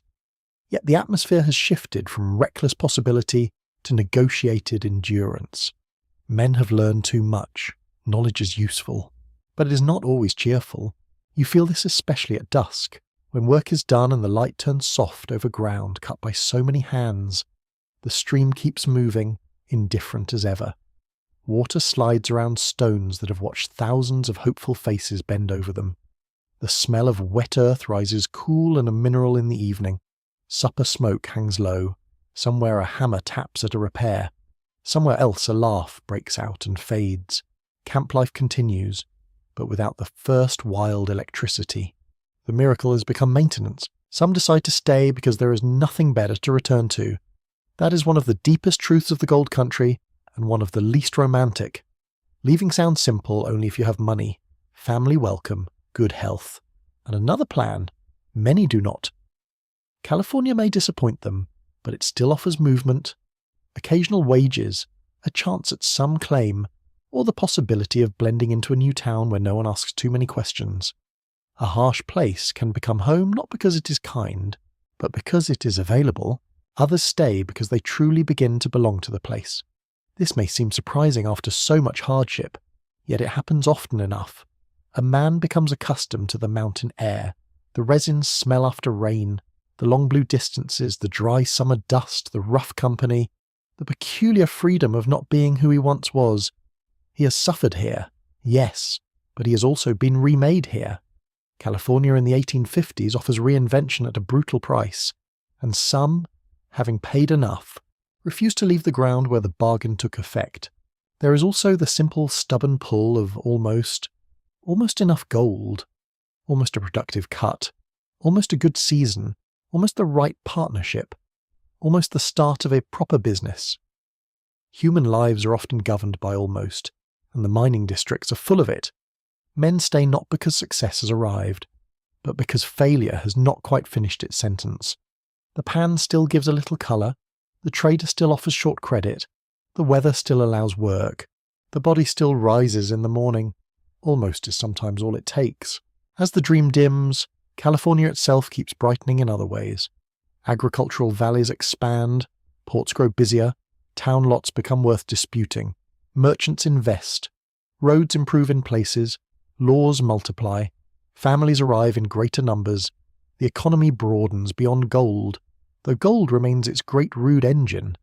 Yet the atmosphere has shifted from reckless possibility to negotiated endurance. Men have learned too much. Knowledge is useful, but it is not always cheerful. You feel this especially at dusk, when work is done and the light turns soft over ground cut by so many hands. The stream keeps moving, indifferent as ever. Water slides around stones that have watched thousands of hopeful faces bend over them. The smell of wet earth rises cool and a mineral in the evening. Supper smoke hangs low. Somewhere a hammer taps at a repair. Somewhere else a laugh breaks out and fades. Camp life continues, but without the first wild electricity. The miracle has become maintenance. Some decide to stay because there is nothing better to return to. That is one of the deepest truths of the Gold Country, and one of the least romantic. Leaving sounds simple only if you have money, family welcome, good health. And another plan, many do not. California may disappoint them, but it still offers movement, occasional wages, a chance at some claim, or the possibility of blending into a new town where no one asks too many questions. A harsh place can become home not because it is kind, but because it is available. Others stay because they truly begin to belong to the place. This may seem surprising after so much hardship, yet it happens often enough. A man becomes accustomed to the mountain air, the resin smell after rain, the long blue distances, the dry summer dust, the rough company, the peculiar freedom of not being who he once was. He has suffered here, yes, but he has also been remade here. California in the 1850s offers reinvention at a brutal price, and some, having paid enough, refuse to leave the ground where the bargain took effect. There is also the simple stubborn pull of almost, almost enough gold, almost a productive cut, almost a good season, almost the right partnership, almost the start of a proper business. Human lives are often governed by almost, and the mining districts are full of it. Men stay not because success has arrived, but because failure has not quite finished its sentence. The pan still gives a little colour, the trader still offers short credit, the weather still allows work, the body still rises in the morning. Almost is sometimes all it takes. As the dream dims, California itself keeps brightening in other ways. Agricultural valleys expand, ports grow busier, town lots become worth disputing, merchants invest, roads improve in places, laws multiply, families arrive in greater numbers, the economy broadens beyond gold, though gold remains its great rude engine.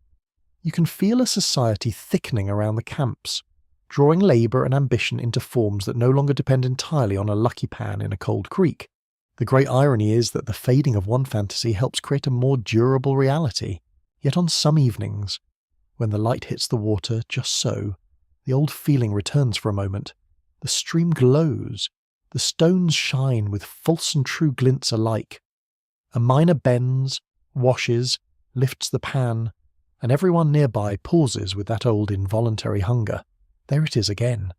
You can feel a society thickening around the camps, drawing labour and ambition into forms that no longer depend entirely on a lucky pan in a cold creek. The great irony is that the fading of one fantasy helps create a more durable reality. Yet on some evenings, when the light hits the water just so, the old feeling returns for a moment. The stream glows, the stones shine with false and true glints alike. A miner bends, washes, lifts the pan, and everyone nearby pauses with that old involuntary hunger. There it is again.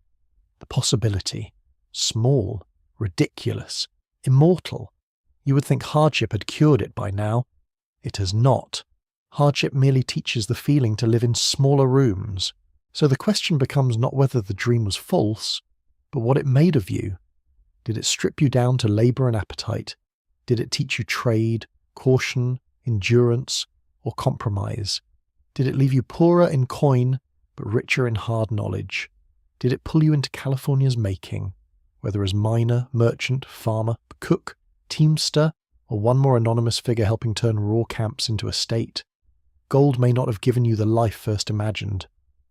The possibility. Small, ridiculous, immortal. You would think hardship had cured it by now. It has not. Hardship merely teaches the feeling to live in smaller rooms. So the question becomes not whether the dream was false, but what it made of you. Did it strip you down to labour and appetite? Did it teach you trade, caution, endurance, or compromise? Did it leave you poorer in coin, but richer in hard knowledge? Did it pull you into California's making, whether as miner, merchant, farmer, cook, teamster, or one more anonymous figure helping turn raw camps into a state? Gold may not have given you the life first imagined.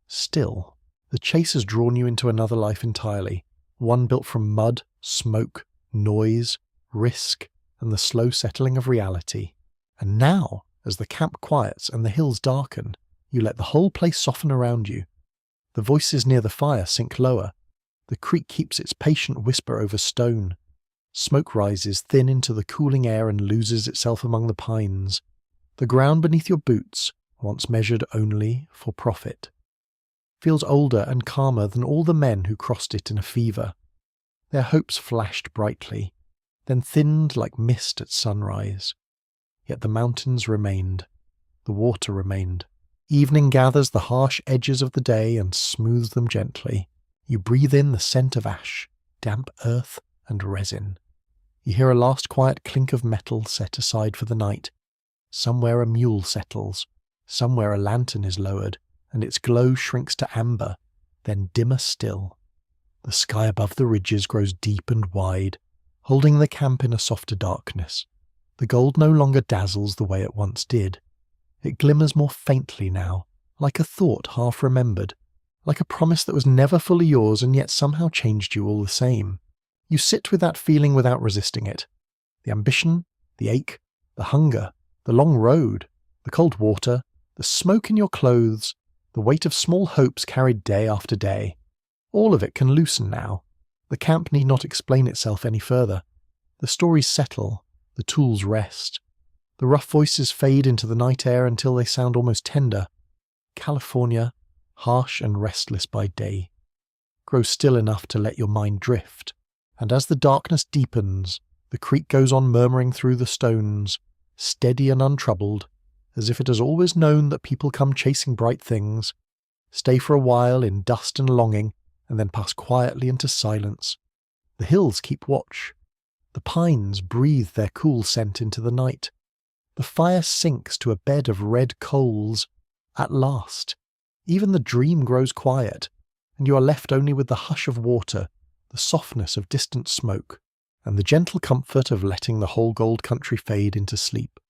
Still, the chase has drawn you into another life entirely, one built from mud, smoke, noise, risk, and the slow settling of reality. And now, as the camp quiets and the hills darken, you let the whole place soften around you. The voices near the fire sink lower. The creek keeps its patient whisper over stone. Smoke rises thin into the cooling air and loses itself among the pines. The ground beneath your boots, once measured only for profit, feels older and calmer than all the men who crossed it in a fever. Their hopes flashed brightly, then thinned like mist at sunrise. Yet the mountains remained. The water remained. Evening gathers the harsh edges of the day and smooths them gently. You breathe in the scent of ash, damp earth, and resin. You hear a last quiet clink of metal set aside for the night. Somewhere a mule settles. Somewhere a lantern is lowered, and its glow shrinks to amber, then dimmer still. The sky above the ridges grows deep and wide, holding the camp in a softer darkness. The gold no longer dazzles the way it once did. It glimmers more faintly now, like a thought half remembered, like a promise that was never fully yours and yet somehow changed you all the same. You sit with that feeling without resisting it. The ambition, the ache, the hunger, the long road, the cold water, the smoke in your clothes, the weight of small hopes carried day after day. All of it can loosen now. The camp need not explain itself any further. The stories settle, the tools rest. The rough voices fade into the night air until they sound almost tender. California, harsh and restless by day, grows still enough to let your mind drift. And as the darkness deepens, the creek goes on murmuring through the stones, steady and untroubled, as if it has always known that people come chasing bright things, stay for a while in dust and longing, and then pass quietly into silence. The hills keep watch. The pines breathe their cool scent into the night. The fire sinks to a bed of red coals. At last, even the dream grows quiet, and you are left only with the hush of water, the softness of distant smoke, and the gentle comfort of letting the whole gold country fade into sleep.